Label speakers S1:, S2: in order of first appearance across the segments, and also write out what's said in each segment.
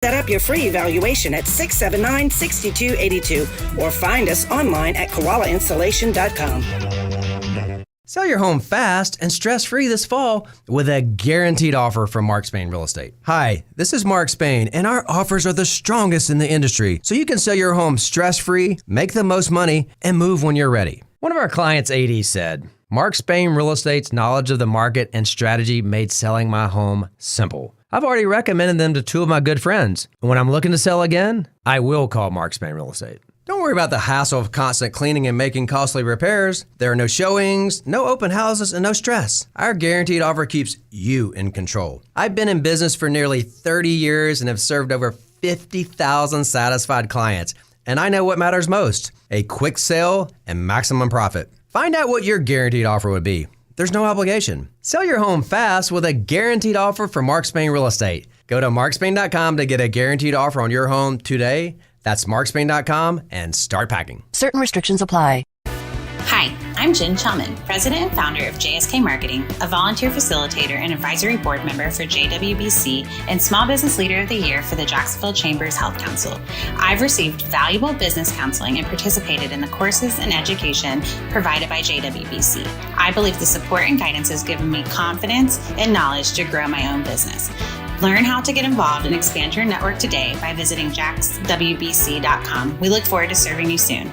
S1: Set up your free evaluation at 679-6282 or find us online at koalainstallation.com.
S2: Sell your home fast and stress-free this fall with a guaranteed offer from Mark Spain Real Estate. Hi, this is Mark Spain, and our offers are the strongest in the industry, so you can sell your home stress-free, make the most money, and move when you're ready. One of our clients, AD, said, Mark Spain Real Estate's knowledge of the market and strategy made selling my home simple. I've already recommended them to two of my good friends. And when I'm looking to sell again, I will call Mark Spain Real Estate. Don't worry about the hassle of constant cleaning and making costly repairs. There are no showings, no open houses, and no stress. Our guaranteed offer keeps you in control. I've been in business for nearly 30 years and have served over 50,000 satisfied clients. And I know what matters most, a quick sale and maximum profit. Find out what your guaranteed offer would be. There's no obligation. Sell your home fast with a guaranteed offer from Mark Spain Real Estate. Go to markspain.com to get a guaranteed offer on your home today. That's markspain.com and start packing.
S3: Certain restrictions apply.
S4: Hi, I'm Jen Chelman, president and founder of JSK Marketing, a volunteer facilitator and advisory board member for JWBC and Small Business Leader of the Year for the Jacksonville Chambers Health Council. I've received valuable business counseling and participated in the courses and education provided by JWBC. I believe the support and guidance has given me confidence and knowledge to grow my own business. Learn how to get involved and expand your network today by visiting jaxwbc.com. We look forward to serving you soon.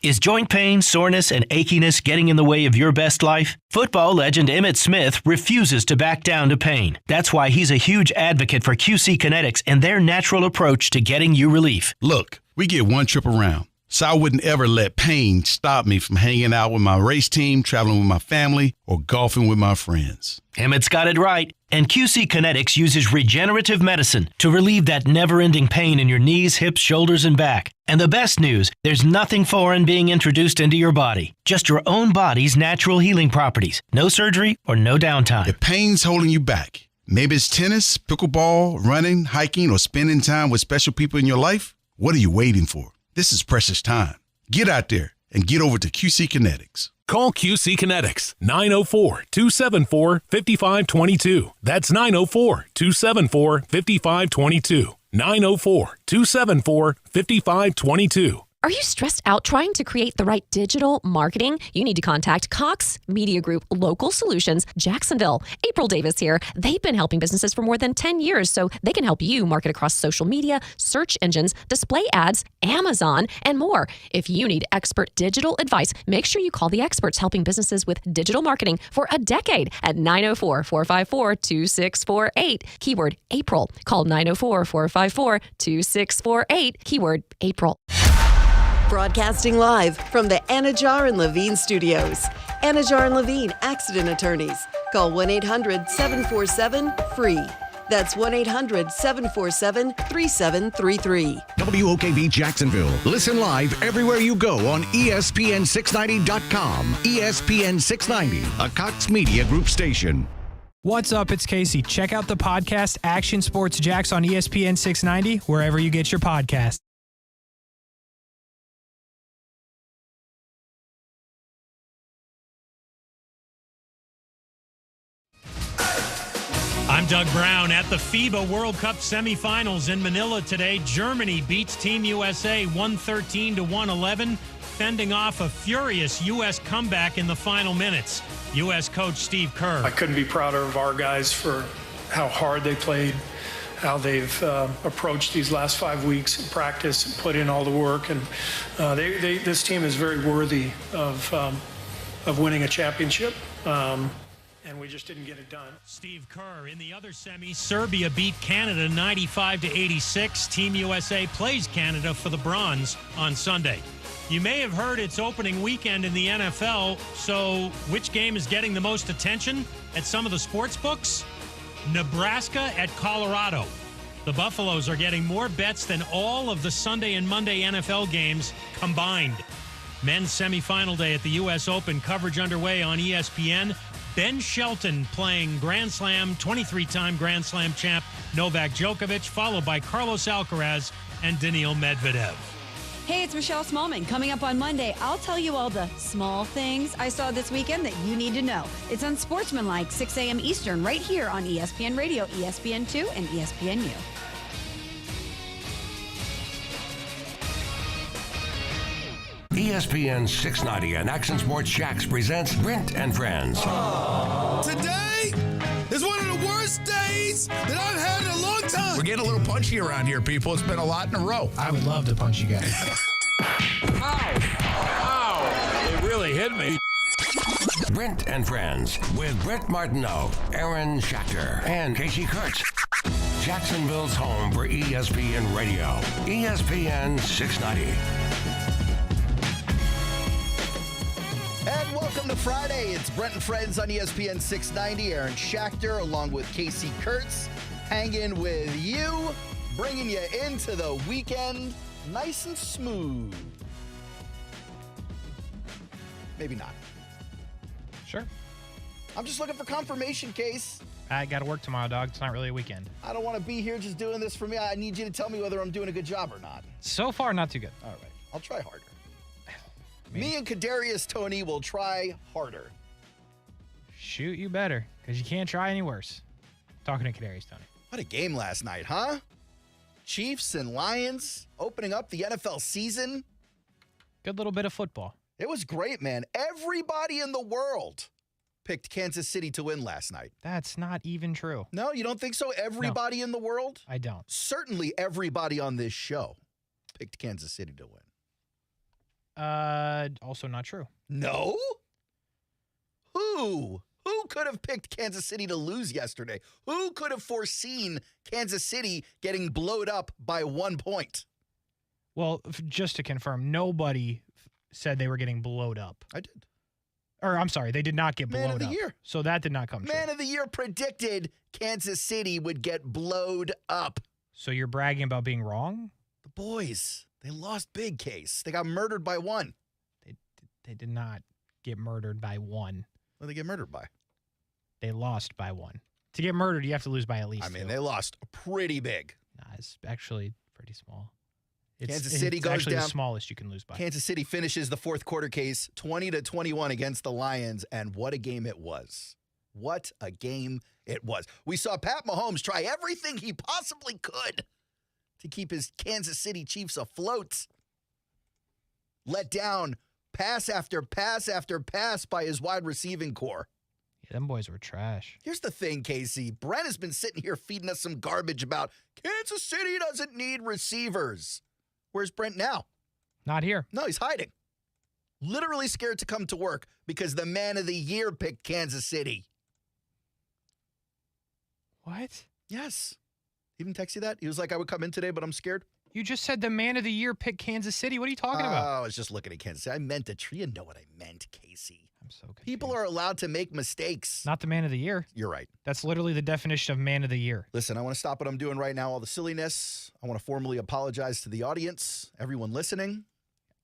S5: Is joint pain, soreness, and achiness getting in the way of your best life? Football legend Emmitt Smith refuses to back down to pain. That's why he's a huge advocate for QC Kinetics and their natural approach to getting you relief.
S6: Look, we get one trip around, so I wouldn't ever let pain stop me from hanging out with my race team, traveling with my family, or golfing with my friends.
S5: Emmitt's got it right. And QC Kinetics uses regenerative medicine to relieve that never-ending pain in your knees, hips, shoulders, and back. And the best news, there's nothing foreign being introduced into your body. Just your own body's natural healing properties. No surgery or no downtime.
S6: If pain's holding you back, maybe it's tennis, pickleball, running, hiking, or spending time with special people in your life, what are you waiting for? This is precious time. Get out there and get over to QC Kinetics.
S7: Call QC Kinetics, 904-274-5522. That's 904-274-5522. 904-274-5522.
S8: Are you stressed out trying to create the right digital marketing? You need to contact Cox Media Group Local Solutions, Jacksonville. April Davis here. They've been helping businesses for more than 10 years, so they can help you market across social media, search engines, display ads, Amazon, and more. If you need expert digital advice, make sure you call the experts helping businesses with digital marketing for a decade at 904-454-2648, keyword April. Call 904-454-2648, keyword April.
S9: Broadcasting live from the Anajar and Levine studios. Anajar and Levine Accident Attorneys. Call 1-800-747-FREE. That's 1-800-747-3733.
S10: WOKV Jacksonville. Listen live everywhere you go on ESPN690.com. ESPN 690, a Cox Media Group station.
S11: What's up? It's Kasey. Check out the podcast Action Sports Jacks on ESPN 690, wherever you get your podcast.
S12: I'm Doug Brown. At the FIBA World Cup semifinals in Manila today, Germany beats Team USA 113-111, fending off a furious U.S. comeback in the final minutes. U.S. coach Steve Kerr.
S13: I couldn't be prouder of our guys for how hard they played, how they've approached these last 5 weeks in practice and put in all the work. And this team is very worthy of winning a championship. And we just didn't get it done.
S12: Steve Kerr. In the other semi, Serbia beat Canada 95-86. Team USA plays Canada for the bronze on Sunday. You may have heard it's opening weekend in the NFL, so which game is getting the most attention at some of the sports books? Nebraska at Colorado. The Buffaloes are getting more bets than all of the Sunday and Monday NFL games combined. Men's semifinal day at the U.S. Open, coverage underway on ESPN. Ben Shelton playing Grand Slam, 23-time Grand Slam champ Novak Djokovic, followed by Carlos Alcaraz and Daniil Medvedev.
S14: Hey, it's Michelle Smallman. Coming up on Monday, I'll tell you all the small things I saw this weekend that you need to know. It's Unsportsmanlike, 6 a.m. Eastern, right here on ESPN Radio, ESPN2, and ESPNU.
S10: ESPN 690 and Action Sports Jax presents Brent and Friends.
S3: Today is one of the worst days that I've had in a long time.
S15: We're getting a little punchy around here, people. It's been a lot in a row.
S11: I would love to punch you guys.
S15: Ow! It really hit me.
S10: Brent and Friends with Brent Martineau, Aaron Schachter, and Kasey Kurtz. Jacksonville's home for ESPN Radio. ESPN 690.
S16: And welcome to Friday. It's Brent and Friends on ESPN 690. Aaron Schachter along with Kasey Kurtz hanging with you, bringing you into the weekend nice and smooth. Maybe not.
S11: Sure.
S16: I'm just looking for confirmation, Case.
S11: I got to work tomorrow, dog. It's not really a weekend.
S16: I don't want to be here just doing this for me. I need you to tell me whether I'm doing a good job or not.
S11: So far, not too good.
S16: All right. I'll try harder. Me and Kadarius Toney will try harder.
S11: Shoot, you better, because you can't try any worse. Talking to Kadarius Toney.
S16: What a game last night, huh? Chiefs and Lions opening up the NFL season.
S11: Good little bit of football.
S16: It was great, man. Everybody in the world picked Kansas City to win last night.
S11: That's not even true.
S16: No, you don't think so? Everybody in the world?
S11: I don't.
S16: Certainly everybody on this show picked Kansas City to win.
S11: Also not true.
S16: No? Who? Who could have picked Kansas City to lose yesterday? Who could have foreseen Kansas City getting blowed up by 1 point?
S11: Well, just to confirm, nobody said they were getting blowed up.
S16: I did.
S11: Or, I'm sorry, they did not get blowed up.
S16: Man of the year.
S11: So that did not come true.
S16: Man of the year predicted Kansas City would get blowed up.
S11: So you're bragging about being wrong?
S16: The boys, they lost big, Case. They got murdered by 1.
S11: They did not get murdered by 1.
S16: What did they get murdered by?
S11: They lost by 1. To get murdered, you have to lose by at least 2.
S16: They lost pretty big.
S11: Nah, it's actually pretty small.
S16: Kansas City goes
S11: actually
S16: down.
S11: the smallest you can lose by.
S16: Kansas City finishes the fourth quarter, Case 20-21 against the Lions, and what a game it was. What a game it was. We saw Pat Mahomes try everything he possibly could to keep his Kansas City Chiefs afloat. Let down pass after pass after pass by his wide receiving core.
S11: Yeah, them boys were trash.
S16: Here's the thing, Kasey. Brent has been sitting here feeding us some garbage about Kansas City doesn't need receivers. Where's Brent now?
S11: Not here.
S16: No, he's hiding. Literally scared to come to work because the man of the year picked Kansas City.
S11: What?
S16: Yes. He didn't text you that? He was like, I would come in today, but I'm scared.
S11: You just said the man of the year picked Kansas City. What are you talking about?
S16: I was just looking at Kansas City. I meant it. You know what I meant, Kasey.
S11: I'm so confused.
S16: People are allowed to make mistakes.
S11: Not the man of the year.
S16: You're right.
S11: That's literally the definition of man of the year.
S16: Listen, I want to stop what I'm doing right now, all the silliness. I want to formally apologize to the audience, everyone listening.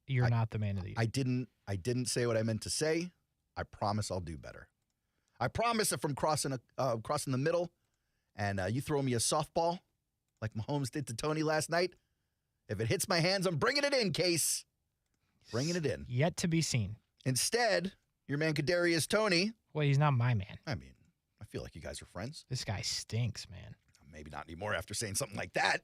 S11: You're not the man of the year.
S16: I didn't say what I meant to say. I promise I'll do better. I promise if I'm crossing the middle and you throw me a softball like Mahomes did to Toney last night, if it hits my hands, I'm bringing it in, Case. Bringing it in.
S11: Yet to be seen.
S16: Instead, your man Kadarius Toney.
S11: Well, he's not my man.
S16: I mean, I feel like you guys are friends.
S11: This guy stinks, man.
S16: Maybe not anymore after saying something like that.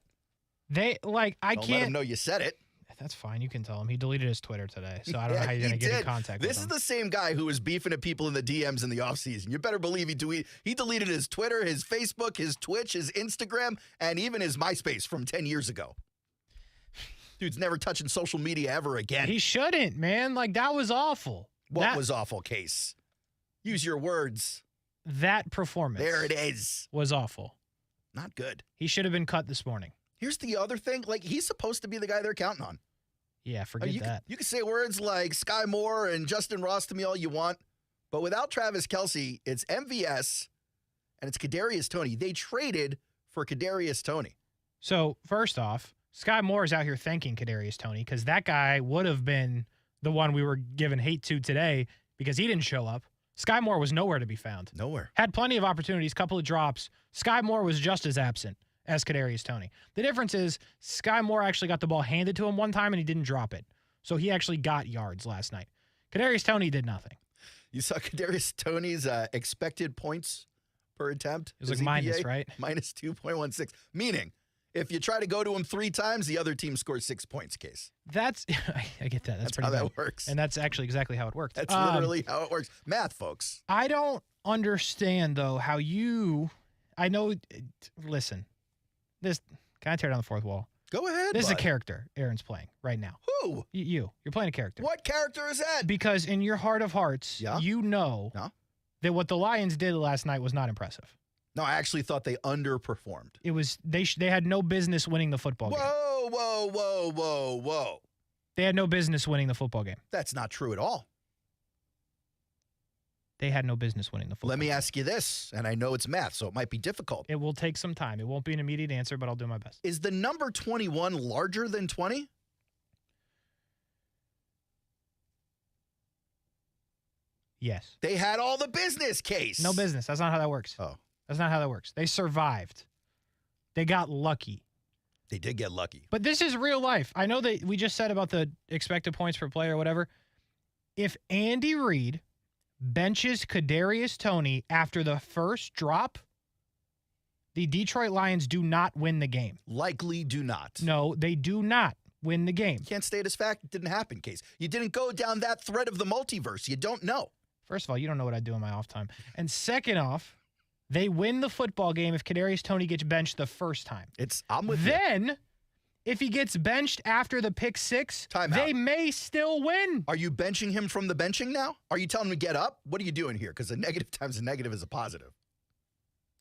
S11: I
S16: Don't
S11: can't.
S16: let him know you said it.
S11: That's fine. You can tell him. He deleted his Twitter today, so I don't know how you're going to get in contact with him.
S16: This is the same guy who was beefing at people in the DMs in the offseason. You better believe he deleted his Twitter, his Facebook, his Twitch, his Instagram, and even his MySpace from 10 years ago. Dude's never touching social media ever again.
S11: He shouldn't, man. Like, that was awful.
S16: What was awful, Case? Use your words.
S11: That performance.
S16: There it is.
S11: Was awful.
S16: Not good.
S11: He should have been cut this morning.
S16: Here's the other thing. Like, he's supposed to be the guy they're counting on.
S11: Yeah, forget that.
S16: You can say words like Sky Moore and Justin Ross to me all you want, but without Travis Kelce, it's MVS and it's Kadarius Toney. They traded for Kadarius Toney.
S11: So, first off, Sky Moore is out here thanking Kadarius Toney because that guy would have been the one we were giving hate to today because he didn't show up. Sky Moore was nowhere to be found.
S16: Nowhere.
S11: Had plenty of opportunities, couple of drops. Sky Moore was just as absent as Kadarius Toney. The difference is Sky Moore actually got the ball handed to him one time and he didn't drop it. So he actually got yards last night. Kadarius Toney did nothing.
S16: You saw Kadarius Toney's expected points per attempt?
S11: It was like minus, right?
S16: Minus 2.16. Meaning, If you try to go to him 3 times, the other team scores 6 points, Case.
S11: That's I get that. That's pretty
S16: how
S11: bad.
S16: that works.
S11: And that's actually exactly how it worked.
S16: That's literally how it works. Math, folks.
S11: I don't understand, though, how you – I know – listen. This – can I tear down the fourth wall?
S16: Go ahead,
S11: This is a
S16: bud.
S11: character Aaron's playing right now.
S16: Who?
S11: You. You're playing a character.
S16: What character is that?
S11: Because in your heart of hearts, you know that what the Lions did last night was not impressive.
S16: No, I actually thought they underperformed.
S11: It was they had no business winning the football game.
S16: Whoa.
S11: They had no business winning the football game.
S16: That's not true at all.
S11: They had no business winning the football
S16: Let me
S11: game.
S16: ask you this, and I know it's math, so it might be difficult.
S11: It will take some time. It won't be an immediate answer, but I'll do my best.
S16: Is the number 21 larger than 20?
S11: Yes.
S16: They had all the business, Case.
S11: No business. That's not how that works.
S16: Oh.
S11: That's not how that works. They survived. They got lucky.
S16: They did get lucky.
S11: But this is real life. I know that we just said about the expected points per play or whatever. If Andy Reid benches Kadarius Toney after the first drop, the Detroit Lions do not win the game.
S16: Likely do not.
S11: No, they do not win the game.
S16: Can't state as fact. It didn't happen, Case. You didn't go down that thread of the multiverse. You don't know.
S11: First of all, you don't know what I do in my off time. And second off, they win the football game if Kadarius Toney gets benched the first time.
S16: I'm with you.
S11: Then, if he gets benched after the pick 6, they may still win.
S16: Are you benching him from the benching now? Are you telling him to get up? What are you doing here? Because a negative times a negative is a positive.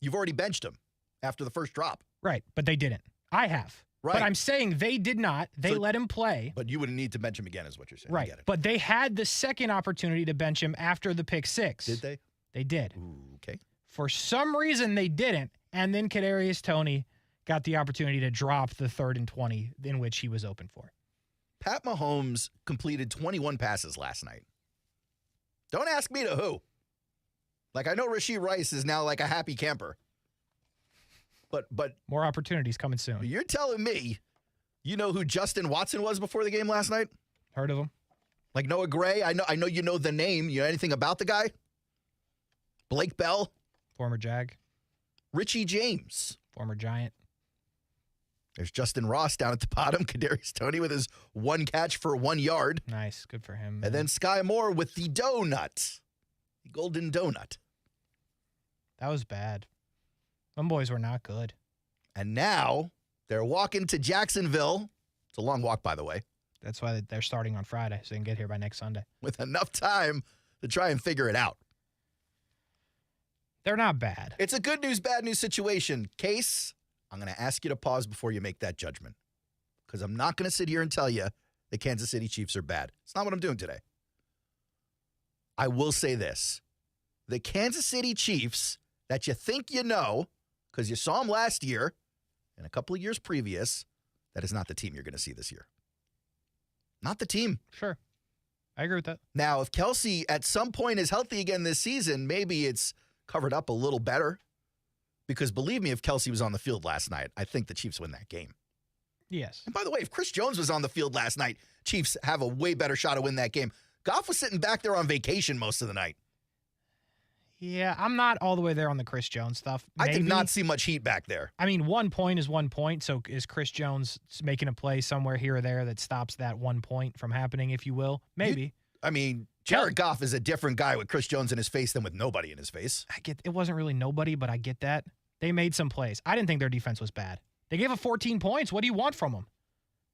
S16: You've already benched him after the first drop.
S11: Right, but they didn't. I have.
S16: Right.
S11: But I'm saying they did not. They let him play.
S16: But you wouldn't need to bench him again is what you're saying. I
S11: Right.
S16: get it.
S11: But they had the second opportunity to bench him after the pick 6.
S16: Did they?
S11: They did.
S16: Ooh, okay.
S11: For some reason, they didn't. And then Kadarius Toney got the opportunity to drop the 3rd and 20 in which he was open for.
S16: Pat Mahomes completed 21 passes last night. Don't ask me to who. Like, I know Rashee Rice is now like a happy camper. But
S11: more opportunities coming soon.
S16: You're telling me you know who Justin Watson was before the game last night?
S11: Heard of him?
S16: Like Noah Gray? I know you know the name. You know anything about the guy? Blake Bell?
S11: Former Jag.
S16: Richie James?
S11: Former Giant.
S16: There's Justin Ross down at the bottom. Kadarius Toney with his 1 catch for 1 yard.
S11: Nice. Good for him.
S16: And then Sky Moore with the donut. The golden donut.
S11: That was bad. Them boys were not good.
S16: And now they're walking to Jacksonville. It's a long walk, by the way.
S11: That's why they're starting on Friday, so they can get here by next Sunday.
S16: With enough time to try and figure it out.
S11: They're not bad.
S16: It's a good news, bad news situation. Case, I'm going to ask you to pause before you make that judgment. Because I'm not going to sit here and tell you the Kansas City Chiefs are bad. It's not what I'm doing today. I will say this. The Kansas City Chiefs that you think you know, because you saw them last year and a couple of years previous, that is not the team you're going to see this year. Not the team.
S11: Sure. I agree with that.
S16: Now, if Kasey at some point is healthy again this season, maybe it's covered up a little better. Because believe me, if Kasey was on the field last night, I think the Chiefs win that game.
S11: Yes.
S16: And by the way, if Chris Jones was on the field last night, Chiefs have a way better shot to win that game. Goff was sitting back there on vacation most of the night.
S11: Yeah, I'm not all the way there on the Chris Jones stuff.
S16: I did not see much heat back there.
S11: I mean, 1 point is 1 point. So is Chris Jones making a play somewhere here or there that stops that 1 point from happening, if you will? Maybe.
S16: Jared Goff is a different guy with Chris Jones in his face than with nobody in his face.
S11: I get it wasn't really nobody, but I get that. They made some plays. I didn't think their defense was bad. They gave up 14 points. What do you want from them?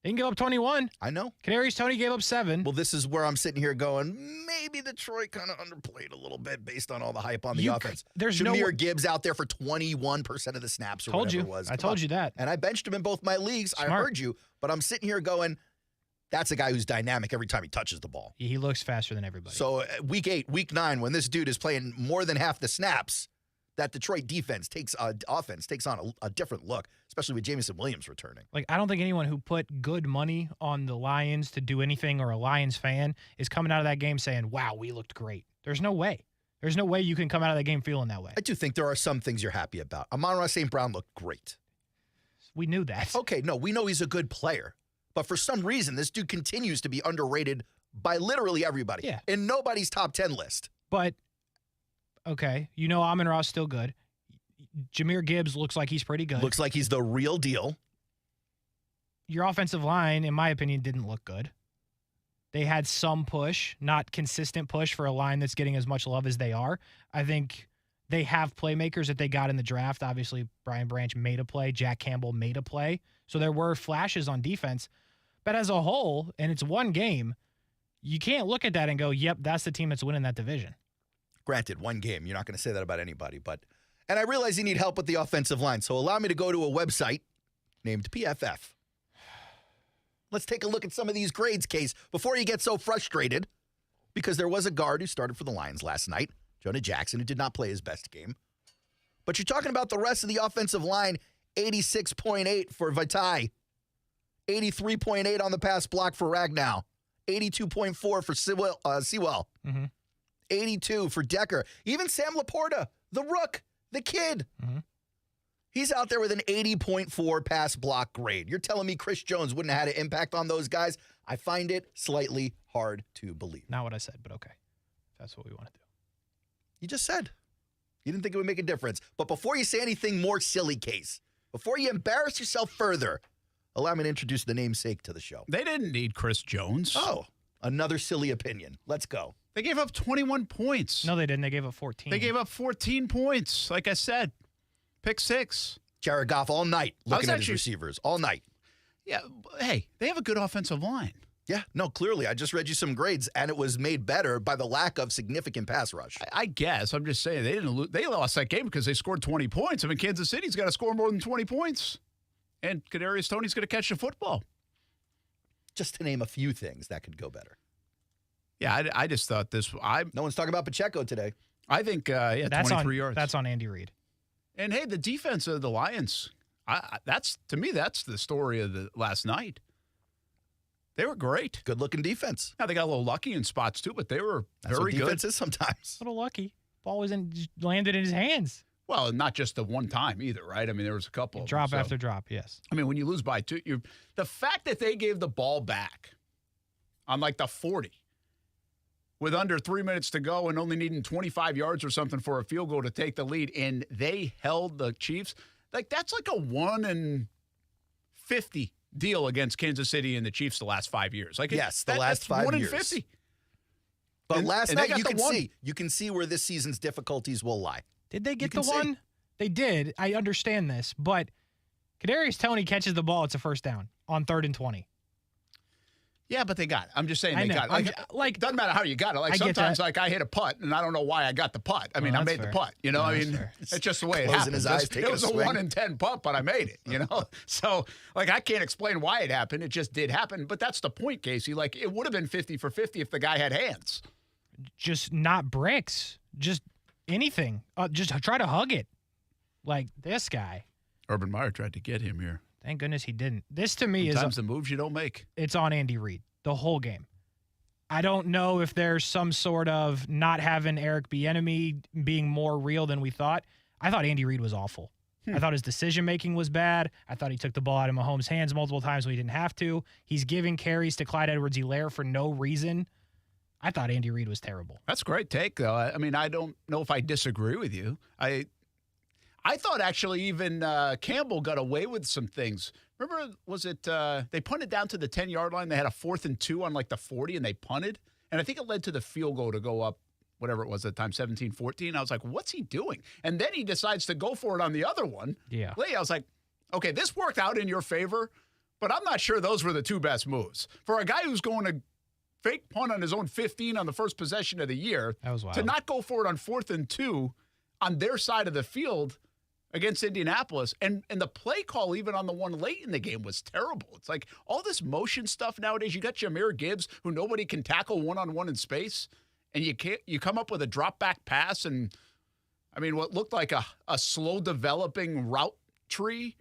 S11: They can give up 21.
S16: I know.
S11: Kadarius Toney gave up 7.
S16: Well, this is where I'm sitting here going, maybe Detroit kind of underplayed a little bit based on all the hype on the offense.
S11: There's
S16: Jahmyr Gibbs out there for 21% of the snaps or whatever it was.
S11: I told you that.
S16: And I benched him in both my leagues.
S11: Smart.
S16: I heard you. But I'm sitting here going, that's a guy who's dynamic every time he touches the ball.
S11: He looks faster than everybody.
S16: So week 8, week 9, when this dude is playing more than half the snaps, that Detroit offense takes on a different look, especially with Jameson Williams returning.
S11: Like, I don't think anyone who put good money on the Lions to do anything or a Lions fan is coming out of that game saying, wow, we looked great. There's no way. There's no way you can come out of that game feeling that way.
S16: I do think there are some things you're happy about. Amon-Ra St. Brown looked great.
S11: We knew that.
S16: Okay, no, we know he's a good player. But for some reason, this dude continues to be underrated by literally everybody.
S11: Yeah.
S16: In nobody's top 10 list.
S11: But, okay, you know Amon-Ra's still good. Jahmyr Gibbs looks like he's pretty good.
S16: Looks like he's the real deal.
S11: your offensive line, in my opinion, didn't look good. They had some push, not consistent push for a line that's getting as much love as they are. I think they have playmakers that they got in the draft. Obviously, Brian Branch made a play. Jack Campbell made a play. So there were flashes on defense. But as a whole, and it's one game, you can't look at that and go, yep, that's the team that's winning that division.
S16: Granted, one game. You're not going to say that about anybody. And I realize you need help with the offensive line, so allow me to go to a website named PFF. Let's take a look at some of these grades, Case, before you get so frustrated, because there was a guard who started for the Lions last night, Jonah Jackson, who did not play his best game. But you're talking about the rest of the offensive line, 86.8 for Vitae, 83.8 on the pass block for Ragnow, 82.4 for Sewell, 82 for Decker. Even Sam Laporta, the rook, the kid, he's out there with an 80.4 pass block grade. You're telling me Chris Jones wouldn't have had an impact on those guys? I find it slightly hard to believe.
S11: Not what I said, but okay. That's what we want to do.
S16: You just said. You didn't think it would make a difference. But before you say anything more silly, Case, before you embarrass yourself further, allow me to introduce the namesake to the show.
S15: They didn't need Chris Jones.
S16: Oh, another silly opinion. Let's go.
S15: They gave up 21 points.
S11: No, they didn't. They gave up 14.
S15: They gave up 14 points. Like I said, pick 6.
S16: Jared Goff all night looking at his receivers. All night.
S15: Yeah, hey, they have a good offensive line.
S16: Yeah, no, clearly. I just read you some grades, and it was made better by the lack of significant pass rush.
S15: I guess. I'm just saying, they didn't they lost that game because they scored 20 points. I mean, Kansas City's got to score more than 20 points. And Kadarius Toney's going to catch the football.
S16: Just to name a few things that could go better.
S15: Yeah, I just thought this.
S16: No one's talking about Pacheco today.
S15: I think,
S11: that's
S15: 23 yards.
S11: That's on Andy Reid.
S15: And, hey, the defense of the Lions, to me, that's the story of the last night. They were great.
S16: Good-looking defense.
S15: Now, they got a little lucky in spots, too, but they were very good.
S16: Defense is sometimes.
S11: A little lucky. Ball landed in his hands.
S15: Well, not just the one time either, right? I mean, there was a couple.
S11: Drop after drop, yes.
S15: I mean, when you lose by 2, the fact that they gave the ball back on like the 40 with under 3 minutes to go and only needing 25 yards or something for a field goal to take the lead, and they held the Chiefs, like that's like a 1 in 50 deal against Kansas City and the Chiefs the last 5 years. Like
S16: the last 5 years.
S15: 1 in 50.
S16: But last night you can see where this season's difficulties will lie.
S11: Did they get the one? They did. I understand this, but Kadarius Toney catches the ball. It's a first down on 3rd and 20.
S15: Yeah, but they got it. I'm just saying they got it. Like doesn't matter how you got it. Like sometimes, like I hit a putt and I don't know why I got the putt. I mean, I made the putt. You know, I mean, it's just the way it happened. It was a 1 in 10 putt, but I made it. You know, so like I can't explain why it happened. It just did happen. But that's the point, Kasey. Like it would have been 50 for 50 if the guy had hands.
S11: Just not bricks. Just anything. Just try to hug it. Like this guy.
S15: Urban Meyer tried to get him here.
S11: Thank goodness he didn't. This to me
S15: Sometimes the moves you don't make.
S11: It's on Andy Reid the whole game. I don't know if there's some sort of not having Eric Bieniemy being more real than we thought. I thought Andy Reid was awful. I thought his decision-making was bad. I thought he took the ball out of Mahomes' hands multiple times when he didn't have to. He's giving carries to Clyde Edwards-Helaire for no reason. I thought Andy Reid was terrible.
S15: That's a great take, though. I mean, I don't know if I disagree with you. I thought actually even Campbell got away with some things. Remember, was it they punted down to the 10-yard line? They had a 4th and 2 on like the 40, and they punted. And I think it led to the field goal to go up, whatever it was at the time, 17-14. I was like, what's he doing? And then he decides to go for it on the other one.
S11: Yeah.
S15: I was like, okay, this worked out in your favor, but I'm not sure those were the 2 best moves. For a guy who's going to fake punt on his own 15 on the first possession of the year,
S11: that was wild.
S15: To not go for it on 4th and 2 on their side of the field against Indianapolis, and the play call even on the one late in the game was terrible. It's like all this motion stuff nowadays. You got Jahmyr Gibbs, who nobody can tackle one-on-one in space, and you come up with a drop-back pass, and I mean what looked like a slow-developing route tree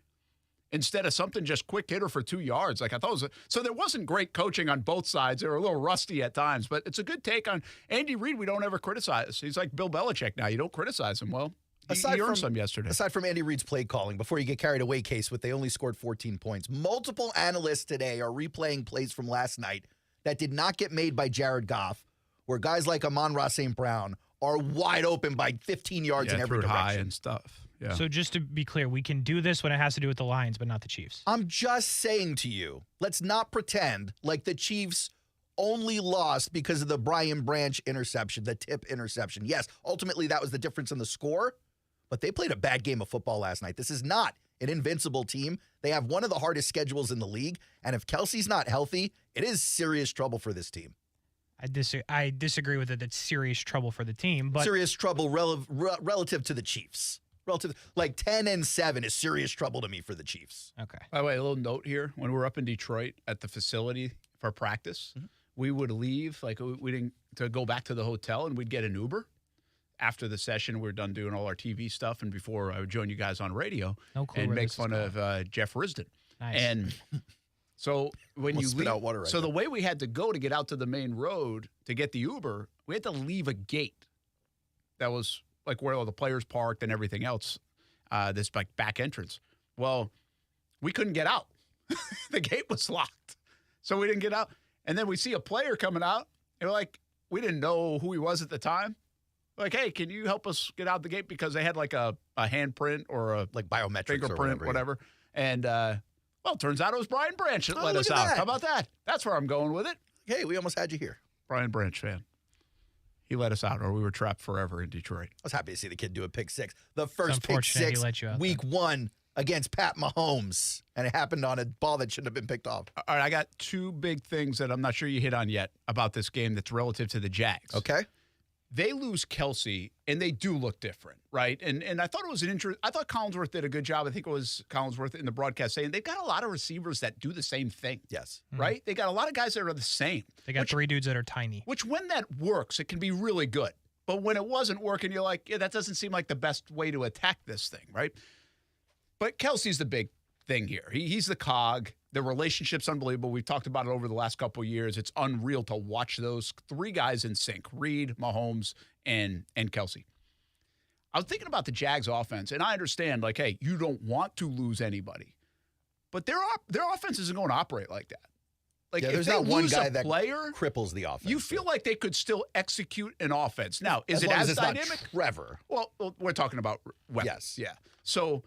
S15: instead of something just quick hitter for 2 yards. Like I thought it was so there wasn't great coaching on both sides. They were a little rusty at times, but it's a good take on Andy Reid. We don't ever criticize. He's like Bill Belichick now. You don't criticize him. Well, he earned some yesterday.
S16: Aside from Andy Reid's play calling, before you get carried away, Case, with they only scored 14 points, multiple analysts today are replaying plays from last night that did not get made by Jared Goff, where guys like Amon-Ra St. Brown are wide open by 15 yards in every direction.
S15: High and stuff. Yeah.
S11: So just to be clear, we can do this when it has to do with the Lions, but not the Chiefs.
S16: I'm just saying to you, let's not pretend like the Chiefs only lost because of the Brian Branch interception, the tip interception. Yes, ultimately that was the difference in the score, but they played a bad game of football last night. This is not an invincible team. They have one of the hardest schedules in the league, and if Kelsey's not healthy, it is serious trouble for this team.
S11: I disagree with it. That's serious trouble for the team, but
S16: serious trouble relative to the Chiefs. Relative, like 10-7 is serious trouble to me for the Chiefs.
S11: Okay.
S15: By the way, a little note here: when we were up in Detroit at the facility for practice, we would leave we didn't to go back to the hotel, and we'd get an Uber after the session. We were done doing all our TV stuff, and before I would join you guys on radio and make fun of Jeff Risdon.
S11: Nice.
S15: And so when you leave,
S16: out water right
S15: so
S16: now.
S15: the way we had to go to get out to the main road to get the Uber, we had to leave a gate that was like where all the players parked and everything else, this like back entrance. Well, we couldn't get out. The gate was locked. So we didn't get out. And then we see a player coming out, and we didn't know who he was at the time. We're like, hey, can you help us get out the gate? Because they had like a handprint or a
S16: like biometrics
S15: fingerprint,
S16: or
S15: whatever. And well, turns out it was Brian Branch that let us
S16: look at
S15: out.
S16: that.
S15: How about that? That's where I'm going with it.
S16: Hey, we almost had you here.
S15: Brian Branch fan. He let us out, or we were trapped forever in Detroit.
S16: I was happy to see the kid do a pick six. The first pick
S11: unfortunate he
S16: six,
S11: let you out
S16: week 1 against Pat Mahomes. And it happened on a ball that shouldn't have been picked off.
S15: All right, I got two big things that I'm not sure you hit on yet about this game that's relative to the Jags.
S16: Okay.
S15: They lose Kasey, and they do look different, right? And I thought it was I thought Collinsworth did a good job. I think it was Collinsworth in the broadcast saying they've got a lot of receivers that do the same thing.
S16: Yes.
S15: Right? They got a lot of guys that are the same.
S11: They got 3 dudes that are tiny.
S15: Which, when that works, it can be really good. But when it wasn't working, you're like, yeah, that doesn't seem like the best way to attack this thing, right? But Kelsey's the big thing here. He's the cog. The relationship's unbelievable. We've talked about it over the last couple of years. It's unreal to watch those 3 guys in sync, Reed, Mahomes, and Kasey. I was thinking about the Jags offense, and I understand, like, hey, you don't want to lose anybody. But their offense isn't going to operate like that. Like,
S16: yeah,
S15: if
S16: there's
S15: they
S16: not one
S15: lose
S16: guy
S15: a
S16: that
S15: player,
S16: cripples the offense.
S15: you feel like they could still execute an offense. Now, is
S16: as
S15: it
S16: long
S15: as
S16: it's
S15: dynamic?
S16: Not Trevor.
S15: Well, we're talking about weapons.
S16: Yes.
S15: Yeah. So,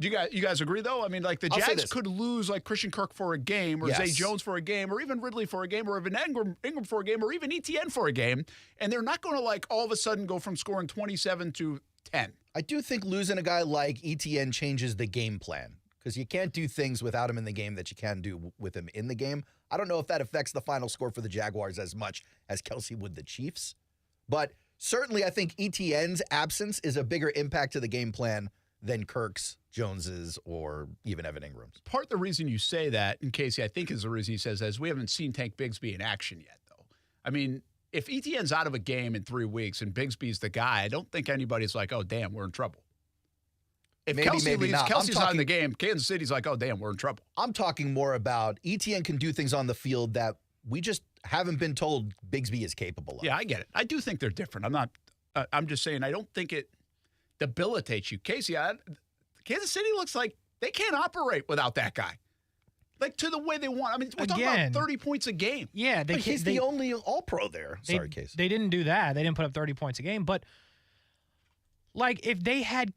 S15: do you guys agree, though? I mean, like, the
S16: I'll say
S15: Jags
S16: this.
S15: could lose, like, Christian Kirk for a game, or
S16: Yes.
S15: Zay Jones for a game, or even Ridley for a game, or even Ingram for a game, or even ETN for a game, and they're not going to, like, all of a sudden go from scoring 27 to 10.
S16: I do think losing a guy like ETN changes the game plan because you can't do things without him in the game that you can do with him in the game. I don't know if that affects the final score for the Jaguars as much as Kelsey would the Chiefs, but certainly I think ETN's absence is a bigger impact to the game plan than Kirk's, Jones's, or even Evan Ingram's.
S15: Part of the reason you say that, and Kasey, I think is the reason he says that, is we haven't seen Tank Bigsby in action yet, though. I mean, if ETN's out of a game in 3 weeks and Bigsby's the guy, I don't think anybody's like, oh, damn, we're in trouble. If
S16: Maybe,
S15: Kelsey
S16: maybe
S15: leaves,
S16: not.
S15: Kelsey's out in the game, Kansas City's like, oh, damn, we're in trouble.
S16: I'm talking more about ETN can do things on the field that we just haven't been told Bigsby is capable of.
S15: Yeah, I get it. I do think they're different. I'm just saying I don't think it debilitates you. Kasey, Kansas City looks like they can't operate without that guy. Like, to the way they want. I mean, we're talking about 30 points a game.
S11: Yeah,
S16: But he's the only all-pro there. Sorry, Kasey.
S11: They didn't do that. They didn't put up 30 points a game. But, like, if they had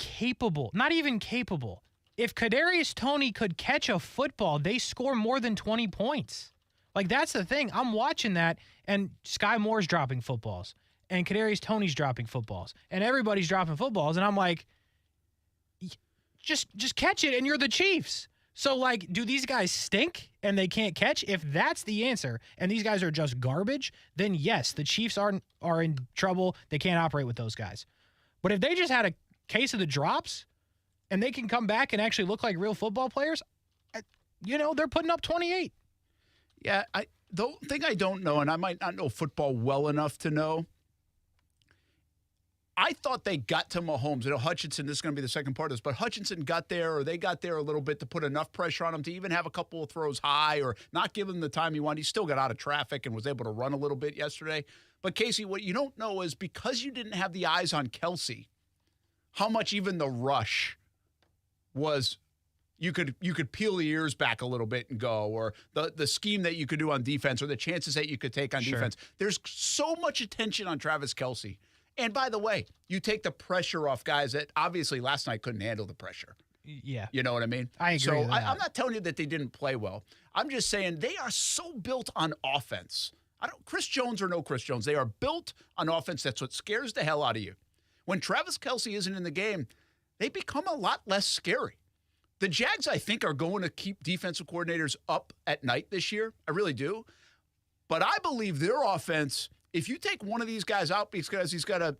S11: not even capable, if Kadarius Toney could catch a football, they score more than 20 points. Like, that's the thing. I'm watching that, and Sky Moore's dropping footballs, and Kadarius Toney's dropping footballs, and everybody's dropping footballs, and I'm like, just catch it, and you're the Chiefs. So, like, do these guys stink and they can't catch? If that's the answer, and these guys are just garbage, then yes, the Chiefs are in trouble. They can't operate with those guys. But if they just had a case of the drops and they can come back and actually look like real football players, they're putting up 28.
S15: Yeah, the thing I don't know, and I might not know football well enough to know, I thought they got to Mahomes. Hutchinson, this is going to be the second part of this, but Hutchinson got there, or they got there a little bit to put enough pressure on him to even have a couple of throws high or not give him the time he wanted. He still got out of traffic and was able to run a little bit yesterday. But, Kasey, what you don't know is because you didn't have the eyes on Kelsey, how much even the rush was you could peel the ears back a little bit and go, or the scheme that you could do on defense or the chances that you could take on defense. There's so much attention on Travis Kelce. And by the way, you take the pressure off guys that obviously last night couldn't handle the pressure.
S11: Yeah.
S15: You know what I mean?
S11: I agree with that.
S15: I'm not telling you that they didn't play well. I'm just saying they are so built on offense. Chris Jones or no Chris Jones, they are built on offense. That's what scares the hell out of you. When Travis Kelce isn't in the game, they become a lot less scary. The Jags, I think, are going to keep defensive coordinators up at night this year. I really do. But I believe their offense, if you take one of these guys out because he's got an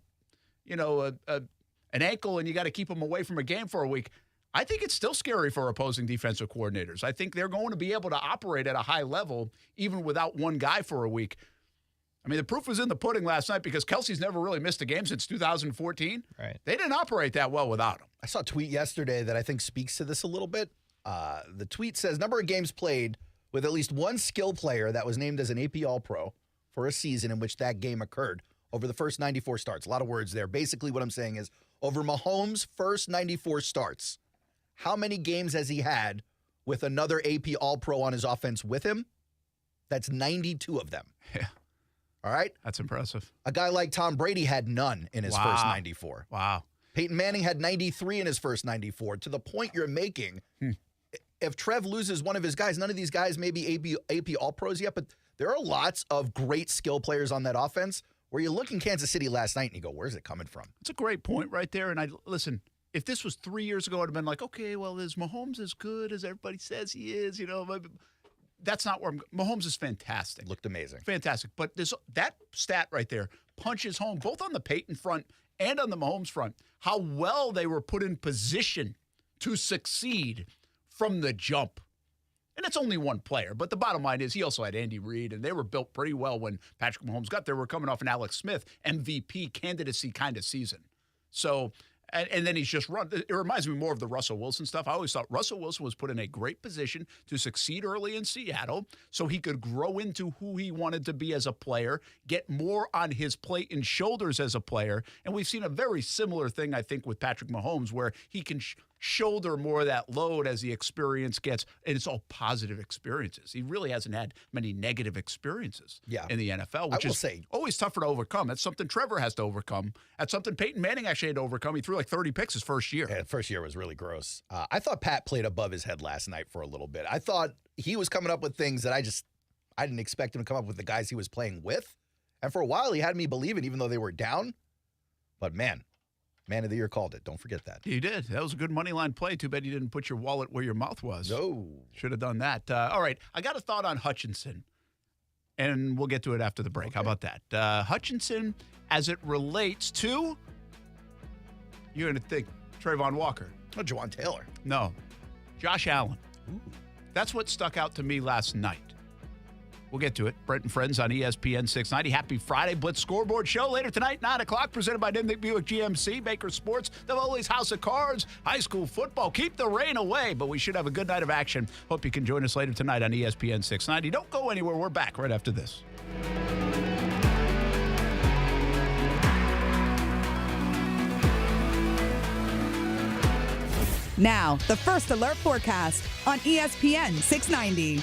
S15: ankle and you got to keep him away from a game for a week, I think it's still scary for opposing defensive coordinators. I think they're going to be able to operate at a high level even without one guy for a week. I mean, the proof was in the pudding last night because Kelsey's never really missed a game since 2014.
S11: Right.
S15: They didn't operate that well without him.
S16: I saw a tweet yesterday that I think speaks to this a little bit. The tweet says, number of games played with at least one skill player that was named as an AP All-Pro for a season in which that game occurred over the first 94 starts. A lot of words there. Basically what I'm saying is over Mahomes' first 94 starts, how many games has he had with another AP All-Pro on his offense with him? That's 92 of them.
S15: Yeah.
S16: All right?
S15: That's impressive.
S16: A guy like Tom Brady had none in his first 94.
S15: Wow.
S16: Peyton Manning had 93 in his first 94. To the point you're making, if Trev loses one of his guys, none of these guys may be AP All-Pros yet, but there are lots of great skill players on that offense where you look in Kansas City last night and you go, where's it coming from?
S15: It's a great point right there. And listen, if this was 3 years ago, I'd have been like, okay, well, is Mahomes as good as everybody says he is? That's not where Mahomes is fantastic.
S16: Looked amazing.
S15: Fantastic. But that stat right there punches home, both on the Peyton front and on the Mahomes front, how well they were put in position to succeed from the jump. And it's only one player. But the bottom line is he also had Andy Reid, and they were built pretty well when Patrick Mahomes got there. We're coming off an Alex Smith MVP candidacy kind of season. So... And then he's just run. It reminds me more of the Russell Wilson stuff. I always thought Russell Wilson was put in a great position to succeed early in Seattle so he could grow into who he wanted to be as a player, get more on his plate and shoulders as a player. And we've seen a very similar thing, I think, with Patrick Mahomes, where he can shoulder more of that load as the experience gets. And it's all positive experiences. He really hasn't had many negative experiences in the NFL, which is always tougher to overcome. That's something Trevor has to overcome. That's something Peyton Manning actually had to overcome. He threw like 30 picks his first year.
S16: Yeah, first year was really gross. I thought Pat played above his head last night for a little bit. I thought he was coming up with things that I didn't expect him to come up with the guys he was playing with. And for a while, he had me believing, even though they were down. But man of the year called it. Don't forget that.
S15: You did. That was a good money line play. Too bad you didn't put your wallet where your mouth was.
S16: No.
S15: Should have done that. All right. I got a thought on Hutchinson, and we'll get to it after the break. Okay. How about that? Hutchinson, as it relates to, you're going to think Trayvon Walker.
S16: Oh, Juwan Taylor.
S15: No. Josh Allen. Ooh. That's what stuck out to me last night. We'll get to it. Brent Friends on ESPN 690. Happy Friday. Blitz Scoreboard Show later tonight, 9 o'clock, presented by Nimnick Buick GMC, Baker Sports, the Foley's House of Cards, high school football. Keep the rain away, but we should have a good night of action. Hope you can join us later tonight on ESPN 690. Don't go anywhere. We're back right after this.
S17: Now, the First Alert forecast on ESPN 690.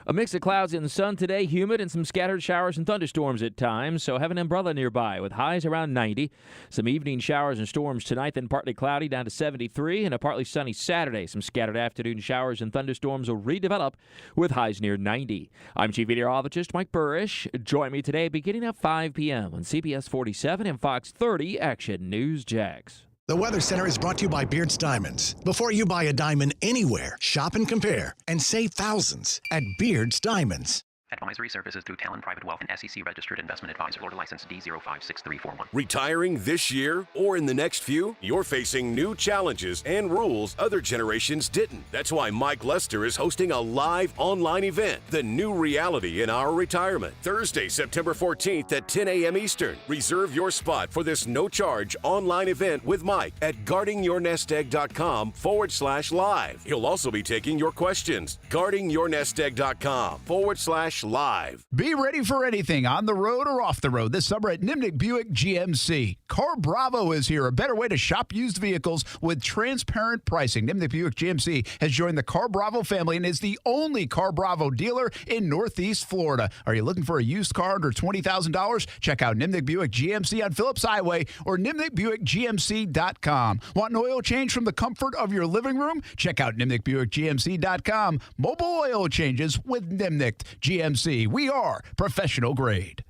S18: A mix of clouds and sun today, humid and some scattered showers and thunderstorms at times, so have an umbrella nearby with highs around 90. Some evening showers and storms tonight, then partly cloudy down to 73, and a partly sunny Saturday. Some scattered afternoon showers and thunderstorms will redevelop with highs near 90. I'm Chief Meteorologist Mike Burrish. Join me today beginning at 5 p.m. on CBS 47 and Fox 30 Action News Jags.
S19: The Weather Center is brought to you by Beard's Diamonds. Before you buy a diamond anywhere, shop and compare and save thousands at Beard's Diamonds.
S20: Advisory services through Talon Private Wealth and SEC Registered Investment Advisor. Florida license D056341.
S21: Retiring this year or in the next few? You're facing new challenges and rules other generations didn't. That's why Mike Lester is hosting a live online event, The New Reality in Our Retirement. Thursday, September 14th at 10 a.m. Eastern. Reserve your spot for this no-charge online event with Mike at guardingyournestegg.com/live. He'll also be taking your questions. guardingyournestegg.com/live. live.
S15: Be ready for anything on the road or off the road this summer at Nimnicht Buick GMC. Car Bravo is here, a better way to shop used vehicles with transparent pricing. Nimnicht Buick GMC has joined the Car Bravo family and is the only Car Bravo dealer in Northeast Florida. Are you looking for a used car under $20,000? Check out Nimnicht Buick GMC on Phillips Highway or NimnichtBuickGMC.com. Want an oil change from the comfort of your living room? Check out NimnichtBuickGMC.com. Mobile oil changes with Nimnicht GMC. We are professional grade.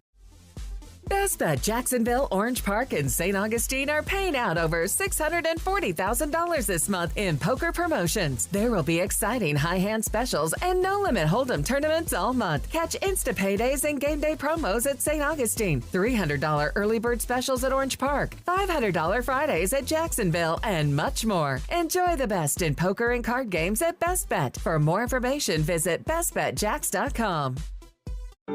S1: Best Bet Jacksonville, Orange Park, and St. Augustine are paying out over $640,000 this month in poker promotions. There will be exciting high-hand specials and no-limit hold'em tournaments all month. Catch Insta Paydays and game day promos at St. Augustine, $300 early bird specials at Orange Park, $500 Fridays at Jacksonville, and much more. Enjoy the best in poker and card games at Best Bet. For more information, visit bestbetjax.com.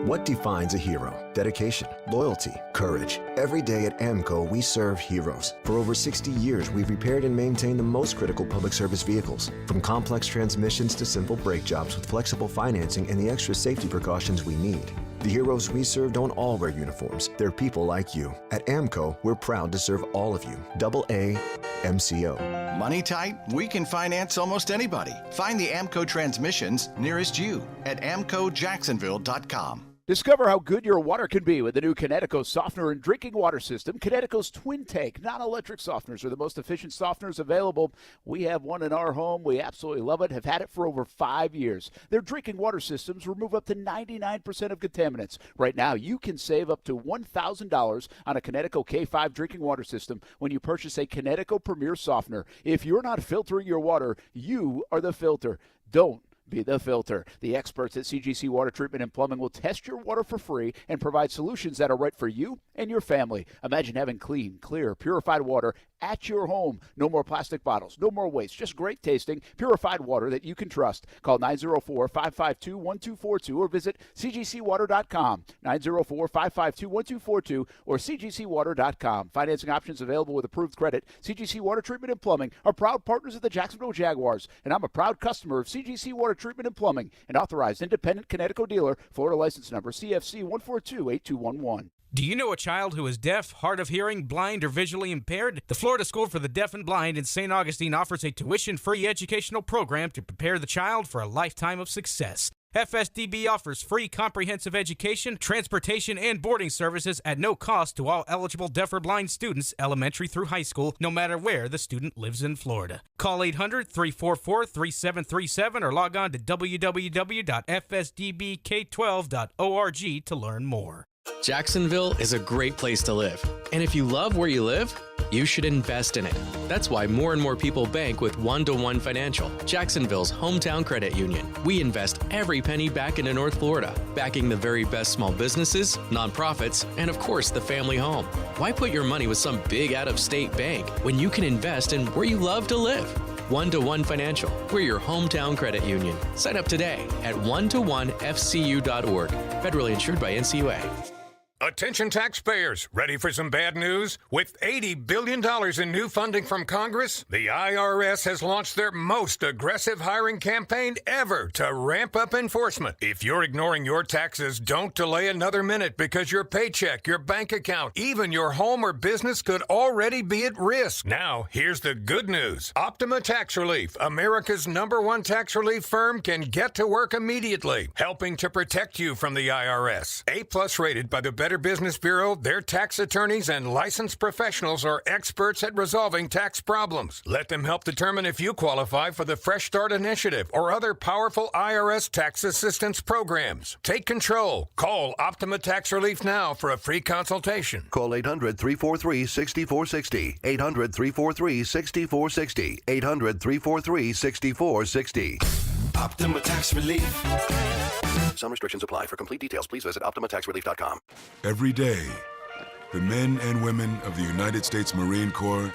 S22: What defines a hero? Dedication, loyalty, courage. Every day at AMCO, we serve heroes. For over 60 years, we've repaired and maintained the most critical public service vehicles. From complex transmissions to simple brake jobs with flexible financing and the extra safety precautions we need. The heroes we serve don't all wear uniforms. They're people like you. At AMCO, we're proud to serve all of you. AA MCO.
S23: Money tight? We can finance almost anybody. Find the AMCO transmissions nearest you at amcojacksonville.com.
S15: Discover how good your water can be with the new Connecticut softener and drinking water system. Connecticut's twin tank non-electric softeners are the most efficient softeners available. We have one in our home. We absolutely love it, have had it for over 5 years. Their drinking water systems remove up to 99% of contaminants. Right now, you can save up to $1,000 on a Connecticut K5 drinking water system when you purchase a Connecticut Premier softener. If you're not filtering your water, you are the filter. Don't be the filter. The experts at CGC Water Treatment and Plumbing will test your water for free and provide solutions that are right for you and your family. Imagine having clean, clear, purified water at your home. No more plastic bottles, no more waste, just great tasting, purified water that you can trust. Call 904-552-1242 or visit cgcwater.com. 904-552-1242 or cgcwater.com. Financing options available with approved credit. CGC Water Treatment and Plumbing are proud partners of the Jacksonville Jaguars, and I'm a proud customer of CGC Water Treatment and Plumbing, an authorized independent Connecticut dealer, Florida license number CFC 1428211.
S24: Do you know a child who is deaf, hard of hearing, blind, or visually impaired? The Florida School for the Deaf and Blind in St. Augustine offers a tuition-free educational program to prepare the child for a lifetime of success. FSDB offers free comprehensive education, transportation, and boarding services at no cost to all eligible deaf or blind students, elementary through high school, no matter where the student lives in Florida. Call 800-344-3737 or log on to www.fsdbk12.org to learn more.
S25: Jacksonville is a great place to live. And if you love where you live, you should invest in it. That's why more and more people bank with One-to-One Financial, Jacksonville's hometown credit union. We invest every penny back into North Florida, backing the very best small businesses, nonprofits, and of course the family home. Why put your money with some big out-of-state bank when you can invest in where you love to live? One-to-One Financial. We're your hometown credit union. Sign up today at one-to-one-fcu.org. Federally insured by NCUA.
S26: Attention taxpayers, ready for some bad news? With $80 billion in new funding from Congress, the IRS has launched their most aggressive hiring campaign ever to ramp up enforcement. If you're ignoring your taxes, don't delay another minute because your paycheck, your bank account, even your home or business could already be at risk. Now, here's the good news. Optima Tax Relief, America's #1 tax relief firm, can get to work immediately, helping to protect you from the IRS. A+ rated by the Better Business Bureau, their tax attorneys and licensed professionals are experts at resolving tax problems. Let them help determine if you qualify for the Fresh Start Initiative or other powerful IRS tax assistance programs. Take control. Call Optima Tax Relief now for a free consultation.
S27: Call 800-343-6460. 800-343-6460. 800-343-6460.
S21: Optima Tax Relief. Some restrictions apply. For complete details, please visit OptimaTaxRelief.com.
S28: Every day, the men and women of the United States Marine Corps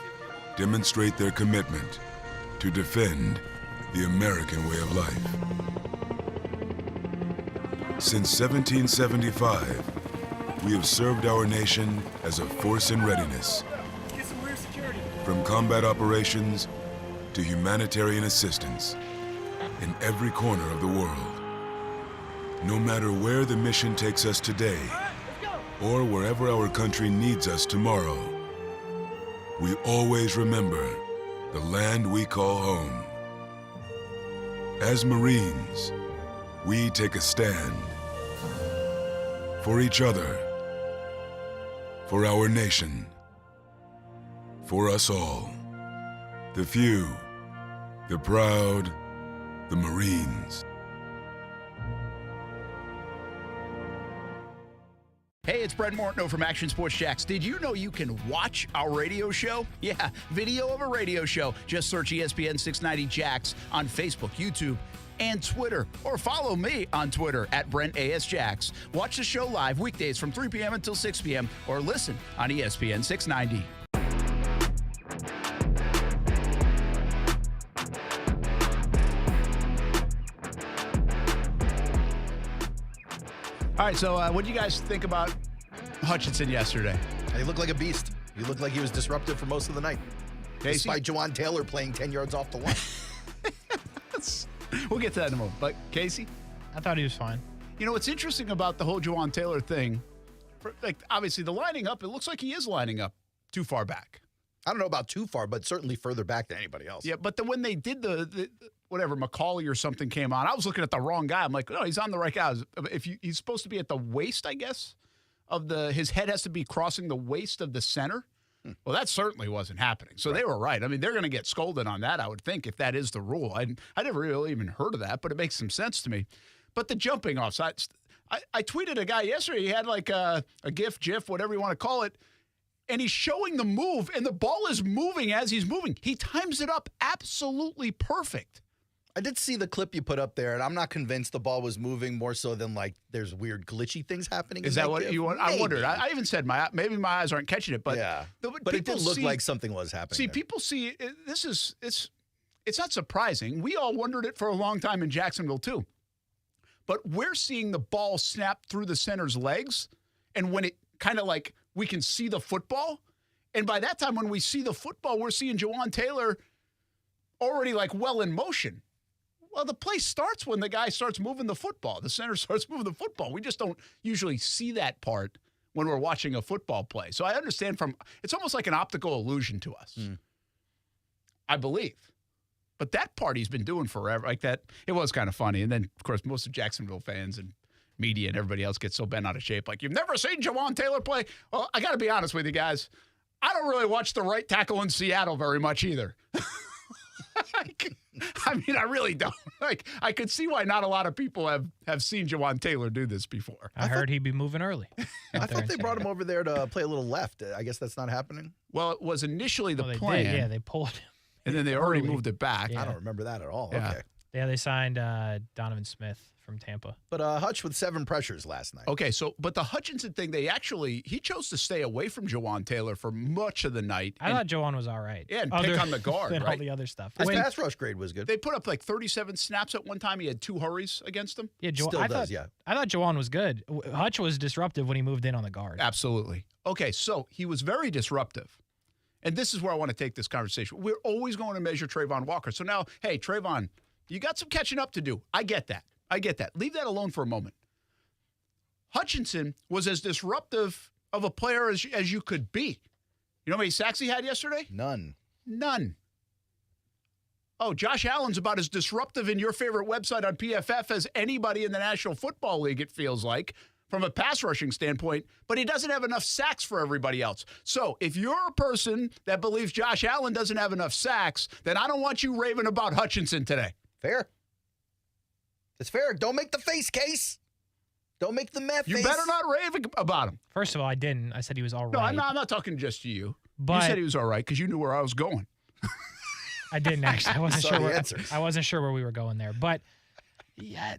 S28: demonstrate their commitment to defend the American way of life. Since 1775, we have served our nation as a force in readiness. From combat operations to humanitarian assistance in every corner of the world. No matter where the mission takes us today, or wherever our country needs us tomorrow, we always remember the land we call home. As Marines, we take a stand for each other, for our nation, for us all. The few, the proud, the Marines.
S15: Hey, it's Brent Martineau from Action Sports Jacks. Did you know you can watch our radio show? Yeah, video of a radio show. Just search ESPN 690 Jacks on Facebook, YouTube, and Twitter. Or follow me on Twitter at BrentASJacks. Watch the show live weekdays from 3 p.m. until 6 p.m. or listen on ESPN 690. All right, so what do you guys think about Hutchinson yesterday?
S16: He looked like a beast. He looked like he was disruptive for most of the night.
S15: Kasey?
S16: Despite Jawan Taylor playing 10 yards off the line.
S15: We'll get to that in a moment. But, Kasey?
S11: I thought he was fine.
S15: You know, what's interesting about the whole Jawan Taylor thing, obviously the lining up, it looks like he is lining up too far back.
S16: I don't know about too far, but certainly further back than anybody else.
S15: Yeah, but then when they did the whatever, McCauley or something came on, I was looking at the wrong guy. I'm like, no, he's on the right guy. He's supposed to be at the waist, I guess, his head has to be crossing the waist of the center. Well, that certainly wasn't happening. So They were right. I mean, they're going to get scolded on that, I would think, if that is the rule. I never really even heard of that, but it makes some sense to me. But the jumping off sides, I tweeted a guy yesterday. He had like a GIF, whatever you want to call it, and he's showing the move, and the ball is moving as he's moving. He times it up absolutely perfect.
S16: I did see the clip you put up there, and I'm not convinced the ball was moving more so than like there's weird glitchy things happening.
S15: Is that what you want? I wondered. I even said maybe my eyes aren't catching it, but
S16: yeah. But it did look like something was happening.
S15: See, people see it's not surprising. We all wondered it for a long time in Jacksonville too. But we're seeing the ball snap through the center's legs, and when it kind of like we can see the football, and by that time when we see the football, we're seeing Jawan Taylor already like well in motion. Well, the play starts when the guy starts moving the football. The center starts moving the football. We just don't usually see that part when we're watching a football play. So I understand it's almost like an optical illusion to us. I believe. But that part he's been doing forever. Like that, it was kind of funny. And then, of course, most of Jacksonville fans and media and everybody else gets so bent out of shape. Like, you've never seen Jawan Taylor play? Well, I got to be honest with you guys. I don't really watch the right tackle in Seattle very much either. I mean, I really don't. Like, I could see why not a lot of people have seen Jawan Taylor do this before.
S11: I heard he'd be moving early.
S16: I thought they brought him over there to play a little left. I guess that's not happening.
S15: Well, it was initially the
S11: they
S15: plan.
S11: did. Yeah, they pulled him.
S15: And then they already moved it back.
S11: Yeah.
S16: I don't remember that at all.
S15: Yeah.
S16: Okay.
S11: Yeah, they signed Donovan Smith from Tampa.
S16: But Hutch with 7 pressures last night.
S15: Okay, but the Hutchinson thing, he chose to stay away from Jawan Taylor for much of the night.
S11: I thought Jawan was all right.
S15: Yeah, and pick on the guard,
S11: and
S15: right?
S11: all the other stuff.
S16: His pass rush grade was good.
S15: They put up like 37 snaps at one time. He had 2 hurries against him.
S11: Yeah,
S16: Still
S11: I
S16: does, yeah.
S11: I thought Jawan was good. Hutch was disruptive when he moved in on the guard.
S15: Absolutely. Okay, so he was very disruptive. And this is where I want to take this conversation. We're always going to measure Trayvon Walker. So now, hey, Trayvon, you got some catching up to do. I get that. Leave that alone for a moment. Hutchinson was as disruptive of a player as you could be. You know how many sacks he had yesterday?
S16: None.
S15: Oh, Josh Allen's about as disruptive in your favorite website on PFF as anybody in the National Football League, it feels like, from a pass rushing standpoint, but he doesn't have enough sacks for everybody else. So if you're a person that believes Josh Allen doesn't have enough sacks, then I don't want you raving about Hutchinson today.
S16: Fair. It's fair. Don't make the face, Case. Don't make the meth face.
S15: You better not rave about him.
S11: First of all, I didn't. I said he was all right.
S15: No, I'm not talking just to you.
S11: But
S15: you said he was all right because you knew where I was going.
S11: I didn't actually. I wasn't sure where we were going there. But yeah.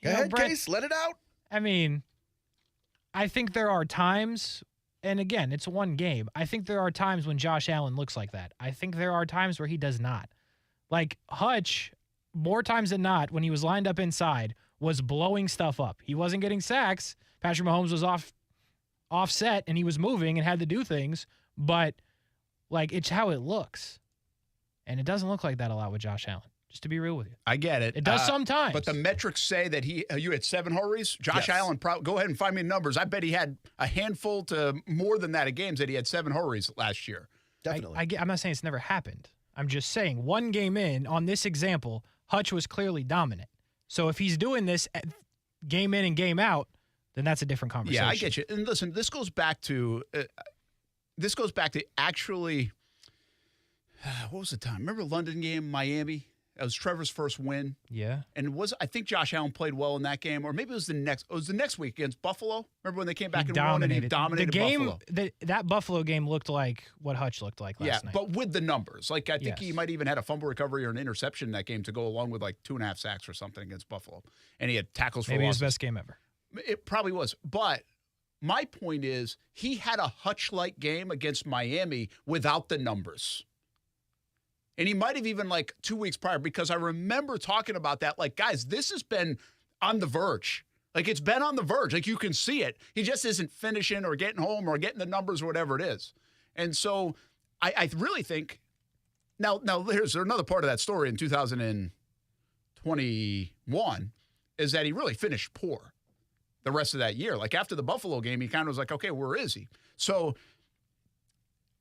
S16: Go ahead,
S11: Brent,
S16: Case. Let it out.
S11: I mean, I think there are times, and again, it's one game. I think there are times when Josh Allen looks like that. I think there are times where he does not. Like Hutch, more times than not, when he was lined up inside, was blowing stuff up. He wasn't getting sacks. Patrick Mahomes was offset, and he was moving and had to do things, but like it's how it looks. And it doesn't look like that a lot with Josh Allen. just to be real with you.
S15: I get it.
S11: It does sometimes.
S15: But the metrics say that you had 7 hurries. Josh Allen, go ahead and find me the numbers. I bet he had a handful to more than that of games that he had 7 hurries last year.
S16: Definitely.
S11: I'm not saying it's never happened. I'm just saying one game in, on this example, Hutch was clearly dominant. So if he's doing this game in and game out, then that's a different conversation.
S15: Yeah, I get you. And listen, this goes back to actually, what was the time? Remember London game, Miami? That was Trevor's first win.
S11: Yeah.
S15: And I think Josh Allen played well in that game, or maybe it was the next week against Buffalo. Remember when they came back and won and he dominated
S11: the game,
S15: Buffalo?
S11: That Buffalo game looked like what Hutch looked like last night.
S15: Yeah, but with the numbers. Like, I think he might even had a fumble recovery or an interception in that game to go along with like 2.5 sacks or something against Buffalo. And he had tackles for
S11: maybe
S15: losses.
S11: his best game ever.
S15: It probably was. But my point is, he had a Hutch-like game against Miami without the numbers. And he might have even, like, 2 weeks prior, because I remember talking about that. Like, guys, this has been on the verge. Like, it's been on the verge. Like, you can see it. He just isn't finishing or getting home or getting the numbers or whatever it is. And so I really think now there's another part of that story in 2021 is that he really finished poor the rest of that year. Like, after the Buffalo game, he kind of was like, okay, where is he? So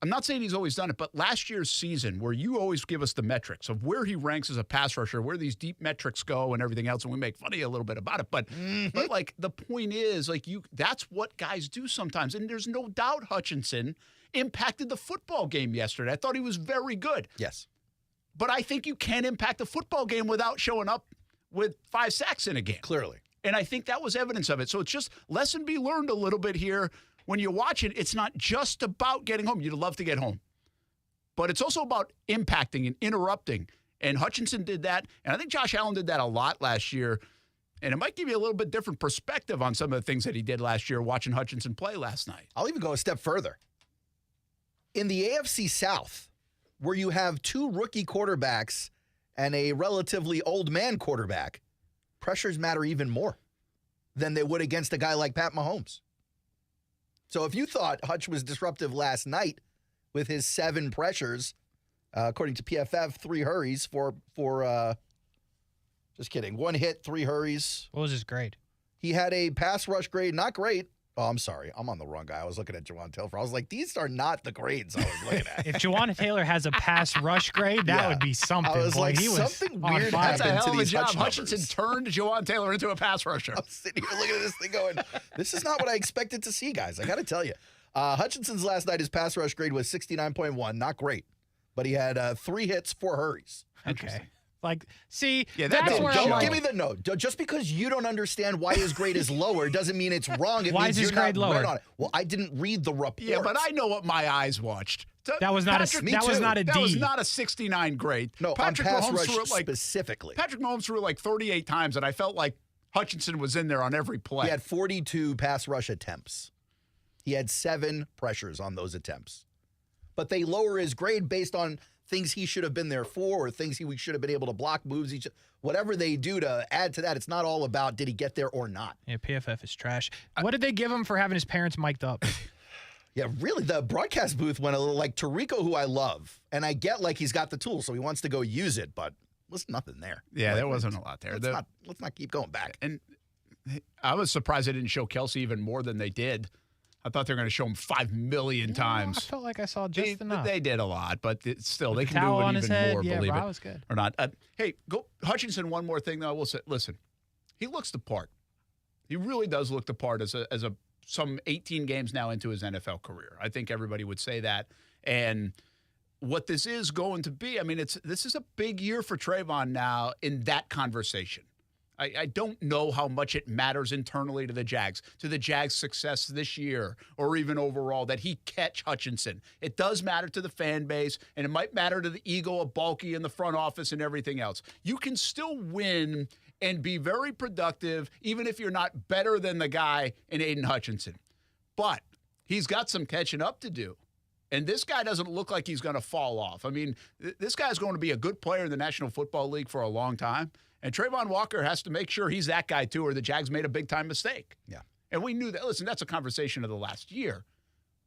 S15: I'm not saying he's always done it, but last year's season, where you always give us the metrics of where he ranks as a pass rusher, where these deep metrics go and everything else, and we make fun of you a little bit about it. But like, the point is, like, that's what guys do sometimes. And there's no doubt Hutchinson impacted the football game yesterday. I thought he was very good.
S16: Yes.
S15: But I think you can impact the football game without showing up with 5 sacks in a game.
S16: Clearly.
S15: And I think that was evidence of it. So it's just lesson be learned a little bit here. When you watch it, it's not just about getting home. You'd love to get home. But it's also about impacting and interrupting. And Hutchinson did that. And I think Josh Allen did that a lot last year. And it might give you a little bit different perspective on some of the things that he did last year watching Hutchinson play last night.
S16: I'll even go a step further. In the AFC South, where you have 2 rookie quarterbacks and a relatively old man quarterback, pressures matter even more than they would against a guy like Pat Mahomes. So if you thought Hutch was disruptive last night with his 7 pressures, according to PFF, 3 hurries for just kidding, 1 hit, 3 hurries.
S11: What was his grade?
S16: He had a pass rush grade, not great. Oh, I'm sorry. I'm on the wrong guy. I was looking at Jawan Taylor. I was like, these are not the grades I was looking at.
S11: If Jawan Taylor has a pass rush grade, that would be something.
S16: I was like,
S11: he
S16: something
S11: was
S16: weird
S15: That's a
S16: happened
S15: hell
S16: to
S15: of a
S16: these
S15: job.
S16: Hutch
S15: Hutchinson
S16: numbers.
S15: turned Jawan Taylor into a pass rusher.
S16: I'm sitting here looking at this thing going, this is not what I expected to see, guys. I got to tell you. Hutchinson's last night, his pass rush grade was 69.1. Not great. But he had 3 hits, 4 hurries.
S11: Okay. Like, see,
S15: Yeah,
S11: that's where I'm
S16: Don't
S11: like,
S16: give me the no. Just because you don't understand why his grade is lower doesn't mean it's wrong. It
S11: Why
S16: means
S11: is his
S16: you're
S11: grade
S16: not
S11: lower?
S16: right on it. Well, I didn't read the report.
S15: Yeah, but I know what my eyes watched.
S11: That was not
S15: Patrick-
S11: a that was not a D.
S15: That was not a 69 grade.
S16: No,
S15: Patrick
S16: on pass
S15: Mahomes
S16: rush
S15: threw it like
S16: specifically.
S15: Patrick Mahomes threw it like 38 times, and I felt like Hutchinson was in there on every play.
S16: He had 42 pass rush attempts. He had 7 pressures on those attempts. But they lower his grade based on things he should have been there for or things he should have been able to block moves. Whatever they do to add to that, it's not all about did he get there or not.
S11: Yeah, PFF is trash. What did they give him for having his parents mic'd up?
S16: Yeah, really, the broadcast booth went a little like Tirico, who I love. And I get like he's got the tool, so he wants to go use it, but there's nothing there.
S15: Yeah,
S16: Like,
S15: there wasn't a lot there.
S16: Let's not keep going back.
S15: And I was surprised they didn't show Kelsey even more than they did. I thought they were going to show him 5 million times.
S11: I felt like I saw just enough.
S15: They did a lot, but still, they can
S11: towel
S15: do
S11: on
S15: it
S11: his
S15: even
S11: head.
S15: more,
S11: Yeah,
S15: believe
S11: Ra
S15: it
S11: was good.
S15: or not. Hey, go Hutchinson, one more thing, though. I will say, listen, he looks the part. He really does look the part as some 18 games now into his NFL career. I think everybody would say that. And what this is going to be, I mean, this is a big year for Trayvon now in that conversation. I don't know how much it matters internally to the Jags' success this year or even overall that he catch Hutchinson. It does matter to the fan base, and it might matter to the ego of Balky in the front office and everything else. You can still win and be very productive even if you're not better than the guy in Aiden Hutchinson. But he's got some catching up to do. And this guy doesn't look like he's going to fall off. I mean, this guy's going to be a good player in the National Football League for a long time. And Trayvon Walker has to make sure he's that guy, too, or the Jags made a big-time mistake.
S16: Yeah.
S15: And we knew that. Listen, that's a conversation of the last year.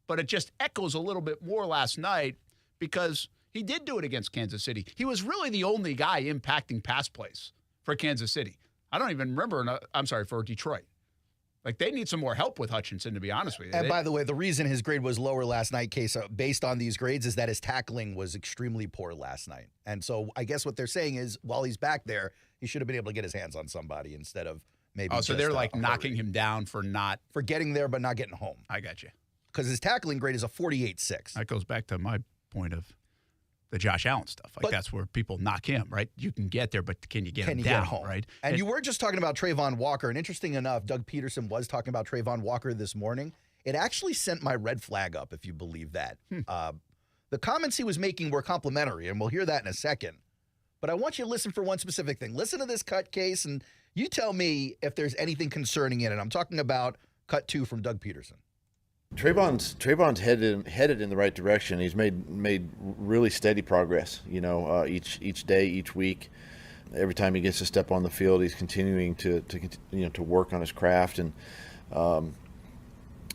S15: But it just echoes a little bit more last night because He did do it against Kansas City. He was really the only guy impacting pass plays for Kansas City. I don't even remember. For Detroit. Like, they need some more help with Hutchinson, to be honest with you.
S16: And by the way, the reason his grade was lower last night, Kasey, based on these grades, is that his tackling was extremely poor last night. And so I guess what they're saying is while he's back there, he should have been able to get his hands on somebody instead of maybe
S15: so they're like knocking him down for
S16: getting there but not getting home.
S15: I got you.
S16: Because his tackling grade is a 48.6.
S15: That goes back to my point of the Josh Allen stuff. Like, that's where people knock him, right? You can get there, but can you get him down,
S16: home?
S15: Right?
S16: And you were just talking about Trayvon Walker, and interesting enough, Doug Pederson was talking about Trayvon Walker this morning. It actually sent my red flag up, if you believe that. The comments he was making were complimentary, and we'll hear that in a second. But I want you to listen for one specific thing. Listen to this cut, Case, and you tell me if there's anything concerning in it. I'm talking about cut 2 from Doug Pederson.
S2: Trayvon's headed in the right direction. He's made really steady progress. Each day, each week, every time he gets to step on the field, he's continuing to work on his craft, and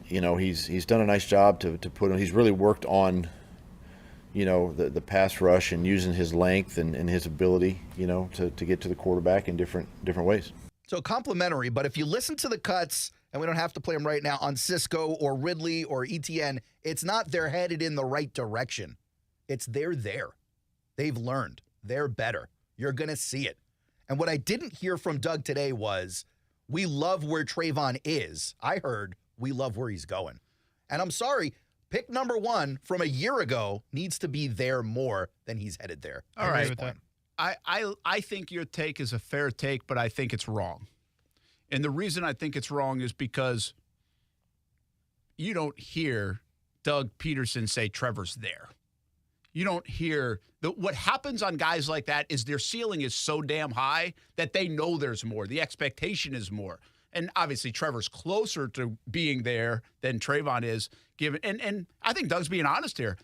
S2: he's done a nice job to put him. He's really worked on the pass rush and using his length and his ability to get to the quarterback in different ways.
S16: So complimentary, but if you listen to the cuts, and we don't have to play them right now, on Cisco or Ridley or ETN, it's not they're headed in the right direction. It's they're there. They've learned. They're better. You're going to see it. And what I didn't hear from Doug today was, we love where Trayvon is. I heard, we love where he's going. And I'm sorry, pick number 1 from a year ago needs to be there more than he's headed there.
S15: All right. I think your take is a fair take, but I think it's wrong. And the reason I think it's wrong is because you don't hear Doug Pederson say Trevor's there. You don't hear what happens on guys like that is their ceiling is so damn high that they know there's more. The expectation is more. And obviously Trevor's closer to being there than Trayvon is given. And I think Doug's being honest here.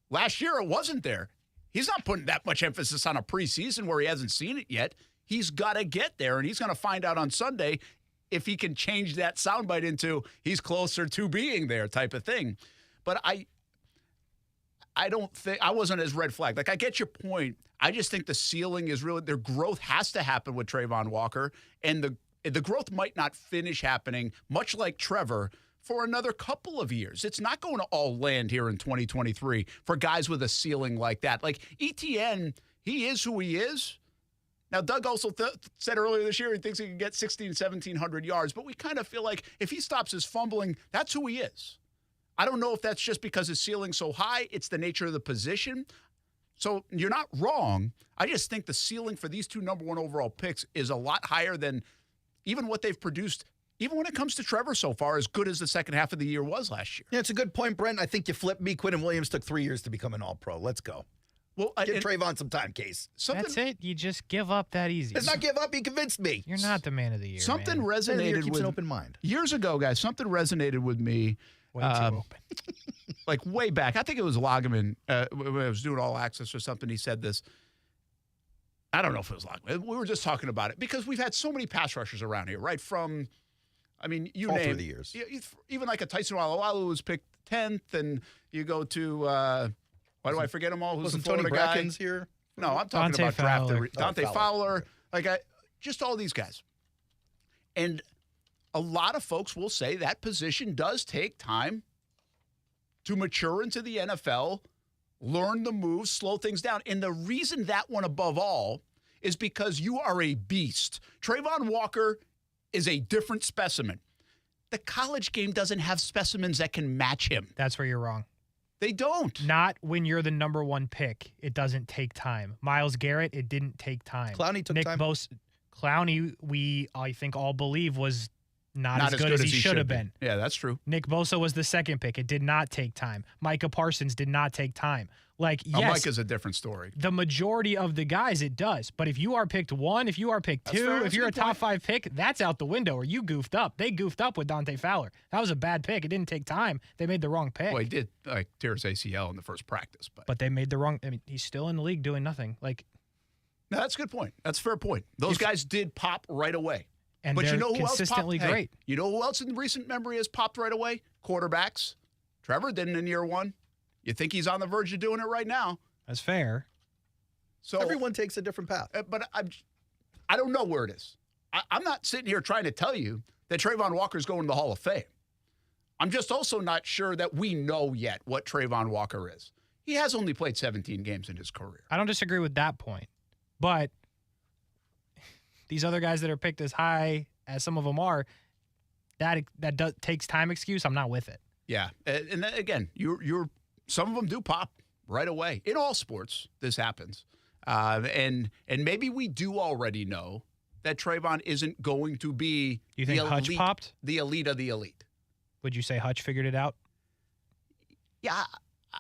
S15: Last year it wasn't there. He's not putting that much emphasis on a preseason where he hasn't seen it yet. He's got to get there, and he's going to find out on Sunday if he can change that soundbite into he's closer to being there type of thing. But I don't think – I wasn't as red flag. Like, I get your point. I just think the ceiling is really – their growth has to happen with Trayvon Walker, and the growth might not finish happening, much like Trevor, for another couple of years. It's not going to all land here in 2023 for guys with a ceiling like that. Like, ETN, he is who he is. Now, Doug also said earlier this year he thinks he can get 1,700 yards, but we kind of feel like if he stops his fumbling, that's who he is. I don't know if that's just because his ceiling's so high. It's the nature of the position. So you're not wrong. I just think the ceiling for these 2 number 1 overall picks is a lot higher than even what they've produced, even when it comes to Trevor so far, as good as the second half of the year was last year.
S16: Yeah, it's a good point, Brent. I think you flipped me. Quinton Williams took 3 years to become an All-Pro. Let's go. Well, give Trayvon some time, Case.
S11: That's it. You just give up that easy.
S16: It's not give up. He convinced me.
S11: You're not the man of the year.
S15: Something
S11: man.
S15: resonated
S16: keeps
S15: with
S16: an open mind.
S15: Years ago, guys. Something resonated with me.
S11: Way too open.
S15: Like way back. I think it was Loggeman when I was doing All Access or something. He said this. I don't know if it was Loggeman. We were just talking about it because we've had so many pass rushers around here, right? From, I mean, you
S16: all
S15: name
S16: through the years.
S15: Even like a Tyson Walawalu was picked 10th, and you go to. Why do I forget them all? Who's the Florida
S16: Tony
S15: guy?
S16: Bracken's here?
S15: No, I'm talking
S11: Dante
S15: about
S11: Fowler.
S15: drafted. Dante Fowler. Just all these guys. And a lot of folks will say that position does take time to mature into the NFL, learn the moves, slow things down. And the reason that one above all is because you are a beast. Trayvon Walker is a different specimen. The college game doesn't have specimens that can match him.
S11: That's where you're wrong.
S15: They don't.
S11: Not when you're the number 1 pick. It doesn't take time. Myles Garrett, it didn't take time.
S16: Clowney took time.
S11: Clowney, I think all believe, was not as good as he should have been.
S15: Yeah, that's true.
S11: Nick Bosa was the 2nd pick. It did not take time. Micah Parsons did not take time. Yes,
S15: Micah's a different story.
S11: The majority of the guys, it does. But if you are picked 1, if you are picked 2, if you're a top 5 pick, that's out the window, or you goofed up. They goofed up with Dante Fowler. That was a bad pick. It didn't take time. They made the wrong pick.
S15: Well, he did tear his ACL in the first practice.
S11: But they made the wrong. I mean, he's still in the league doing nothing.
S15: No, that's a good point. That's a fair point. Those guys did pop right away.
S11: And
S15: but
S11: they're
S15: you know who
S11: consistently
S15: else popped?
S11: great.
S15: Hey, you know who else in recent memory has popped right away? Quarterbacks. Trevor didn't in year 1. You think he's on the verge of doing it right now?
S11: That's fair.
S15: So
S16: everyone takes a different path.
S15: But I don't know where it is. I'm not sitting here trying to tell you that Trayvon Walker's going to the Hall of Fame. I'm just also not sure that we know yet what Trayvon Walker is. He has only played 17 games in his career.
S11: I don't disagree with that point. But these other guys that are picked as high as some of them are, that takes time excuse. I'm not with it.
S15: Yeah. And again, you're some of them do pop right away. In all sports, this happens. And maybe we do already know that Trayvon isn't going to be
S11: you think Hutch popped?
S15: The elite of the elite.
S11: Would you say Hutch figured it out?
S15: Yeah,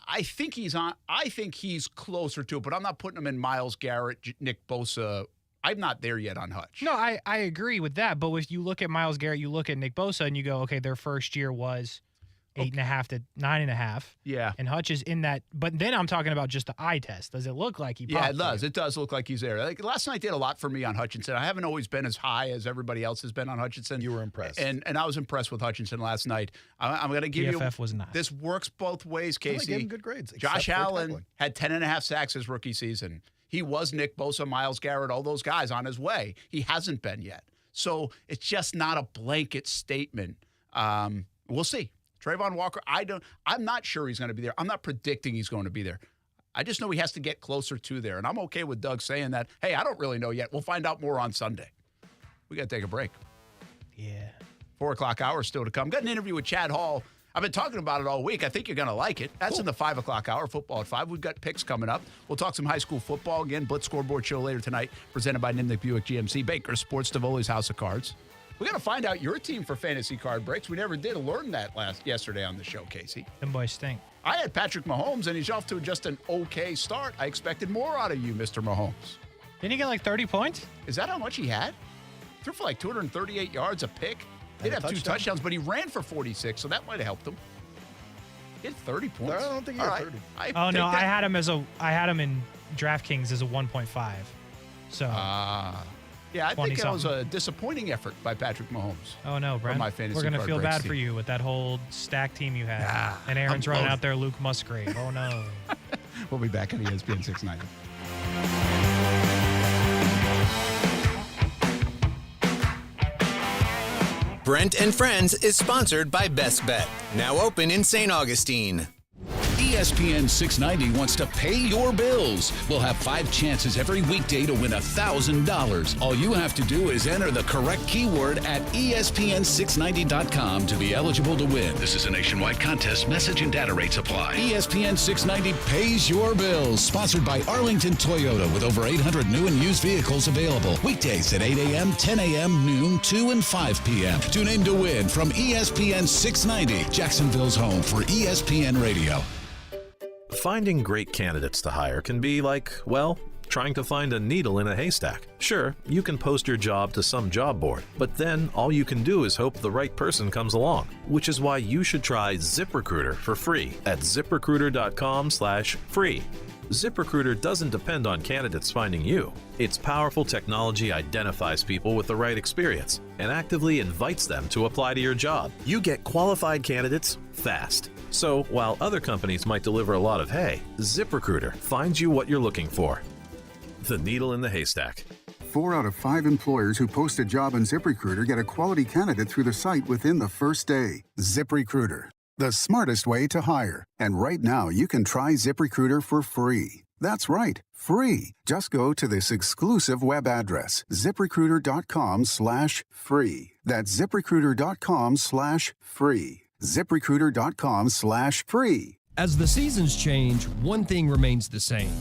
S15: I think he's on. I think he's closer to it, but I'm not putting him in Myles Garrett, Nick Bosa. I'm not there yet on Hutch.
S11: No, I agree with that. But if you look at Myles Garrett, you look at Nick Bosa, and you go, okay, their first year was 8.5 to 9.5.
S15: Yeah.
S11: And Hutch is in that. But then I'm talking about just the eye test. Does it look like he popped?
S15: Yeah, it does. It does look like he's there. Like last night did a lot for me on Hutchinson. I haven't always been as high as everybody else has been on Hutchinson.
S16: You were impressed.
S15: And I was impressed with Hutchinson last night. I'm going to give you.
S11: PFF was not.
S15: This works both ways, Kasey.
S16: I gave him good grades.
S15: Josh Allen had 10.5 sacks his rookie season. He was Nick Bosa, Myles Garrett, all those guys on his way. He hasn't been yet. So it's just not a blanket statement. We'll see. Trayvon Walker, I'm not sure he's going to be there. I'm not predicting he's going to be there. I just know he has to get closer to there. And I'm okay with Doug saying that, hey, I don't really know yet. We'll find out more on Sunday. We got to take a break.
S11: Yeah.
S15: 4 o'clock hour still to come. Got an interview with Chad Hall. I've been talking about it all week. I think you're going to like it. That's in the 5 o'clock hour, football at 5. We've got picks coming up. We'll talk some high school football again. Blitz Scoreboard Show later tonight, presented by Nimnick Buick GMC, Baker Sports, Tivoli's House of Cards. We got to find out your team for fantasy card breaks. We never did learn that yesterday on the show, Kasey.
S11: Them boys stink.
S15: I had Patrick Mahomes, and he's off to just an okay start. I expected more out of you, Mr. Mahomes.
S11: Didn't he get like 30 points?
S15: Is that how much he had? Threw for like 238 yards, a pick. Did have 2 touchdowns, but he ran for 46, so that might have helped him. He had 30 points.
S16: No, I don't think he had 30.
S11: I had him in DraftKings as a 1.5. So.
S15: Yeah, I think that was a disappointing effort by Patrick Mahomes.
S11: Oh, no, Brent.
S15: My fantasy
S11: we're going to
S15: card
S11: feel
S15: breaks
S11: bad
S15: team.
S11: for you with that whole stack team you had. And Aaron's running out there Luke Musgrave. Oh, no.
S15: We'll be back on ESPN 690.
S4: Brent and Friends is sponsored by Best Bet, now open in St. Augustine.
S5: ESPN 690 wants to pay your bills. We'll have 5 chances every weekday to win $1,000. All you have to do is enter the correct keyword at ESPN690.com to be eligible to win. This is a nationwide contest. Message and data rates apply. ESPN 690 pays your bills. Sponsored by Arlington Toyota with over 800 new and used vehicles available. Weekdays at 8 a.m., 10 a.m., noon, 2 and 5 p.m. Tune in to win from ESPN 690, Jacksonville's home for ESPN Radio.
S6: Finding great candidates to hire can be like, well, trying to find a needle in a haystack. Sure, you can post your job to some job board, but then all you can do is hope the right person comes along, which is why you should try ZipRecruiter for free at ZipRecruiter.com/free. ZipRecruiter doesn't depend on candidates finding you. Its powerful technology identifies people with the right experience and actively invites them to apply to your job. You get qualified candidates fast. So while other companies might deliver a lot of hay, ZipRecruiter finds you what you're looking for. The needle in the haystack.
S7: 4 out of 5 employers who post a job on ZipRecruiter get a quality candidate through the site within the first day. ZipRecruiter, the smartest way to hire. And right now, you can try ZipRecruiter for free. That's right, free. Just go to this exclusive web address, ZipRecruiter.com/free. That's ZipRecruiter.com/free. ZipRecruiter.com/free.
S8: As the seasons change, one thing remains the same.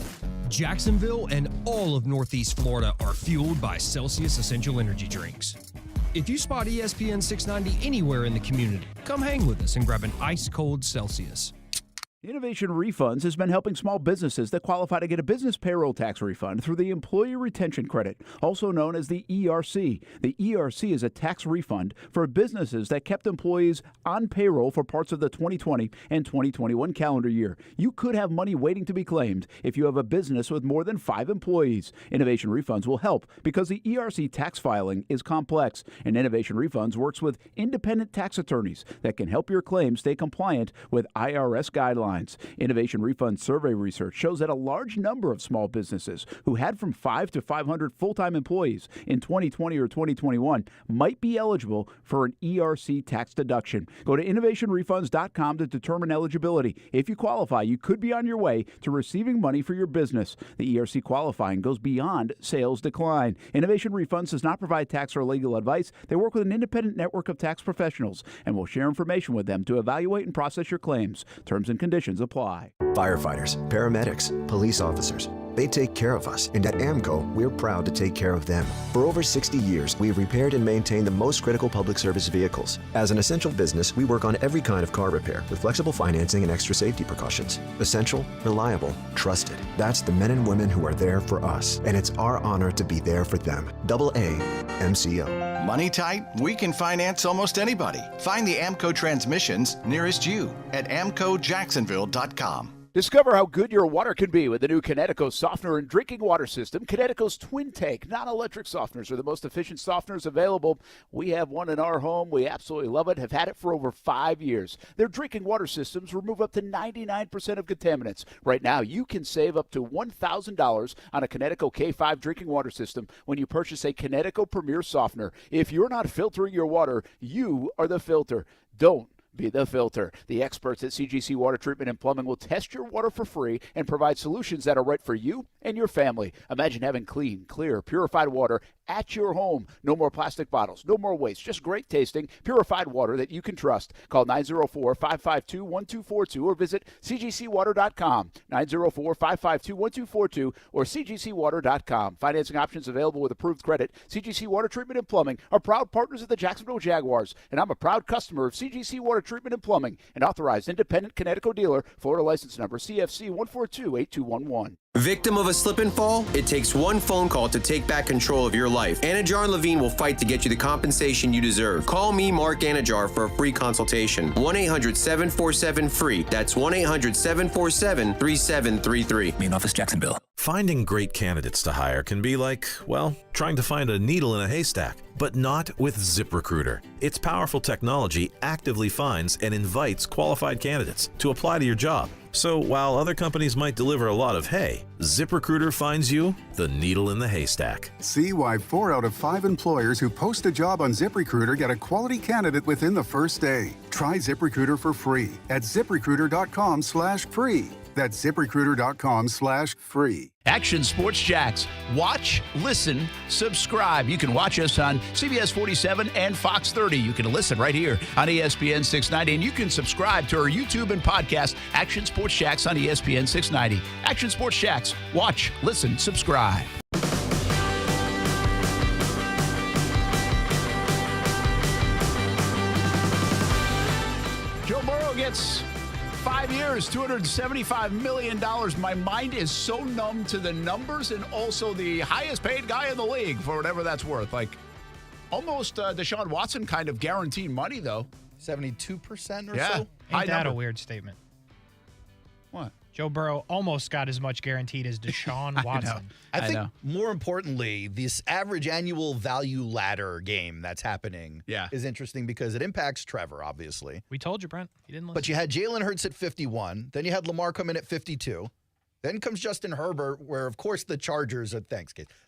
S8: Jacksonville and all of Northeast Florida are fueled by Celsius Essential Energy Drinks. If you spot ESPN 690 anywhere in the community, come hang with us and grab an ice-cold Celsius.
S15: Innovation Refunds has been helping small businesses that qualify to get a business payroll tax refund through the Employee Retention Credit, also known as the ERC. The ERC is a tax refund for businesses that kept employees on payroll for parts of the 2020 and 2021 calendar year. You could have money waiting to be claimed if you have a business with more than 5 employees. Innovation Refunds will help because the ERC tax filing is complex, and Innovation Refunds works with independent tax attorneys that can help your claim stay compliant with IRS guidelines.
S3: declines. Innovation Refund survey research shows that a large number of small businesses who had from 5 to 500 full-time employees in 2020 or 2021 might be eligible for an ERC tax deduction. Go to innovationrefunds.com to determine eligibility. If you qualify, you could be on your way to receiving money for your business. The ERC qualifying goes beyond sales decline. Innovation Refunds does not provide tax or legal advice. They work with an independent network of tax professionals and will share information with them to evaluate and process your claims. Terms and conditions apply.
S22: Firefighters, paramedics, police officers. They take care of us, and at AMCO, we're proud to take care of them. For over 60 years, we've repaired and maintained the most critical public service vehicles. As an essential business, we work on every kind of car repair with flexible financing and extra safety precautions. Essential, reliable, trusted. That's the men and women who are there for us, and it's our honor to be there for them. AA MCO.
S23: Money tight? We can finance almost anybody. Find the AMCO transmissions nearest you at amcojacksonville.com.
S3: Discover how good your water can be with the new Kinetico softener and drinking water system. Kinetico's twin tank non-electric softeners are the most efficient softeners available. We have one in our home. We absolutely love it, have had it for over 5 years. Their drinking water systems remove up to 99% of contaminants. Right now, you can save up to $1,000 on a Kinetico K5 drinking water system when you purchase a Kinetico Premier softener. If you're not filtering your water, you are the filter. Don't be the filter. The experts at CGC Water Treatment and Plumbing will test your water for free and provide solutions that are right for you and your family. Imagine having clean, clear, purified water at your home. No more plastic bottles, no more waste, just great tasting, purified water that you can trust. Call 904-552-1242 or visit cgcwater.com. 904-552-1242 or cgcwater.com. Financing options available with approved credit. CGC Water Treatment and Plumbing are proud partners of the Jacksonville Jaguars, and I'm a proud customer of CGC Water Treatment and Plumbing, an authorized independent Kinetico dealer. Florida license number CFC 1428211.
S9: Victim of a slip and fall? It takes one phone call to take back control of your life. Anajar and Levine will fight to get you the compensation you deserve. Call me, Mark Anajar, for a free consultation. 1-800-747-FREE. That's 1-800-747-3733.
S10: Main office, Jacksonville.
S6: Finding great candidates to hire can be like, well, trying to find a needle in a haystack. But not with ZipRecruiter. Its powerful technology actively finds and invites qualified candidates to apply to your job. So while other companies might deliver a lot of hay, ZipRecruiter finds you the needle in the haystack.
S7: See why 4 out of 5 employers who post a job on ZipRecruiter get a quality candidate within the first day. Try ZipRecruiter for free at ZipRecruiter.com/free. That's ZipRecruiter.com/free.
S15: Action Sports Jacks. Watch, listen, subscribe. You can watch us on CBS 47 and Fox 30. You can listen right here on ESPN 690. And you can subscribe to our YouTube and podcast, Action Sports Jacks on ESPN 690. Action Sports Jacks. Watch, listen, subscribe. Joe Burrow gets 5 years, $275 million. My mind is so numb to the numbers and also the highest paid guy in the league for whatever that's worth. Like almost Deshaun Watson kind of guaranteed money, though.
S16: 72% or
S15: yeah.
S16: so?
S11: Ain't that a weird statement?
S15: What?
S11: Joe Burrow almost got as much guaranteed as Deshaun Watson.
S16: I think more importantly, this average annual value ladder game that's happening is interesting because it impacts Trevor, obviously.
S11: We told you, Brent. You didn't listen.
S16: But you had Jalen Hurts at 51. Then you had Lamar come in at 52. Then comes Justin Herbert, where, of course, the Chargers are,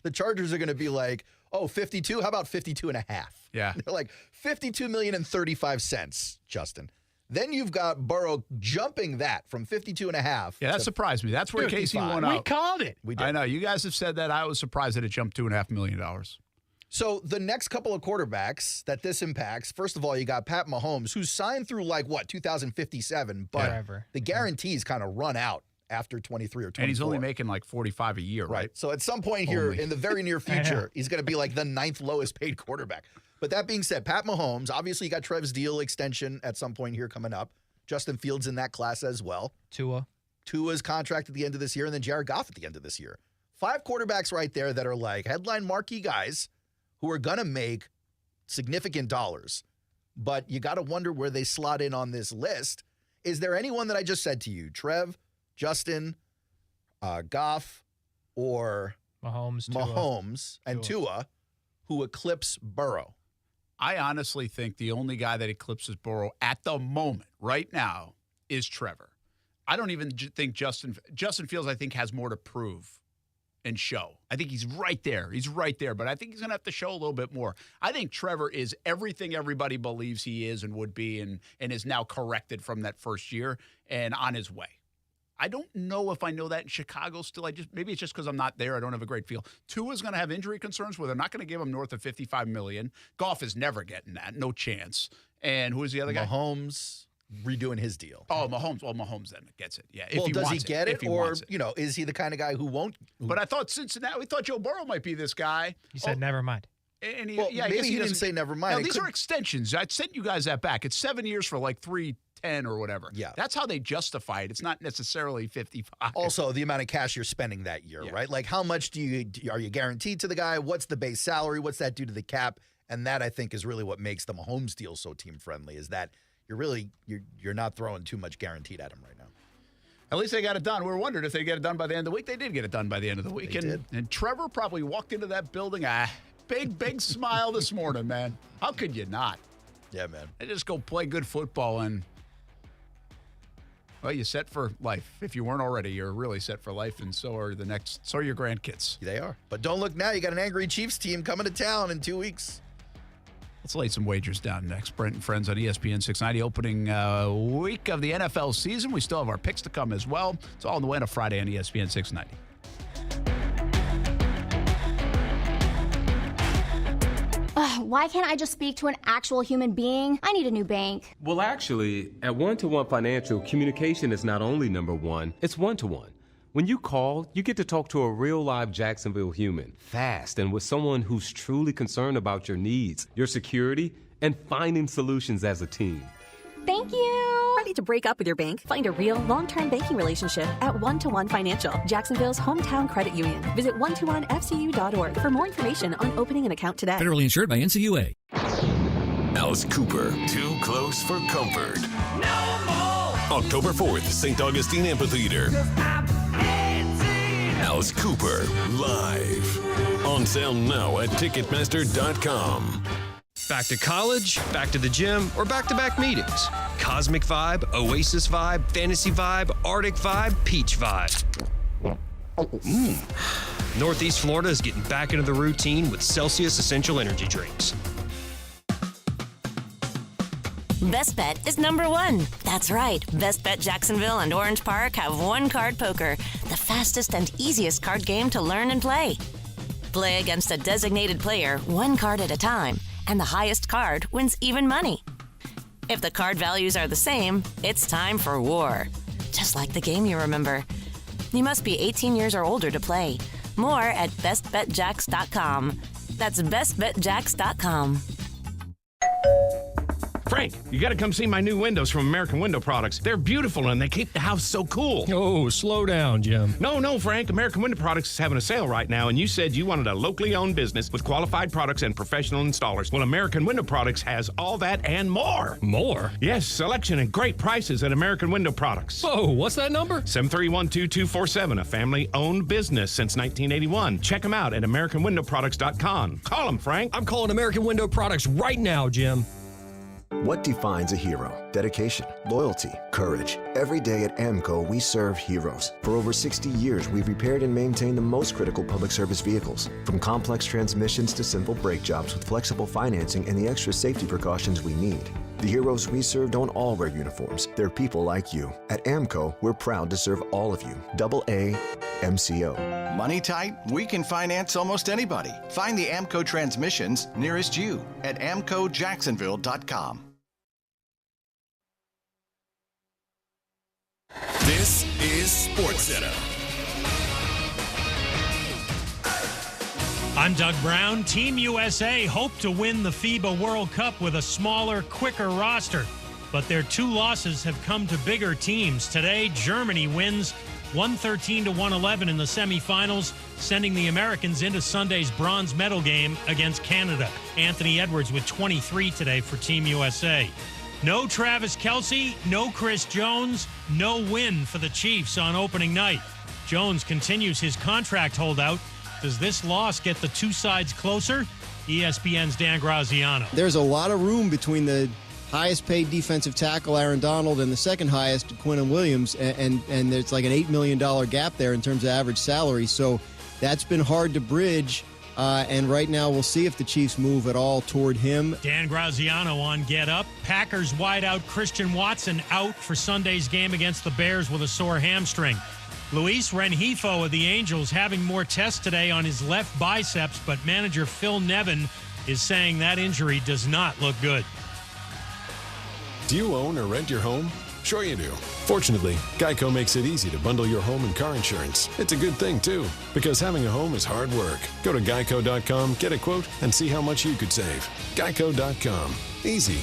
S16: the Chargers are going to be like, oh, 52? How about 52 and a half?
S15: Yeah.
S16: They're like, $52,035,000, Justin. Then you've got Burrow jumping that from 52 and a half.
S15: Yeah, that surprised me. That's where
S16: 55.
S15: Kasey won out.
S11: We called it.
S16: We did.
S15: I know. You guys have said that. I was surprised that it jumped $2.5 million.
S16: So the next couple of quarterbacks that this impacts, first of all, you got Pat Mahomes, who's signed through 2057, but the guarantees kind of run out after 23 or 24.
S15: And he's only making like 45 a year, right?
S16: So at some point here in the very near future, he's going to be like the 9th lowest paid quarterback. But that being said, Pat Mahomes, obviously you got Trev's deal extension at some point here coming up. Justin Fields in that class as well. Tua's contract at the end of this year, and then Jared Goff at the end of this year. 5 quarterbacks right there that are like headline marquee guys who are going to make significant dollars. But you got to wonder where they slot in on this list. Is there anyone that I just said to you, Trev, Justin, Goff, or Mahomes and Tua, who eclipse Burrow?
S15: I honestly think the only guy that eclipses Burrow at the moment, right now, is Trevor. I don't even think Justin Fields, I think, has more to prove and show. I think he's right there. He's right there, but I think he's going to have to show a little bit more. I think Trevor is everything everybody believes he is and would be and is now corrected from that first year and on his way. I don't know if I know that in Chicago still. Maybe it's just because I'm not there. I don't have a great feel. Tua's going to have injury concerns where they're not going to give him north of $55 million. Goff is never getting that. No chance. And who is the other guy?
S16: Mahomes redoing his deal.
S15: Oh, Mahomes. Well, Mahomes then gets it. Yeah.
S16: Well, does he get it? Or, is he the kind of guy who won't?
S15: But I thought we thought Joe Burrow might be this guy.
S11: He said, never mind.
S15: And
S16: maybe he didn't say never mind.
S15: No, these are extensions. I sent you guys that back. It's 7 years for like $310 or whatever.
S16: Yeah.
S15: That's how they justify it. It's not necessarily 55.
S16: Also, the amount of cash you're spending that year, right? Like, how much are you guaranteed to the guy? What's the base salary? What's that do to the cap? And that, I think, is really what makes the Mahomes deal so team-friendly, is that you're not throwing too much guaranteed at him right now.
S15: At least they got it done. We were wondering if they get it done by the end of the week. They did get it done by the end of the week.
S16: They did.
S15: And Trevor probably walked into that building a big smile this morning, man. How could you not?
S16: Yeah, man.
S15: They just go play good football and, well, you're set for life. If you weren't already, you're really set for life, and so are your grandkids.
S16: They are. But don't look now. You got an angry Chiefs team coming to town in 2 weeks.
S15: Let's lay some wagers down next. Brent Friends on ESPN 690, opening week of the NFL season. We still have our picks to come as well. It's all on the way on a Friday on ESPN 690.
S10: Why can't I just speak to an actual human being? I need a new bank.
S12: Well, actually, at One-to-One Financial, communication is not only number one, it's one-to-one. When you call, you get to talk to a real live Jacksonville human, fast, and with someone who's truly concerned about your needs, your security, and finding solutions as a team.
S10: Thank you.
S13: Ready to break up with your bank? Find a real, long-term banking relationship at One-to-One Financial, Jacksonville's hometown credit union. Visit one-to-one-fcu.org for more information on opening an account today.
S14: Federally insured by NCUA.
S21: Alice Cooper, Too Close for Comfort. No more! October 4th, St. Augustine Amphitheater. Alice Cooper, live. On sale now at Ticketmaster.com.
S8: Back to college, back to the gym, or back-to-back meetings. Cosmic Vibe, Oasis Vibe, Fantasy Vibe, Arctic Vibe, Peach Vibe. Northeast Florida is getting back into the routine with Celsius Essential Energy Drinks.
S17: Best Bet is number one. That's right. Best Bet Jacksonville and Orange Park have one-card poker, the fastest and easiest card game to learn and play. Play against a designated player, one card at a time, and the highest card wins even money. If the card values are the same, it's time for war. Just like the game you remember. You must be 18 years or older to play. More at bestbetjacks.com. That's bestbetjacks.com.
S24: Frank, you got to come see my new windows from American Window Products. They're beautiful and they keep the house so cool.
S8: Oh, slow down, Jim.
S24: No, Frank. American Window Products is having a sale right now, and you said you wanted a locally owned business with qualified products and professional installers. Well, American Window Products has all that and more.
S8: More?
S24: Yes, selection and great prices at American Window Products.
S8: Whoa, what's that number?
S24: 731-2247, a family-owned business since 1981. Check them out at AmericanWindowProducts.com. Call them, Frank.
S8: I'm calling American Window Products right now, Jim.
S22: What defines a hero? Dedication, loyalty, courage. Every day at AMCO, we serve heroes. For over 60 years, we've repaired and maintained the most critical public service vehicles. From complex transmissions to simple brake jobs with flexible financing and the extra safety precautions we need. The heroes we serve don't all wear uniforms. They're people like you. At AMCO, we're proud to serve all of you. AA MCO.
S23: Money tight? We can finance almost anybody. Find the AMCO transmissions nearest you at amcojacksonville.com.
S21: This is SportsCenter.
S18: I'm Doug Brown. Team USA hope to win the FIBA World Cup with a smaller, quicker roster. But their two losses have come to bigger teams. Today, Germany wins 113-111 in the semifinals, sending the Americans into Sunday's bronze medal game against Canada. Anthony Edwards with 23 today for Team USA. No Travis Kelce, no Chris Jones, no win for the Chiefs on opening night. Jones continues his contract holdout. Does this loss get the two sides closer? ESPN's Dan Graziano.
S19: There's a lot of room between the
S1: highest paid defensive tackle, Aaron Donald, and the second highest, Quinnen Williams, and there's like an $8 million gap there in terms of average salary. So that's been hard to bridge. And right now, we'll see if the Chiefs move at all toward him.
S18: Dan Graziano on Get Up. Packers wideout Christian Watson out for Sunday's game against the Bears with a sore hamstring. Luis Rengifo of the Angels having more tests today on his left biceps, but manager Phil Nevin is saying that injury does not look good.
S14: Do you own or rent your home? Sure you do. Fortunately, Geico makes it easy to bundle your home and car insurance. It's a good thing, too, because having a home is hard work. Go to geico.com, get a quote, and see how much you could save. Geico.com. Easy.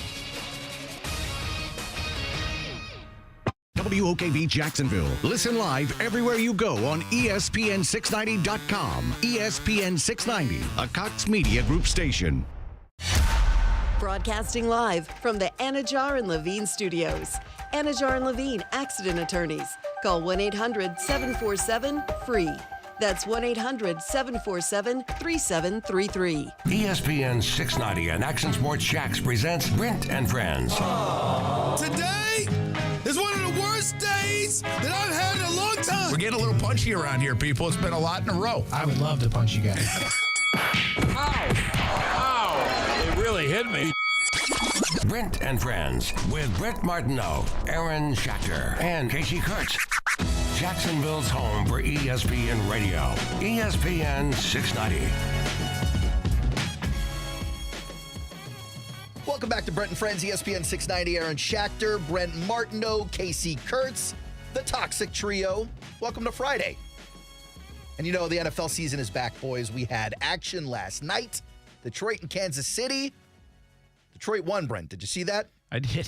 S19: WOKV Jacksonville. Listen live everywhere you go on ESPN690.com. ESPN 690, a Cox Media Group station.
S20: Broadcasting live from the Anajar and Levine studios. Anajar and Levine Accident Attorneys. Call 1-800-747-FREE. That's 1-800-747-3733.
S25: ESPN 690 and Action Sports Shacks presents Brent and Friends.
S26: Today is one of the worst days that I've had in a long time.
S27: We're getting a little punchy around here, people. It's been a lot in a row.
S28: I would love to punch you guys.
S27: Ow! It really hit me.
S25: Brent and Friends with Brent Martineau, Aaron Schachter, and Kasey Kurtz. Jacksonville's home for ESPN Radio. ESPN 690.
S16: Welcome back to Brent and Friends, ESPN 690. Aaron Schachter, Brent Martineau, Kasey Kurtz, the Toxic Trio. Welcome to Friday. And you know, the NFL season is back, boys. We had action last night. Detroit and Kansas City. Detroit won, Brent. Did you see that?
S15: I did.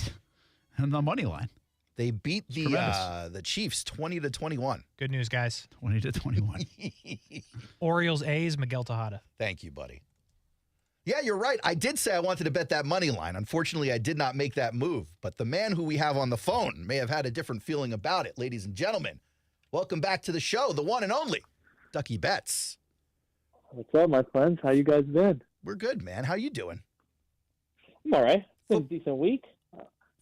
S15: On the money line.
S16: They beat the Chiefs 20-21.
S11: Good news, guys.
S15: 20-21.
S11: Orioles A's, Miguel Tejada.
S16: Thank you, buddy. Yeah, you're right. I did say I wanted to bet that money line. Unfortunately, I did not make that move. But the man who we have on the phone may have had a different feeling about it. Ladies and gentlemen, welcome back to the show, the one and only Ducky Bets.
S29: What's up, my friends? How you guys been?
S16: We're good, man. How you doing?
S29: I'm all right. It's been a decent week.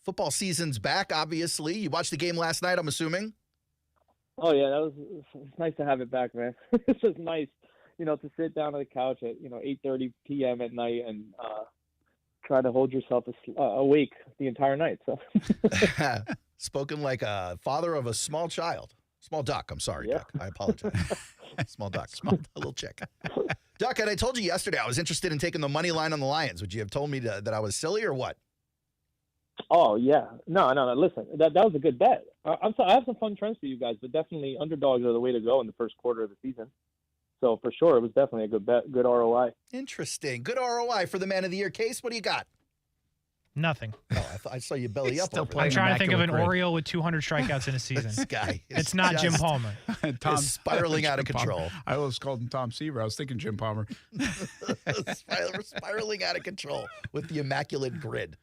S16: Football season's back, obviously. You watched the game last night, I'm assuming?
S29: Oh, yeah. It's nice to have it back, man. It's just nice, to sit down on the couch at, 8:30 p.m. at night and try to hold yourself awake the entire night. So,
S16: Spoken like a father of a small child. Small duck. I'm sorry, yeah. Duck. I apologize. Small duck. A little chick. Duck, and I told you yesterday I was interested in taking the money line on the Lions. Would you have told me that I was silly or what?
S29: Oh, yeah. No. Listen, that was a good bet. I have some fun trends for you guys, but definitely underdogs are the way to go in the first quarter of the season. So, for sure, it was definitely a good bet, good ROI.
S16: Interesting. Good ROI for the man of the year. Case, what do you got?
S11: Nothing.
S16: Oh, I saw you belly up.
S11: I'm trying to think of an Oriole with 200 strikeouts in a season.
S16: This guy
S11: it's not Jim Palmer.
S16: Tom's spiraling out of control.
S15: I almost called him Tom Seaver. I was thinking Jim Palmer.
S16: Spiraling out of control with the immaculate grid.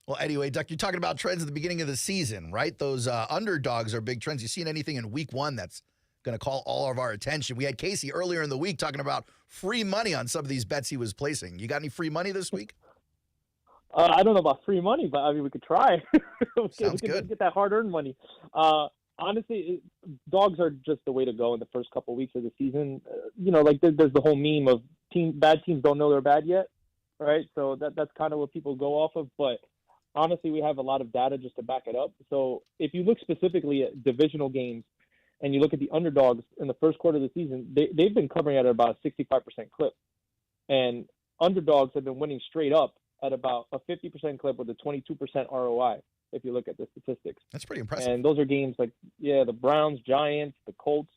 S16: Well, anyway, Duck, you're talking about trends at the beginning of the season, right? Those underdogs are big trends. You seen anything in week one that's going to call all of our attention? We had Kasey earlier in the week talking about free money on some of these bets he was placing. You got any free money this week?
S29: I don't know about free money, but I mean, we could try.
S16: Sounds good.
S29: Get that hard-earned money. Honestly, dogs are just the way to go in the first couple of weeks of the season. There's the whole meme of bad teams don't know they're bad yet, right? So that's kind of what people go off of. But honestly, we have a lot of data just to back it up. So if you look specifically at divisional games and you look at the underdogs in the first quarter of the season, they've been covering at about a 65% clip. And underdogs have been winning straight up at about a 50% clip with a 22% ROI, if you look at the statistics.
S16: That's pretty impressive.
S29: And those are games like, the Browns, Giants, the Colts,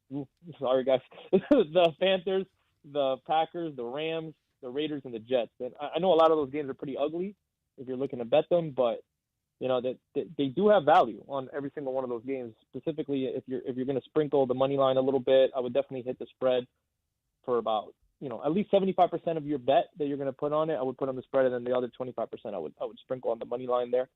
S29: sorry guys, the Panthers, the Packers, the Rams, the Raiders, and the Jets. And I know a lot of those games are pretty ugly if you're looking to bet them, but that they do have value on every single one of those games. Specifically, if you're going to sprinkle the money line a little bit, I would definitely hit the spread for about at least 75% of your bet that you're going to put on it. I would put on the spread, and then the other 25% I would sprinkle on the money line there.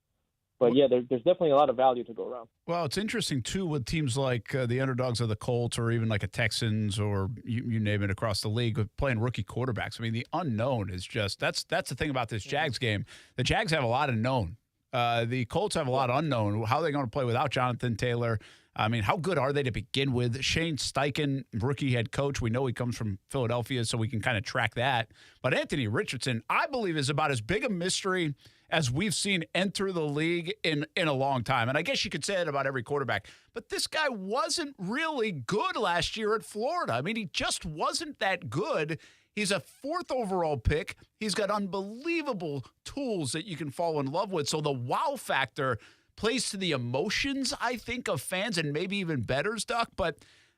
S29: But yeah, there's definitely a lot of value to go around.
S15: Well, it's interesting too with teams like the underdogs of the Colts, or even like a Texans, or you name it across the league, with playing rookie quarterbacks. I mean, the unknown is just that's the thing about this Jags game. The Jags have a lot of known. The Colts have a lot of unknown. How are they going to play without Jonathan Taylor? I mean, how good are they to begin with? Shane Steichen, rookie head coach, we know he comes from Philadelphia, so we can kind of track that. But Anthony Richardson, I believe, is about as big a mystery as we've seen enter the league in a long time. And I guess you could say that about every quarterback. But this guy wasn't really good last year at Florida. I mean, he just wasn't that good. He's a 4th overall pick. He's got unbelievable tools that you can fall in love with. So the wow factor plays to the emotions, I think, of fans and maybe even bettors, Duck. But,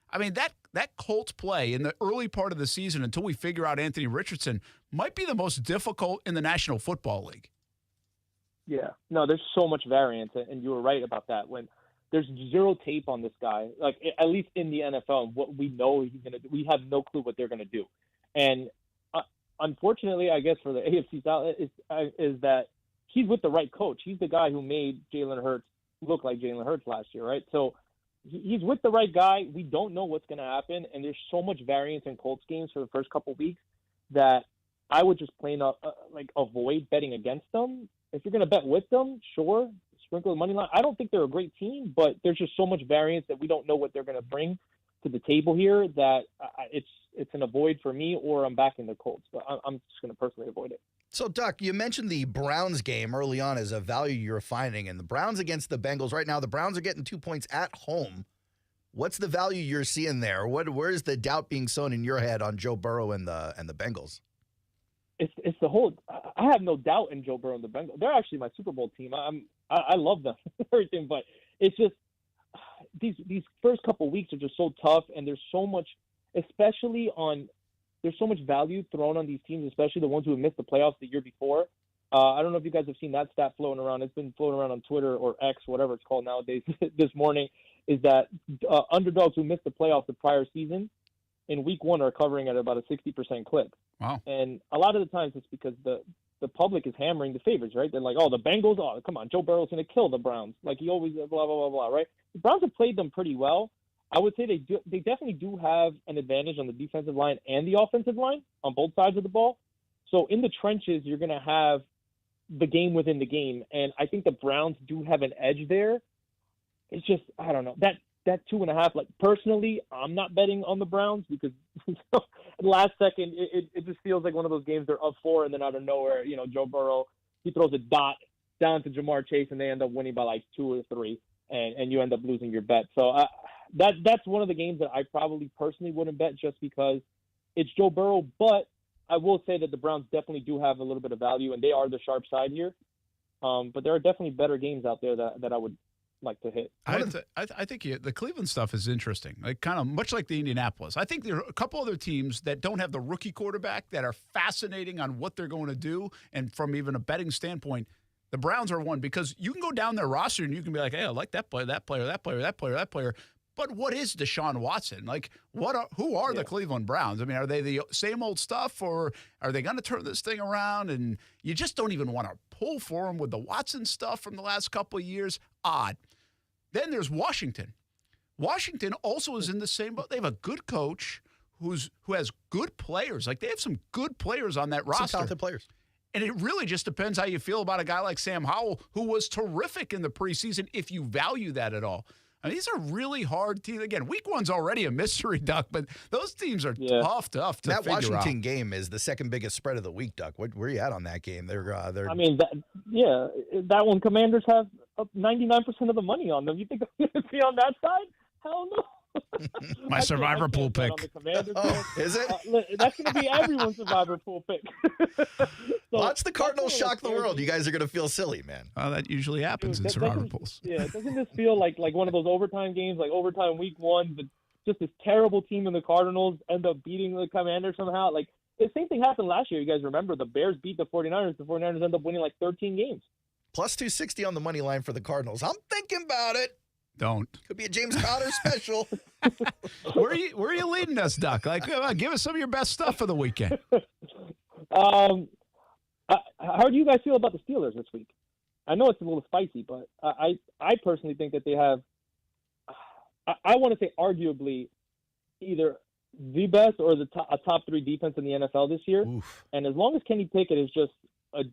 S15: I mean, that Colts play in the early part of the season until we figure out Anthony Richardson might be the most difficult in the National Football League.
S29: Yeah, no, there's so much variance, and you were right about that. When there's zero tape on this guy, like at least in the NFL, what we know he's gonna do, we have no clue what they're gonna do. And unfortunately, I guess for the AFC South is that he's with the right coach. He's the guy who made Jalen Hurts look like Jalen Hurts last year, right? So he's with the right guy. We don't know what's gonna happen, and there's so much variance in Colts games for the first couple of weeks that I would just plain avoid betting against them. If you're going to bet with them, sure, sprinkle the money line. I don't think they're a great team, but there's just so much variance that we don't know what they're going to bring to the table here that it's an avoid for me, or I'm backing the Colts. But I'm just going to personally avoid it.
S16: So, Duck, you mentioned the Browns game early on as a value you're finding, and the Browns against the Bengals. Right now, the Browns are getting 2 points at home. What's the value you're seeing there? Where's the doubt being sown in your head on Joe Burrow and the Bengals?
S29: It's the whole. I have no doubt in Joe Burrow and the Bengals. They're actually my Super Bowl team. I love them and everything, but it's just these first couple of weeks are just so tough, and there's so much, there's so much value thrown on these teams, especially the ones who have missed the playoffs the year before. I don't know if you guys have seen that stat floating around. It's been floating around on Twitter or X, whatever it's called nowadays. This morning is that underdogs who missed the playoffs the prior season in week 1 are covering at about a 60% clip.
S15: Wow.
S29: And a lot of the times it's because the public is hammering the favorites, right? They're like, oh, the Bengals, oh, come on, Joe Burrow's going to kill the Browns. Like he always, blah, blah, blah, blah, right? The Browns have played them pretty well. I would say they definitely do have an advantage on the defensive line and the offensive line on both sides of the ball. So in the trenches, you're going to have the game within the game. And I think the Browns do have an edge there. It's just, I don't know. That 2.5, like personally, I'm not betting on the Browns because at the last second, it just feels like one of those games they're up 4 and then out of nowhere, Joe Burrow, he throws a dot down to Jamar Chase and they end up winning by like 2 or 3 and you end up losing your bet. So that's one of the games that I probably personally wouldn't bet just because it's Joe Burrow. But I will say that the Browns definitely do have a little bit of value and they are the sharp side here. But there are definitely better games out there that I would like to hit.
S15: I think the Cleveland stuff is interesting, like kind of much like the Indianapolis. I think there are a couple other teams that don't have the rookie quarterback that are fascinating on what they're going to do. And from even a betting standpoint, the Browns are one because you can go down their roster and you can be like, hey, I like that player, that player, that player, that player, that player. But what is Deshaun Watson? Like, who are the Cleveland Browns? I mean, are they the same old stuff, or are they going to turn this thing around? And you just don't even want to pull for them with the Watson stuff from the last couple of years. Odd. Then there's Washington. Washington also is in the same boat. They have a good coach who has good players. Like, they have some good players on that roster.
S16: Some talented players.
S15: And it really just depends how you feel about a guy like Sam Howell, who was terrific in the preseason, if you value that at all. I mean, these are really hard teams. Again, week 1's already a mystery, Duck, but those teams are tough to
S16: that
S15: figure
S16: Washington
S15: out.
S16: game is the second biggest spread of the week, Duck. Where are you at on that game? They're
S29: I mean, that one, Commanders have 99% of the money on them. You think they're going to be on that side? Hell no.
S15: My survivor pool pick.
S16: Is it?
S29: That's going to be everyone's survivor pool pick.
S16: Watch the Cardinals shock the world. You guys are going to feel silly, man.
S15: That usually happens in survivor pools.
S29: Yeah, doesn't this feel like one of those overtime games, like overtime week 1, but just this terrible team in the Cardinals end up beating the Commanders somehow? Like, the same thing happened last year. You guys remember the Bears beat the 49ers. The 49ers end up winning like 13 games.
S16: Plus 260 on the money line for the Cardinals. I'm thinking about it.
S15: Don't.
S16: Could be a James Conner special.
S15: Where are you leading us, Duck? Like, give us some of your best stuff for the weekend.
S29: How do you guys feel about the Steelers this week? I know it's a little spicy, but I personally think that they have, I want to say arguably either the best or a top 3 defense in the NFL this year.
S16: Oof.
S29: And as long as Kenny Pickett is just a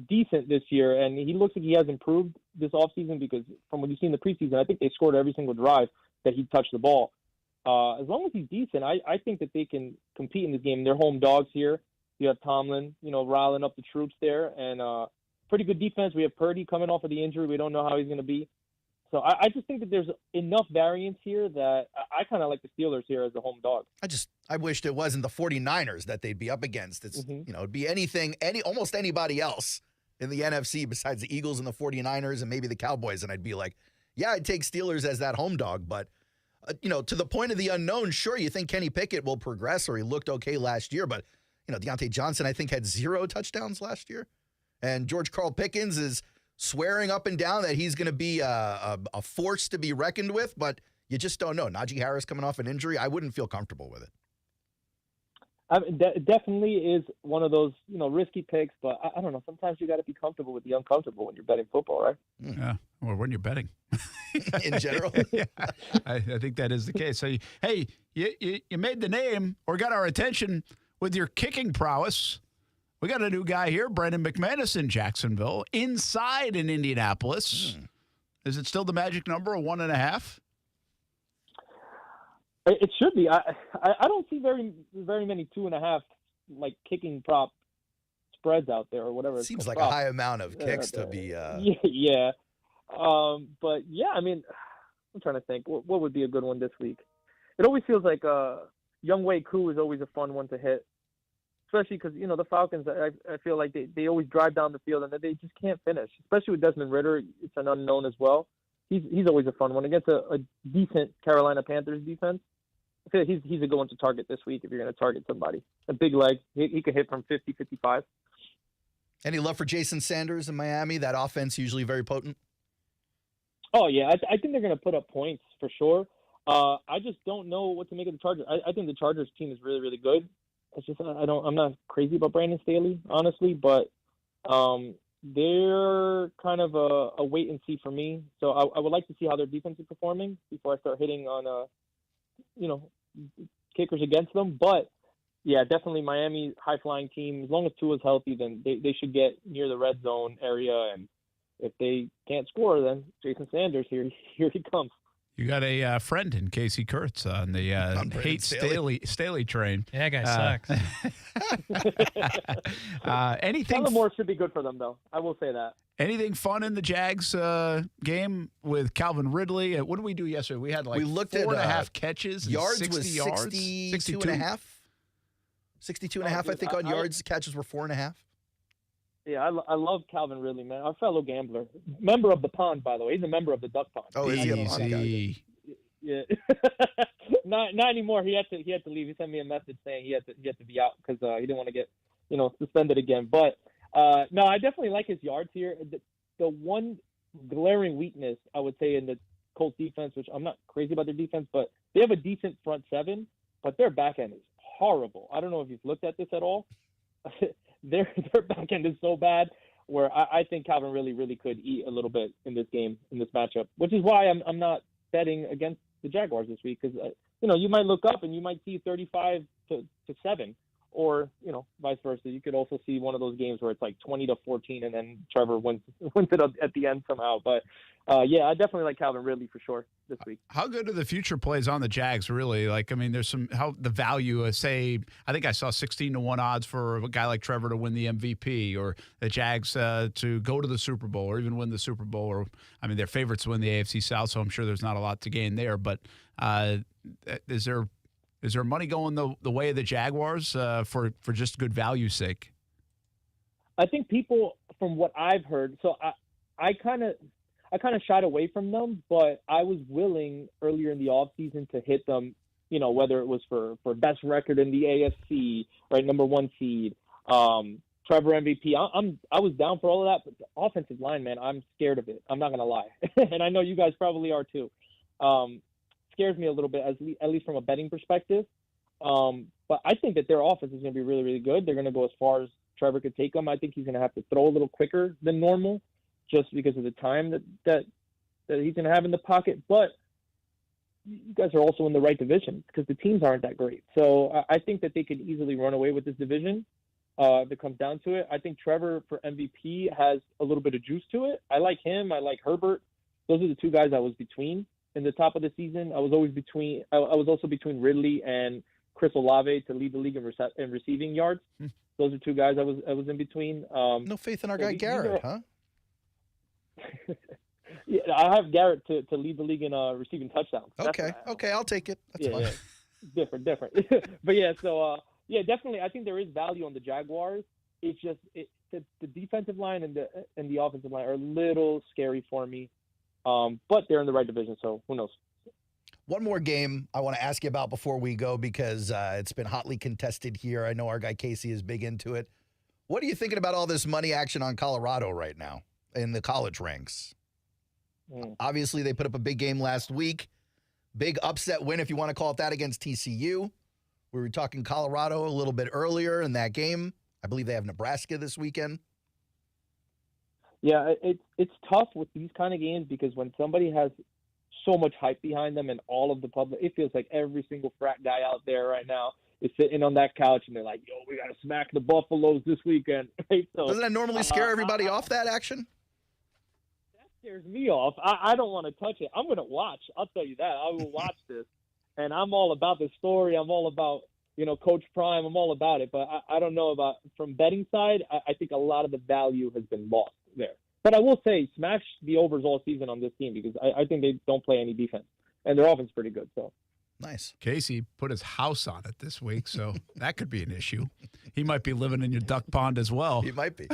S29: decent this year, and he looks like he has improved this offseason, because from what you see in the preseason, I think they scored every single drive that he touched the ball. As long as he's decent, I think that they can compete in this game. They're home dogs here. You have Tomlin, riling up the troops there, and pretty good defense. We have Purdy coming off of the injury. We don't know how he's going to be. So I just think that there's enough variance here that I kind of like the Steelers here as a home dog.
S16: I wished it wasn't the 49ers that they'd be up against. It's it'd be almost anybody else in the NFC besides the Eagles and the 49ers and maybe the Cowboys, and I'd be like, yeah, I'd take Steelers as that home dog, but to the point of the unknown, sure, you think Kenny Pickett will progress, or he looked okay last year, but Deontay Johnson, I think, had 0 touchdowns last year, and George Carl Pickens is swearing up and down that he's going to be a force to be reckoned with, but you just don't know. Najee Harris coming off an injury, I wouldn't feel comfortable with it.
S29: It definitely is one of those, risky picks, but I don't know. Sometimes you got to be comfortable with the uncomfortable when you're betting football, right?
S27: Yeah, or when you're betting.
S16: In general.
S27: Yeah, I think that is the case. So, hey, you made the name or got our attention with your kicking prowess. We got a new guy here, Brendan McManus in Jacksonville, inside in Indianapolis. Is it still the magic number of 1.5?
S29: It should be. I don't see very many 2.5 kicking prop spreads out there or whatever.
S16: Seems like a high amount of kicks to be.
S29: Yeah. But yeah, I mean, I'm trying to think what would be a good one this week. It always feels like Young Wei Koo is always a fun one to hit, especially because the Falcons. I feel like they always drive down the field and they just can't finish. Especially with Desmond Ridder, it's an unknown as well. He's always a fun one against a decent Carolina Panthers defense. I feel like he's a good one to target this week if you're going to target somebody. A big leg. He could hit from 50, 55.
S16: Any love for Jason Sanders in Miami? That offense usually very potent.
S29: Oh, yeah. I think they're going to put up points for sure. I just don't know what to make of the Chargers. I think the Chargers team is really, really good. It's just I'm not crazy about Brandon Staley, honestly, but they're kind of a wait and see for me. So I would like to see how their defense is performing before I start hitting on kickers against them. But yeah, definitely Miami high-flying team. As long as Tua's healthy, then they should get near the red zone area. And if they can't score, then Jason Sanders, here he comes.
S27: You got a friend in Kasey Kurtz on the hate Staley train.
S11: Yeah, that guy
S29: sucks.
S27: Anything
S29: more should be good for them, though. I will say that.
S27: Anything fun in the Jags game with Calvin Ridley? What did we do yesterday? We had
S16: we looked
S27: 4.5 catches.
S16: Yards
S27: 60
S16: was
S27: yards.
S16: 62.5. 62.5, I think, on yards. Catches were 4.5.
S29: Yeah, I love Calvin Ridley, man. Our fellow gambler. Member of the pond, by the way. He's a member of the duck pond.
S16: Oh, is he a pond guy?
S29: Yeah. not anymore. He had to leave. He sent me a message saying he had to be out because he didn't want to get suspended again. But no, I definitely like his yards here. The one glaring weakness I would say in the Colts defense, which I'm not crazy about their defense, but they have a decent front seven, but their back end is horrible. I don't know if you've looked at this at all. Their back end is so bad where I think Calvin really could eat a little bit in this game, in this matchup, which is why I'm not betting against the Jaguars this week because, you might look up and you might see 35-7 or, vice versa. You could also see one of those games where it's like 20-14 and then Trevor wins it at the end somehow. But, yeah, I definitely like Calvin Ridley for sure this week.
S27: How good are the future plays on the Jags, really? There's the value of, say, I think I saw 16-1 odds for a guy like Trevor to win the MVP or the Jags to go to the Super Bowl or even win the Super Bowl. Or, they're favorites to win the AFC South, so I'm sure there's not a lot to gain there. But is there money going the way of the Jaguars for just good value's sake?
S29: I think people, from what I've heard, so I kind of shied away from them, but I was willing earlier in the offseason to hit them, whether it was for best record in the AFC, right, number 1 seed, Trevor MVP. I was down for all of that, but the offensive line, man, I'm scared of it. I'm not going to lie. And I know you guys probably are too. Scares me a little bit, at least from a betting perspective. But I think that their offense is going to be really, really good. They're going to go as far as Trevor could take them. I think he's going to have to throw a little quicker than normal. just because of the time that he's going to have in the pocket. But you guys are also in the right division because the teams aren't that great. So I think that they could easily run away with this division. If it comes down to it, I think Trevor for MVP has a little bit of juice to it. I like him. I like Herbert. Those are the two guys I was between in the top of the season. I was also between Ridley and Chris Olave to lead the league in receiving yards. Those are two guys I was in between.
S16: No faith in our guy Garrett, huh?
S29: Yeah, I have Garrett to lead the league in receiving touchdowns.
S16: Okay, I'll take it. That's fine.
S29: Yeah. Different. But yeah, so yeah, definitely. I think there is value on the Jaguars. It's just the defensive line and the offensive line are a little scary for me. But they're in the right division, so who knows?
S16: One more game I want to ask you about before we go because it's been hotly contested here. I know our guy Kasey is big into it. What are you thinking about all this money action on Colorado right now in the college ranks? Obviously, they put up a big game last week. Big upset win, if you want to call it that, against TCU. We were talking Colorado a little bit earlier in that game. I believe they have Nebraska this weekend.
S29: Yeah, it's tough with these kind of games because when somebody has so much hype behind them and all of the public, it feels like every single frat guy out there right now is sitting on that couch and they're like, yo, we got to smack the Buffaloes this weekend. Right? So,
S16: doesn't that normally scare everybody off that action?
S29: That scares me off. I don't want to touch it. I'm going to watch. I'll tell you that. I will watch this. And I'm all about the story. I'm all about, Coach Prime. I'm all about it. But I don't know about from betting side. I think a lot of the value has been lost there. But I will say, smash the overs all season on this team because I think they don't play any defense. And their offense is pretty good. So
S16: nice.
S27: Kasey put his house on it this week, so that could be an issue. He might be living in your duck pond as well.
S16: He might be.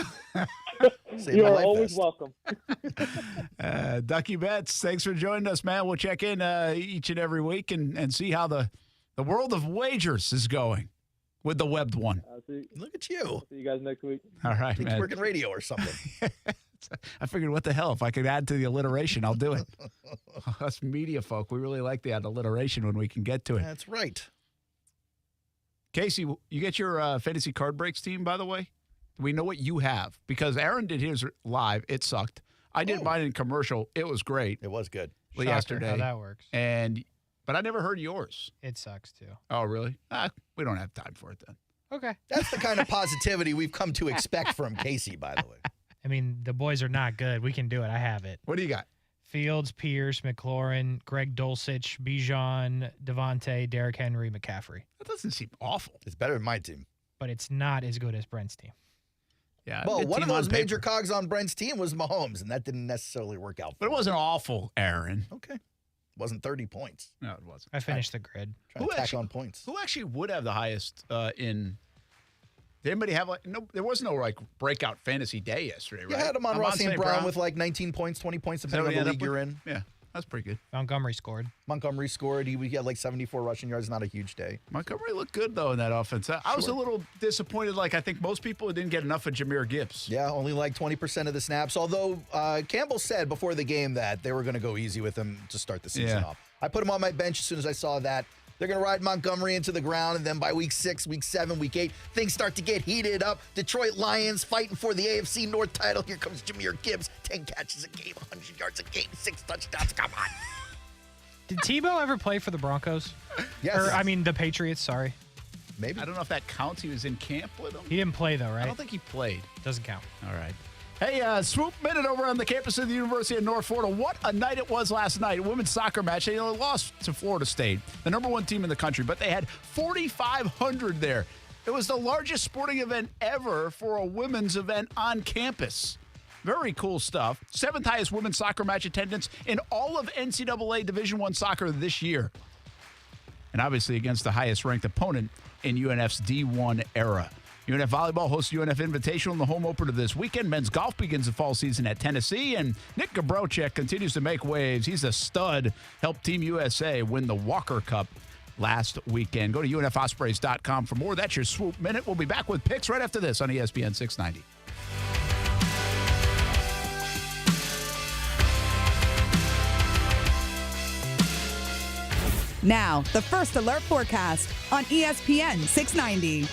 S29: You are always welcome.
S27: Ducky Bets, thanks for joining us, man. We'll check in each and every week and see how the world of wagers is going with the webbed one.
S16: Look at you.
S29: See you guys next week.
S27: All right,
S16: man. Working radio or something.
S27: I figured, what the hell? If I could add to the alliteration, I'll do it. Us media folk, we really like the alliteration when we can get to it.
S16: That's right.
S27: Kasey, you get your fantasy card breaks team, by the way? We know what you have because Aaron did his live. It sucked. I did mine in commercial. It was great.
S16: It was good.
S27: Yesterday.
S11: How that works.
S27: But I never heard yours.
S11: It sucks, too.
S27: Oh, really? We don't have time for it then.
S11: Okay.
S16: That's the kind of positivity we've come to expect from Kasey, by the way.
S11: I mean, the boys are not good. We can do it. I have it.
S27: What do you got?
S11: Fields, Pierce, McLaurin, Greg Dulcich, Bijan, Devontae, Derrick Henry, McCaffrey.
S27: That doesn't seem awful.
S16: It's better than my team.
S11: But it's not as good as Brent's team.
S27: Yeah.
S16: Well, one of those major cogs on Brent's team was Mahomes, and that didn't necessarily work out.
S27: But it wasn't awful, Aaron.
S16: Okay. It wasn't 30 points.
S27: No, it wasn't.
S11: I finished the grid.
S16: Trying to tack on points.
S27: Who actually would have the highest in... Did anybody have there was no breakout fantasy day yesterday, right?
S16: You had him on Ross St. Brown with 19 points, 20 points, depending on the league you're in.
S27: Yeah, that's pretty good.
S11: Montgomery scored.
S16: He had 74 rushing yards, not a huge day.
S27: Montgomery looked good, though, in that offense. I was a little disappointed, I think most people didn't get enough of Jahmyr Gibbs.
S16: Yeah, only 20% of the snaps, although Campbell said before the game that they were going to go easy with him to start the season off. I put him on my bench as soon as I saw that. They're going to ride Montgomery into the ground, and then by week 6, week 7, week 8, things start to get heated up. Detroit Lions fighting for the AFC North title. Here comes Jahmyr Gibbs. 10 catches a game, 100 yards a game, 6 touchdowns. Come on.
S11: Did Tebow ever play for the Broncos?
S16: Yes.
S11: The Patriots, sorry.
S16: Maybe.
S27: I don't know if that counts. He was in camp with them.
S11: He didn't play, though, right?
S27: I don't think he played.
S11: Doesn't count.
S27: All right. Hey, Swoop Minute over on the campus of the University of North Florida. What a night it was last night. A women's soccer match. They lost to Florida State, the number 1 team in the country, but they had 4,500 there. It was the largest sporting event ever for a women's event on campus. Very cool stuff. 7th highest women's soccer match attendance in all of NCAA Division I soccer this year. And obviously against the highest-ranked opponent in UNF's D1 era. UNF Volleyball hosts UNF Invitational in the home opener this weekend. Men's golf begins the fall season at Tennessee, and Nick Gabrocek continues to make waves. He's a stud. Helped Team USA win the Walker Cup last weekend. Go to UNFOspreys.com for more. That's your Swoop Minute. We'll be back with picks right after this on ESPN 690.
S2: Now, the First Alert forecast on ESPN 690.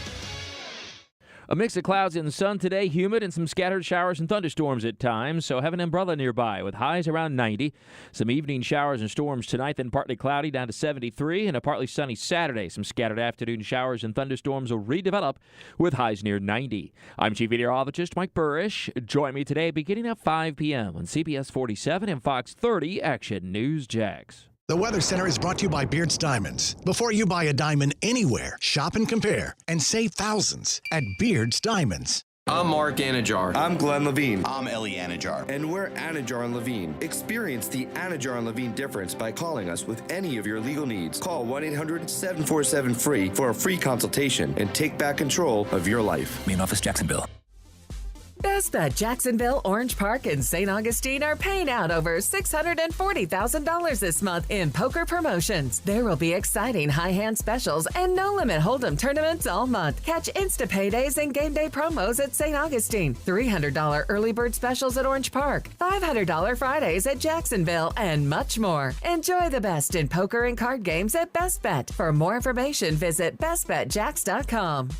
S2: A mix of clouds and sun today, humid and some scattered showers and thunderstorms at times, so have an umbrella nearby with highs around 90. Some evening showers and storms tonight, then partly cloudy down to 73, and a partly sunny Saturday. Some scattered afternoon showers and thunderstorms will redevelop with highs near 90. I'm Chief Meteorologist Mike Burrish. Join me today beginning at 5 p.m. on CBS 47 and Fox 30 Action News Jax.
S19: The Weather Center is brought to you by Beards Diamonds. Before you buy a diamond anywhere, shop and compare and save thousands at Beards Diamonds.
S3: I'm Mark Anajar.
S4: I'm Glenn Levine. I'm Ellie Anajar.
S3: And we're Anajar and Levine. Experience the Anajar and Levine difference by calling us with any of your legal needs. Call 1-800-747-FREE for a free consultation and take back control of your life.
S4: Main office, Jacksonville.
S5: Best Bet Jacksonville, Orange Park, and St. Augustine are paying out over $640,000 this month in poker promotions. There will be exciting high-hand specials and no-limit hold'em tournaments all month. Catch Insta Paydays and game day promos at St. Augustine, $300 early bird specials at Orange Park, $500 Fridays at Jacksonville, and much more. Enjoy the best in poker and card games at Best Bet. For more information, visit bestbetjax.com.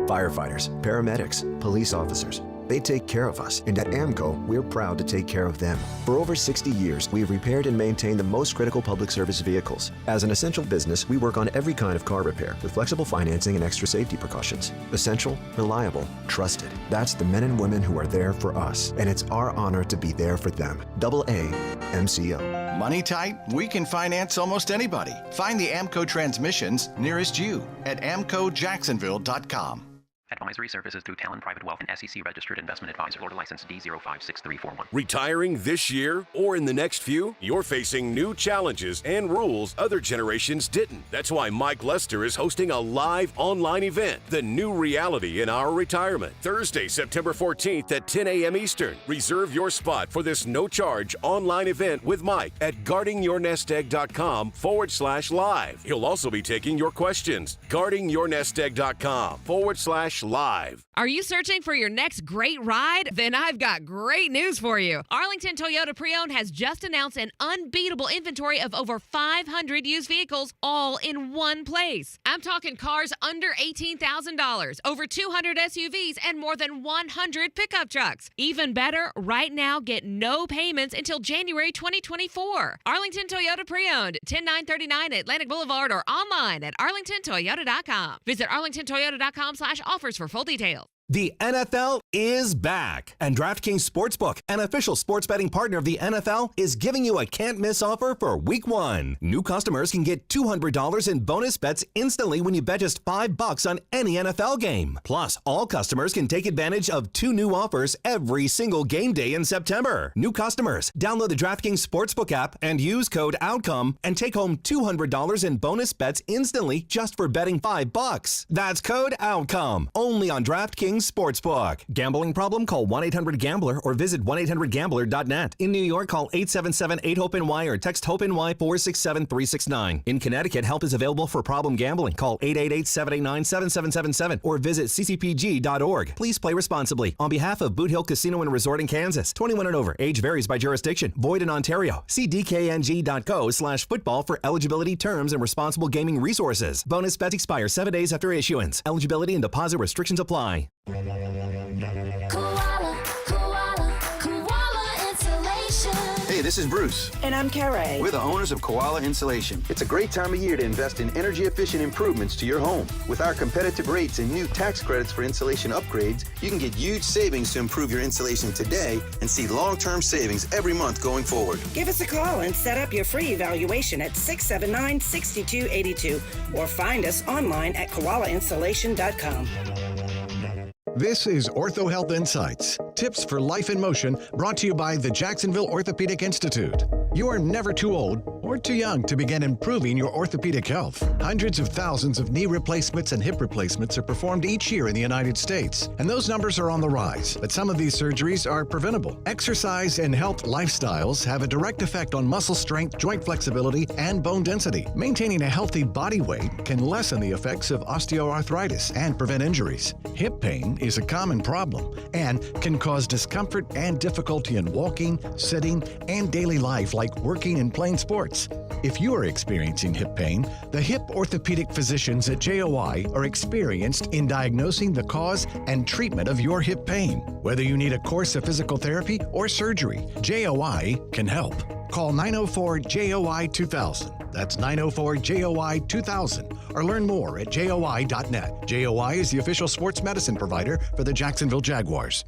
S22: Firefighters, paramedics, police officers. They take care of us, and at AMCO, we're proud to take care of them. For over 60 years, we've repaired and maintained the most critical public service vehicles. As an essential business, we work on every kind of car repair with flexible financing and extra safety precautions. Essential, reliable, trusted. That's the men and women who are there for us, and it's our honor to be there for them. AA MCO.
S23: Money tight? We can finance almost anybody. Find the AMCO transmissions nearest you at amcojacksonville.com.
S6: Advisory services through Talon Private Wealth and SEC Registered Investment Advisor. Florida license D056341.
S21: Retiring this year or in the next few? You're facing new challenges and rules other generations didn't. That's why Mike Lester is hosting a live online event, The New Reality in Our Retirement, Thursday, September 14th at 10 a.m. Eastern. Reserve your spot for this no-charge online event with Mike at guardingyournestegg.com/live. He'll also be taking your questions. guardingyournestegg.com/live.
S7: Are you searching for your next great ride? Then I've got great news for you. Arlington Toyota Pre-Owned has just announced an unbeatable inventory of over 500 used vehicles all in one place. I'm talking cars under $18,000, over 200 SUVs, and more than 100 pickup trucks. Even better, right now get no payments until January 2024. Arlington Toyota Pre-Owned, 10939 Atlantic Boulevard, or online at arlingtontoyota.com. Visit arlingtontoyota.com/offers for full details.
S9: The NFL is back, and DraftKings Sportsbook, an official sports betting partner of the NFL, is giving you a can't-miss offer for Week 1. New customers can get $200 in bonus bets instantly when you bet just $5 on any NFL game. Plus, all customers can take advantage of 2 new offers every single game day in September. New customers, download the DraftKings Sportsbook app and use code OUTCOME and take home $200 in bonus bets instantly just for betting $5. That's code OUTCOME, only on DraftKings Sportsbook. Gambling problem? Call 1-800-GAMBLER or visit 1-800-GAMBLER.net. In New York, call 877-8-HOPE-NY or text HOPE-NY 467-369. In Connecticut, help is available for problem gambling. Call 888-789-7777 or visit ccpg.org. Please play responsibly. On behalf of Boot Hill Casino and Resort in Kansas, 21 and over. Age varies by jurisdiction. Void in Ontario. See dkng.co/football for eligibility, terms, and responsible gaming resources. Bonus bets expire 7 days after issuance. Eligibility and deposit restrictions apply.
S12: Hey, this is Bruce.
S28: And I'm Carrie.
S12: We're the owners of Koala Insulation. It's a great time of year to invest in energy-efficient improvements to your home. With our competitive rates and new tax credits for insulation upgrades, you can get huge savings to improve your insulation today and see long-term savings every month going forward.
S28: Give us a call and set up your free evaluation at 679-6282 or find us online at koalainsulation.com.
S19: This is Ortho Health Insights, tips for life in motion, brought to you by the Jacksonville Orthopedic Institute. You are never too old or too young to begin improving your orthopedic health. Hundreds of thousands of knee replacements and hip replacements are performed each year in the United States, and those numbers are on the rise. But some of these surgeries are preventable. Exercise and health lifestyles have a direct effect on muscle strength, joint flexibility, and bone density. Maintaining a healthy body weight can lessen the effects of osteoarthritis and prevent injuries. Hip pain is a common problem and can cause discomfort and difficulty in walking, sitting, and daily life like working and playing sports. Experts. If you are experiencing hip pain, the hip orthopedic physicians at JOI are experienced in diagnosing the cause and treatment of your hip pain. Whether you need a course of physical therapy or surgery, JOI can help. Call 904-JOI-2000. That's 904-JOI-2000. Or learn more at JOI.net. JOI is the official sports medicine provider for the Jacksonville Jaguars.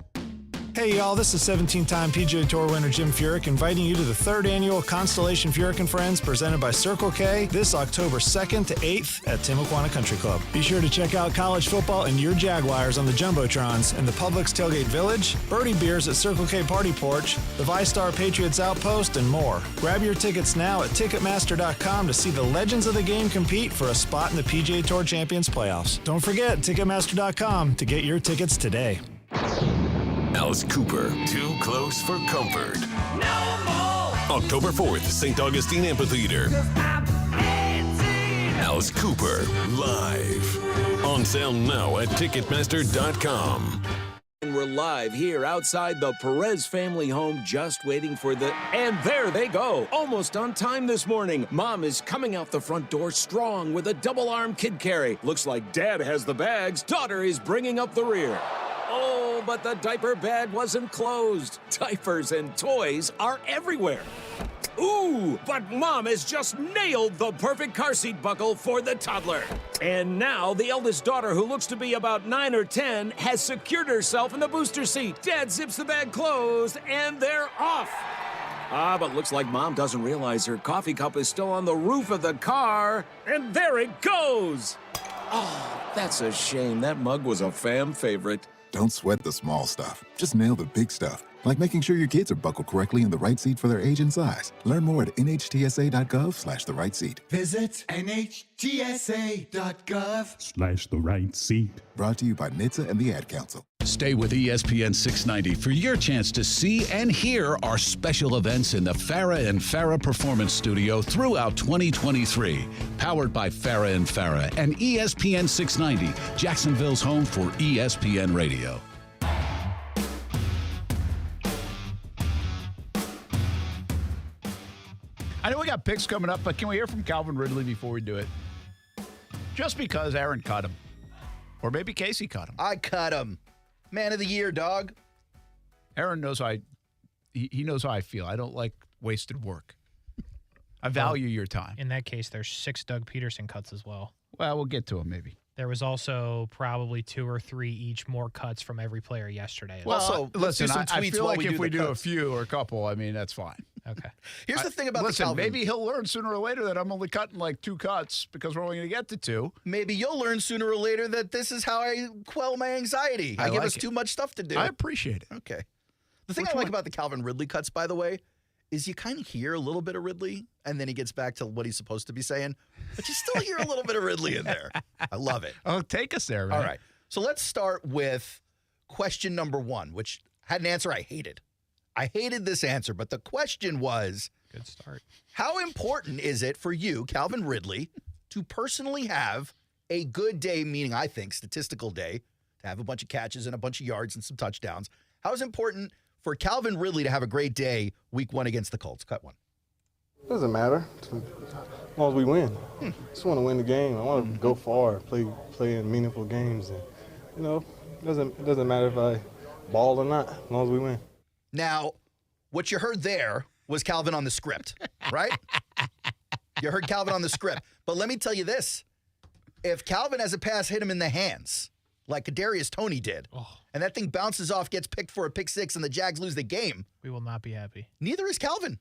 S1: Hey y'all, this is 17-time PGA Tour winner Jim Furyk inviting you to the 3rd annual Constellation Furyk and Friends presented by Circle K this October 2nd to 8th at Timuquana Country Club. Be sure to check out college football and your Jaguars on the Jumbotrons in the Publix Tailgate Village, Birdie Beers at Circle K Party Porch, the ViStar Patriots Outpost, and more. Grab your tickets now at Ticketmaster.com to see the legends of the game compete for a spot in the PGA Tour Champions playoffs. Don't forget Ticketmaster.com to get your tickets today.
S21: Alice Cooper, Too Close for Comfort. No more. October 4th, St. Augustine Amphitheater. Alice Cooper, live. On sale now at Ticketmaster.com.
S8: And we're live here outside the Perez family home, just waiting for the... And there they go, almost on time this morning. Mom is coming out the front door strong with a double-arm kid carry. Looks like Dad has the bags. Daughter is bringing up the rear. Oh, but the diaper bag wasn't closed. Diapers and toys are everywhere. Ooh, but Mom has just nailed the perfect car seat buckle for the toddler. And now the eldest daughter, who looks to be about 9 or 10, has secured herself in the booster seat. Dad zips the bag closed, and they're off. But looks like Mom doesn't realize her coffee cup is still on the roof of the car. And there it goes. Oh, that's a shame. That mug was a fam favorite.
S10: Don't sweat the small stuff. Just nail the big stuff, like making sure your kids are buckled correctly in the right seat for their age and size. Learn more at nhtsa.gov/the right seat.
S13: Visit nhtsa.gov/the right seat.
S10: Brought to you by NHTSA and the Ad Council.
S14: Stay with ESPN 690 for your chance to see and hear our special events in the Farah and Farah Performance Studio throughout 2023. Powered by Farah and Farah and ESPN 690, Jacksonville's home for ESPN Radio.
S27: I know we got picks coming up, but can we hear from Calvin Ridley before we do it? Just because Aaron cut him. Or maybe Kasey cut him.
S16: I cut him. Man of the year, dog.
S27: Aaron knows he knows how I feel. I don't like wasted work. I value your time.
S11: In that case, there's 6 Doug Pederson cuts as well.
S27: Well, we'll get to him maybe.
S11: There was also probably 2 or 3 each more cuts from every player yesterday.
S27: Well, also, listen, I feel like if we do a few or a couple, I mean, that's fine.
S11: Okay.
S16: Here's the thing about
S27: the
S16: Calvin.
S27: Maybe he'll learn sooner or later that I'm only cutting like 2 cuts because we're only going to get to 2.
S16: Maybe you'll learn sooner or later that this is how I quell my anxiety. I give us too much stuff to do.
S27: I appreciate it.
S16: Okay. The thing I like about the Calvin Ridley cuts, by the way, is you kind of hear a little bit of Ridley, and then he gets back to what he's supposed to be saying, but you still hear a little bit of Ridley in there. I love it.
S27: Oh, take us there, man.
S16: All right. So let's start with question number 1, which had an answer I hated. I hated this answer, but the question was,
S11: good start.
S16: How important is it for you, Calvin Ridley, to personally have a good day, meaning I think statistical day, to have a bunch of catches and a bunch of yards and some touchdowns? How is it important for Calvin Ridley to have a great day week 1 against the Colts? Cut 1.
S17: Doesn't matter as long as we win. Just want to win the game. I want to go far, play in meaningful games, and it doesn't matter if I ball or not, as long as we win.
S16: Now, what you heard there was Calvin on the script, right? You heard Calvin on the script. But let me tell you this. If Calvin has a pass hit him in the hands, like Kadarius Toney did, and that thing bounces off, gets picked for a pick 6, and the Jags lose the game,
S11: we will not be happy.
S16: Neither is Calvin.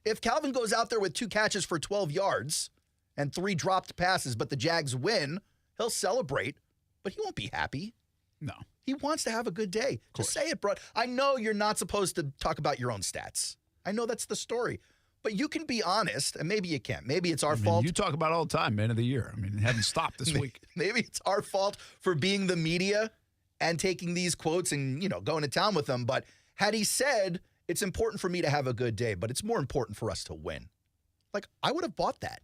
S16: If Calvin goes out there with 2 catches for 12 yards and 3 dropped passes, but the Jags win, he'll celebrate, but he won't be happy.
S27: No.
S16: He wants to have a good day. Just say it, bro. I know you're not supposed to talk about your own stats. I know that's the story. But you can be honest, and maybe you can't. Maybe it's our fault.
S27: You talk about it all the time, man of the year. I mean, it hadn't stopped this week.
S16: Maybe it's our fault for being the media and taking these quotes and, going to town with them. But had he said, it's important for me to have a good day, but it's more important for us to win. Like, I would have bought that.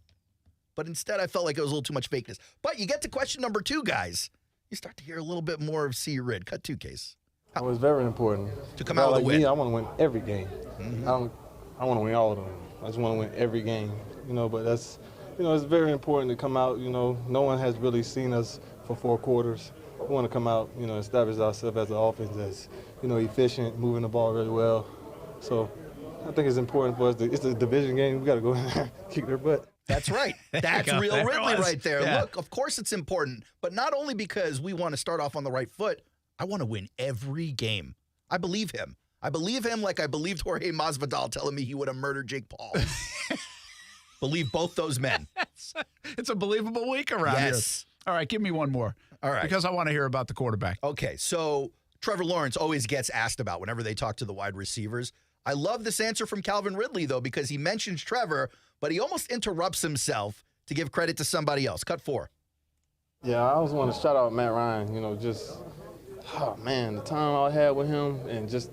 S16: But instead, I felt like it was a little too much fakeness. But you get to question number 2, guys. You start to hear a little bit more of C. Rid. Cut 2, Case.
S17: It was very important.
S16: To come out with a win.
S17: Me, I want to win every game.
S16: Mm-hmm.
S17: I don't I want to win all of them. I just want to win every game, but that's, it's very important to come out, no one has really seen us for 4 quarters. We want to come out, establish ourselves as an offense that's, efficient, moving the ball really well. So I think it's important for us. It's a division game. We got to go in there, kick their butt.
S16: That's right. That's real Ridley right there.
S27: Yeah.
S16: Look, of course it's important, but not only because we want to start off on the right foot. I want to win every game. I believe him. I believe him like I believed Jorge Masvidal telling me he would have murdered Jake Paul. Believe both those men.
S27: It's a believable week around here. All right, give me one more.
S16: All right.
S27: Because I want to hear about the quarterback.
S16: Okay, so Trevor Lawrence always gets asked about whenever they talk to the wide receivers. I love this answer from Calvin Ridley, though, because he mentions Trevor, but he almost interrupts himself to give credit to somebody else. Cut 4.
S17: Yeah, I always want to shout out Matt Ryan, the time I had with him and just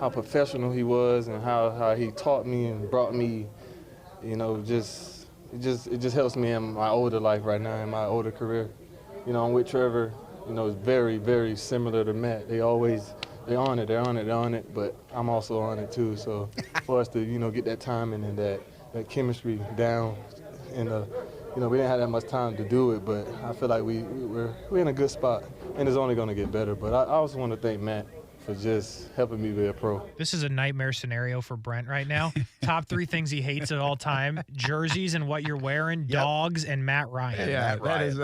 S17: how professional he was and how he taught me and brought me, it just helps me in my older life right now, in my older career. I'm with Trevor, it's very, very similar to Matt. They're on it, but I'm also on it too. So for us to, get that timing and that chemistry down, and we didn't have that much time to do it, but I feel like we're in a good spot, and it's only going to get better. But I also want to thank Matt for just helping me be a pro.
S11: This is a nightmare scenario for Brent right now. Top 3 things he hates at all time: jerseys and what you're wearing, dogs, and Matt Ryan.
S27: Yeah, that is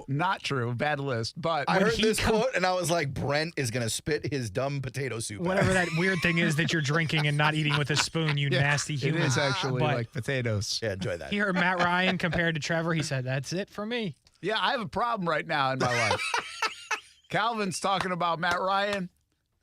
S27: not true. Bad list. But
S16: I heard this quote, and I was like, Brent is going to spit his dumb potato soup out.
S11: Whatever that weird thing is that you're drinking and not eating with a spoon, you nasty human.
S27: It is actually like potatoes.
S16: Yeah, enjoy that.
S11: He heard Matt Ryan compared to Trevor. He said, that's it for me.
S27: Yeah, I have a problem right now in my life. Calvin's talking about Matt Ryan.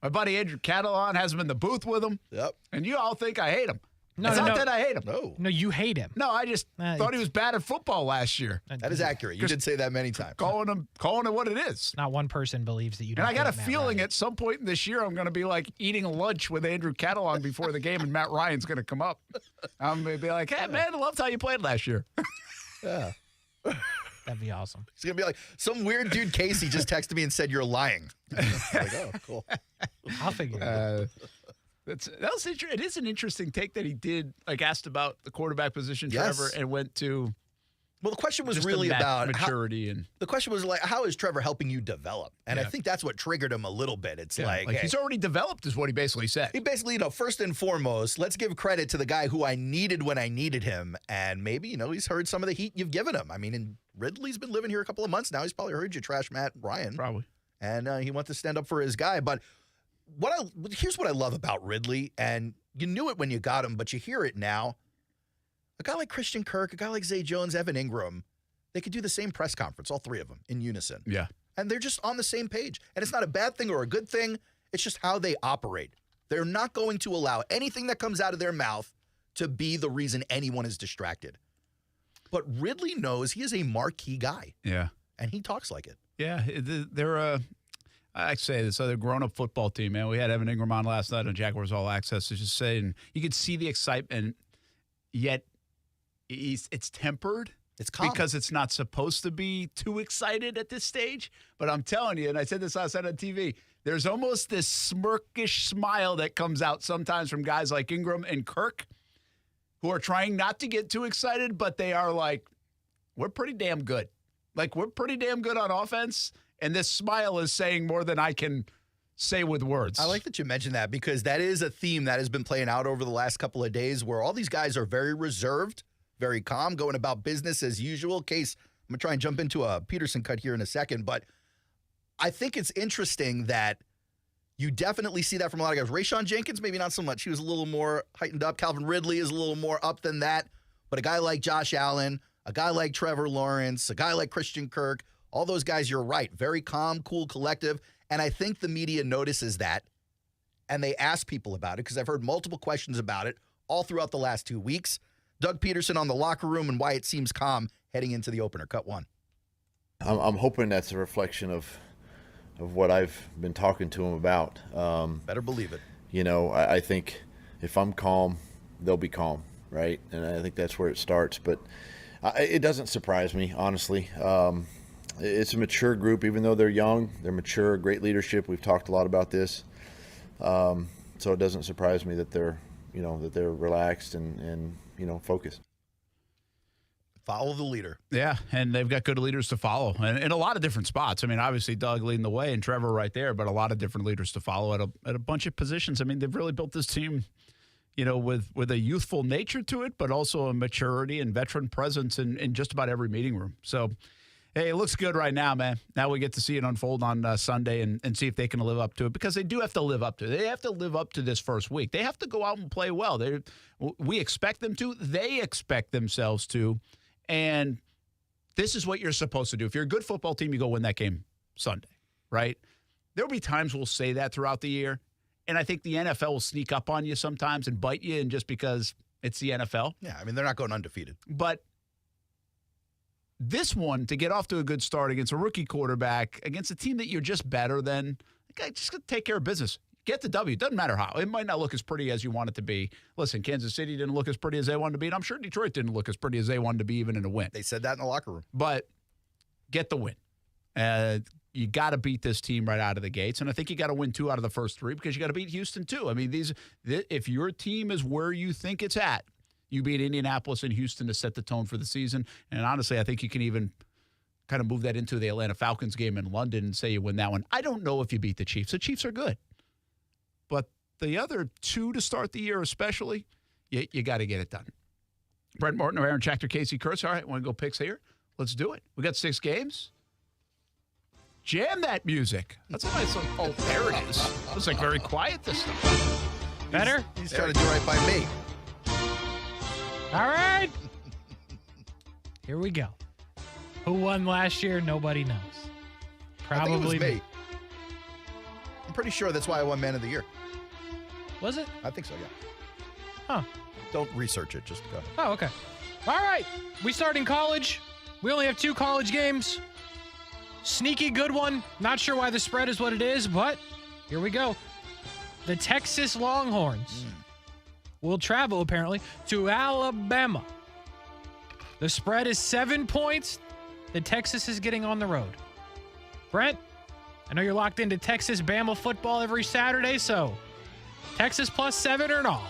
S27: My buddy Andrew Catalon has him in the booth with him.
S16: Yep.
S27: And you all think I hate him.
S11: No,
S27: it's not that I hate him.
S11: No, you hate him.
S27: No, I just thought he was bad at football last year.
S16: That is accurate. You did say that many times.
S27: Calling it what it is.
S11: Not one person believes that you don't.
S27: And I got a
S11: hate Matt
S27: feeling
S11: Ryan.
S27: at some point in this year I'm going to be like eating lunch with Andrew Catalon before the game and Matt Ryan's going to come up. I'm going to be like, hey, man, I loved how you played last year.
S16: Yeah.
S11: That'd be awesome.
S16: He's going to be like, some weird dude, Kasey, just texted me and said you're lying. Like, oh, cool.
S11: I'll figure it out.
S27: It is an interesting take that he did, asked about the quarterback position,
S16: Yes.
S27: Trevor, and went to.
S16: Well, the question was
S27: just
S16: really
S27: the
S16: about
S27: maturity
S16: the question was like, how is Trevor helping you develop? And I think that's what triggered him a little bit. It's like hey,
S27: he's already developed, is what he basically said.
S16: He basically, first and foremost, let's give credit to the guy who I needed when I needed him, and maybe he's heard some of the heat you've given him. I mean, and Ridley's been living here a couple of months now. He's probably heard you trash Matt Ryan,
S27: probably,
S16: and he wants to stand up for his guy. But here's what I love about Ridley, and you knew it when you got him, but you hear it now. A guy like Christian Kirk, a guy like Zay Jones, Evan Ingram. They could do the same press conference, all 3 of them, in unison.
S27: Yeah.
S16: And they're just on the same page. And it's not a bad thing or a good thing. It's just how they operate. They're not going to allow anything that comes out of their mouth to be the reason anyone is distracted. But Ridley knows he is a marquee guy.
S27: Yeah.
S16: And he talks like it.
S27: Yeah. They're I say this other grown-up football team, man. We had Evan Ingram on last night on Jaguars All Access. To just saying, you could see the excitement, yet it's tempered.
S16: It's calm.
S27: Because it's not supposed to be too excited at this stage. But I'm telling you, and I said this last night on TV, there's almost this smirkish smile that comes out sometimes from guys like Ingram and Kirk who are trying not to get too excited, but they are like, we're pretty damn good. We're pretty damn good on offense, and this smile is saying more than I can say with words.
S16: I like that you mentioned that because that is a theme that has been playing out over the last couple of days where all these guys are very reserved, very calm, going about business as usual. Case, I'm going to try and jump into a Pederson cut here in a second, but I think it's interesting that you definitely see that from a lot of guys. Rayshon Jenkins, maybe not so much. He was a little more heightened up. Calvin Ridley is a little more up than that. But a guy like Josh Allen, a guy like Trevor Lawrence, a guy like Christian Kirk, all those guys, you're right, very calm, cool, collective. And I think the media notices that, and they ask people about it because I've heard multiple questions about it all throughout the last 2 weeks. Doug Pederson on the locker room and why it seems calm heading into the opener. Cut 1.
S2: I'm hoping that's a reflection of what I've been talking to him about.
S16: Better believe it.
S2: I think if I'm calm, they'll be calm, right? And I think that's where it starts. But it doesn't surprise me, honestly. It's a mature group, even though they're young. They're mature, great leadership. We've talked a lot about this. So it doesn't surprise me that they're that they're relaxed and focused.
S16: Follow the leader.
S27: Yeah, and they've got good leaders to follow, and in a lot of different spots. I mean, obviously Doug leading the way and Trevor right there, but a lot of different leaders to follow at a bunch of positions. I mean, they've really built this team, with a youthful nature to it, but also a maturity and veteran presence in just about every meeting room. So, hey, it looks good right now, man. Now we get to see it unfold on Sunday and see if they can live up to it, because they do have to live up to it. They have to live up to this first week. They have to go out and play well. We expect them to. They expect themselves to. And this is what you're supposed to do. If you're a good football team, you go win that game Sunday, right? There'll be times we'll say that throughout the year. And I think the NFL will sneak up on you sometimes and bite you, and just because it's the NFL.
S16: Yeah, I mean, they're not going undefeated.
S27: But this one, to get off to a good start against a rookie quarterback, against a team that you're just better than, just take care of business. Get the W. Doesn't matter how. It might not look as pretty as you want it to be. Listen, Kansas City didn't look as pretty as they wanted to be, and I'm sure Detroit didn't look as pretty as they wanted to be even in a win.
S16: They said that in the locker room.
S27: But get the win. You got to beat this team right out of the gates, and I think you got to win 2 out of the first 3, because you got to beat Houston too. I mean, if your team is where you think it's at, you beat Indianapolis and Houston to set the tone for the season. And honestly, I think you can even kind of move that into the Atlanta Falcons game in London and say you win that one. I don't know if you beat the Chiefs. The Chiefs are good. But the other 2 to start the year especially, you got to get it done. Brent Martin, Aaron Schachter, Kasey Kurtz. All right, want to go picks here? Let's do it. We got 6 games. Jam that music. That's a nice one. Oh, there it is. It's like very quiet this time.
S11: Better?
S16: He's trying to do right by me.
S11: All right. Here we go. Who won last year? Nobody knows. Probably
S16: I think it was me. I'm pretty sure that's why I won Man of the Year.
S11: Was it?
S16: I think so, yeah.
S11: Huh.
S16: Don't research it. Just go.
S11: Oh, okay. All right. We start in college. We only have 2 college games. Sneaky good one. Not sure why the spread is what it is, but here we go. The Texas Longhorns will travel, apparently, to Alabama. The spread is 7 points that Texas is getting on the road. Brent, I know you're locked into Texas Bama football every Saturday, so Texas plus 7 or not?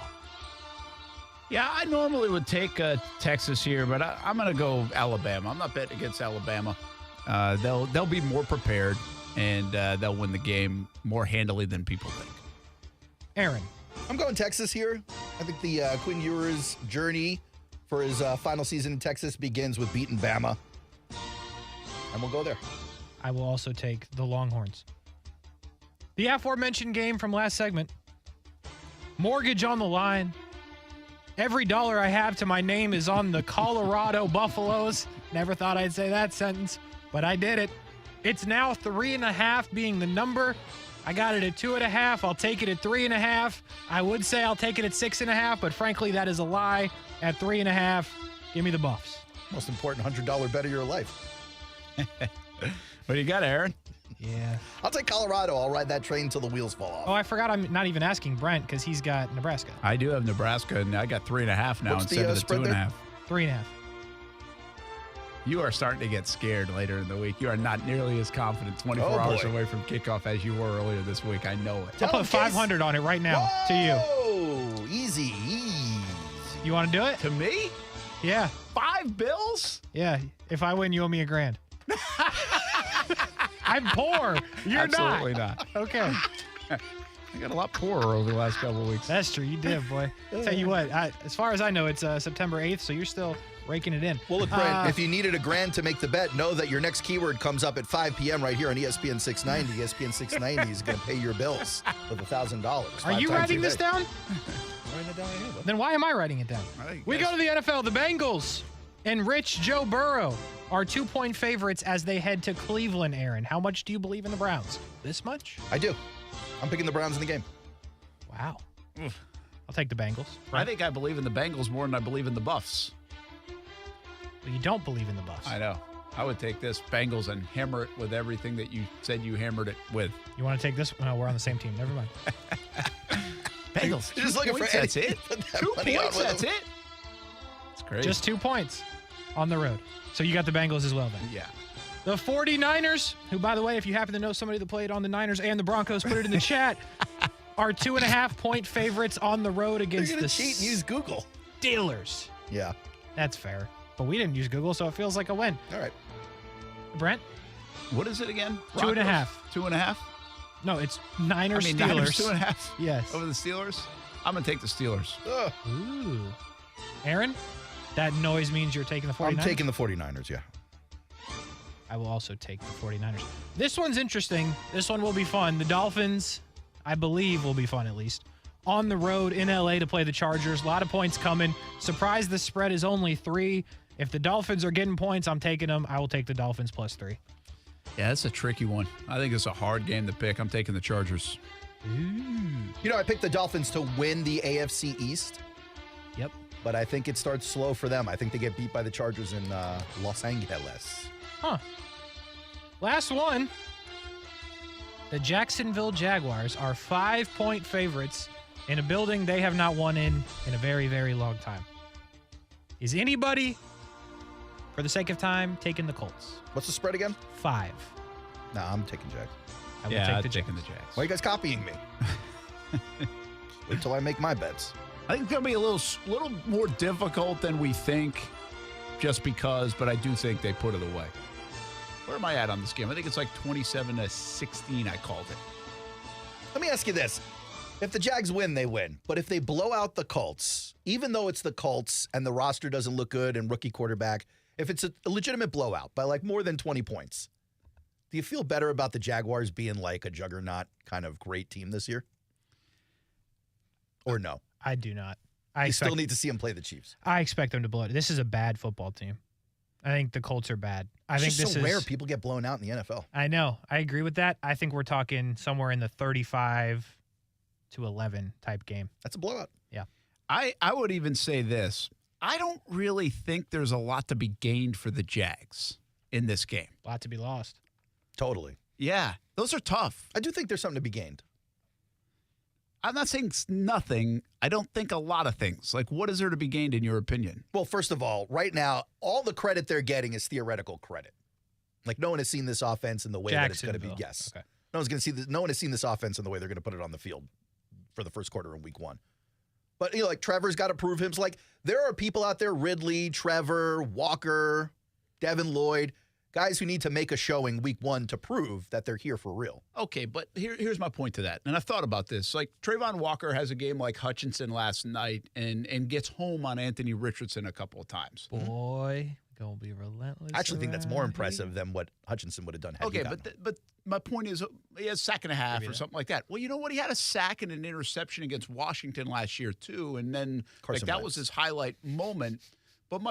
S27: Yeah, I normally would take Texas here, but I'm going to go Alabama. I'm not betting against Alabama. They'll be more prepared, and they'll win the game more handily than people think.
S11: Aaron.
S16: I'm going Texas here. I think the Quinn Ewers' journey for his final season in Texas begins with beating Bama. And we'll go there.
S11: I will also take the Longhorns. The aforementioned game from last segment. Mortgage on the line. Every dollar I have to my name is on the Colorado Buffaloes. Never thought I'd say that sentence, but I did it. It's now 3.5 being the number. I got it at 2.5. I'll take it at 3.5. I would say I'll take it at 6.5, but frankly, that is a lie. At 3.5, give me the Buffs.
S16: Most important $100 bet of your life.
S27: What do you got, Aaron?
S11: Yeah.
S16: I'll take Colorado. I'll ride that train until the wheels fall off.
S11: Oh, I forgot I'm not even asking Brent because he's got Nebraska.
S27: I do have Nebraska, and I got 3.5 now instead of the 2.5.
S11: 3.5.
S27: You are starting to get scared later in the week. You are not nearly as confident 24 hours away from kickoff as you were earlier this week. I know it.
S11: I'll put 500 on it right now to you.
S16: Oh, easy.
S11: You want to do it?
S27: To me?
S11: Yeah.
S27: $5?
S11: Yeah. If I win, you owe me $1,000. I'm poor. You're
S27: Absolutely not.
S11: Okay.
S27: I got a lot poorer over the last couple of weeks.
S11: That's true. You did, boy. Tell you what, as far as I know, it's September 8th, so you're still raking it in.
S16: Well, look, Brent, if you needed $1,000 to make the bet, know that your next keyword comes up at 5 p.m. right here on ESPN 690. ESPN 690 is going to pay your bills with $1,000.
S11: Are you writing this down?
S16: I'm writing it down here.
S11: Then why am I writing it down? We go to the NFL. The Bengals and rich Joe Burrow are 2-point favorites as they head to Cleveland, Aaron. How much do you believe in the Browns? This much?
S16: I do. I'm picking the Browns in the game.
S11: Wow. I'll take the Bengals.
S27: I think I believe in the Bengals more than I believe in the Buffs.
S11: Well, you don't believe in the Buffs.
S27: I know. I would take this Bengals and hammer it with everything that you said you hammered it with.
S11: You want to take this? No, we're on the same team. Never mind.
S27: Bengals.
S16: You're just looking for
S27: That's it. 2 points. That's
S16: it.
S27: It's crazy.
S11: Just 2 points on the road. So you got the Bengals as well then.
S27: Yeah.
S11: The 49ers, who, by the way, if you happen to know somebody that played on the Niners and the Broncos, put it in the chat, are 2.5-point favorites on the road against the
S16: cheat and use Google.
S11: Steelers.
S16: Yeah.
S11: That's fair. But we didn't use Google, so it feels like a win.
S16: All right.
S11: Brent?
S27: What is it again?
S11: 2.5.
S27: 2.5?
S11: No, it's Niners, Steelers.
S27: Niners 2.5?
S11: Yes.
S27: Over the Steelers? I'm going to take the Steelers.
S11: Ooh. Aaron? That noise means you're taking the 49ers?
S16: I'm taking the 49ers, yeah.
S11: I will also take the 49ers. This one's interesting. This one will be fun. The Dolphins, I believe, will be fun at least. On the road in LA to play the Chargers. A lot of points coming. Surprised the spread is only 3. If the Dolphins are getting points, I'm taking them. I will take the Dolphins plus 3.
S27: Yeah, that's a tricky one. I think it's a hard game to pick. I'm taking the Chargers.
S16: You know, I picked the Dolphins to win the AFC East.
S11: Yep.
S16: But I think it starts slow for them. I think they get beat by the Chargers in Los Angeles.
S11: Huh. Last one. The Jacksonville Jaguars are 5-point favorites in a building they have not won in a very, very long time. Is anybody, for the sake of time, taking the Colts?
S16: What's the spread again?
S11: 5.
S16: Nah, I'm taking Jags.
S11: I will
S27: I'm
S11: take the
S27: taking the Jags.
S16: Why are you guys copying me? Wait till I make my bets.
S27: I think it's going to be a little more difficult than we think just because, but I do think they put it away. Where am I at on this game? I think it's like 27-16 I called it.
S16: Let me ask you this. If the Jags win, they win. But if they blow out the Colts, even though it's the Colts and the roster doesn't look good and rookie quarterback, if it's a legitimate blowout by like more than 20 points, do you feel better about the Jaguars being like a juggernaut kind of great team this year? Or no?
S11: I do not.
S16: You still need to see them play the Chiefs.
S11: I expect them to blow it. This is a bad football team. I think the Colts are bad. I think this is
S16: rare people get blown out in the NFL.
S11: I know. I agree with that. I think we're talking somewhere in the 35-11 type game.
S16: That's a blowout.
S11: Yeah.
S27: I would even say this. I don't really think there's a lot to be gained for the Jags in this game.
S11: A lot to be lost.
S16: Totally.
S27: Yeah. Those are tough.
S16: I do think there's something to be gained.
S27: I'm not saying it's nothing. I don't think a lot of things. Like, what is there to be gained in your opinion?
S16: Well, first of all, right now, all the credit they're getting is theoretical credit. Like, no one has seen this offense in the way that it's going to be. Yes. Okay. No one has seen this offense in the way they're going to put it on the field for the first quarter in week 1. But, you know, like, Trevor's got to prove him. Like, there are people out there, Ridley, Trevor, Walker, Devin Lloyd, guys who need to make a showing week 1 to prove that they're here for real.
S27: Okay, but here's my point to that. And I've thought about this. Like, Trayvon Walker has a game like Hutchinson last night and gets home on Anthony Richardson a couple of times.
S11: Boy, gonna be relentless.
S16: I actually think that's more impressive than what Hutchinson would have done.
S27: Okay, but my point is he has a sack and a half or something like that. Well, you know what? He had a sack and an interception against Washington last year, too. And then that was his highlight moment. But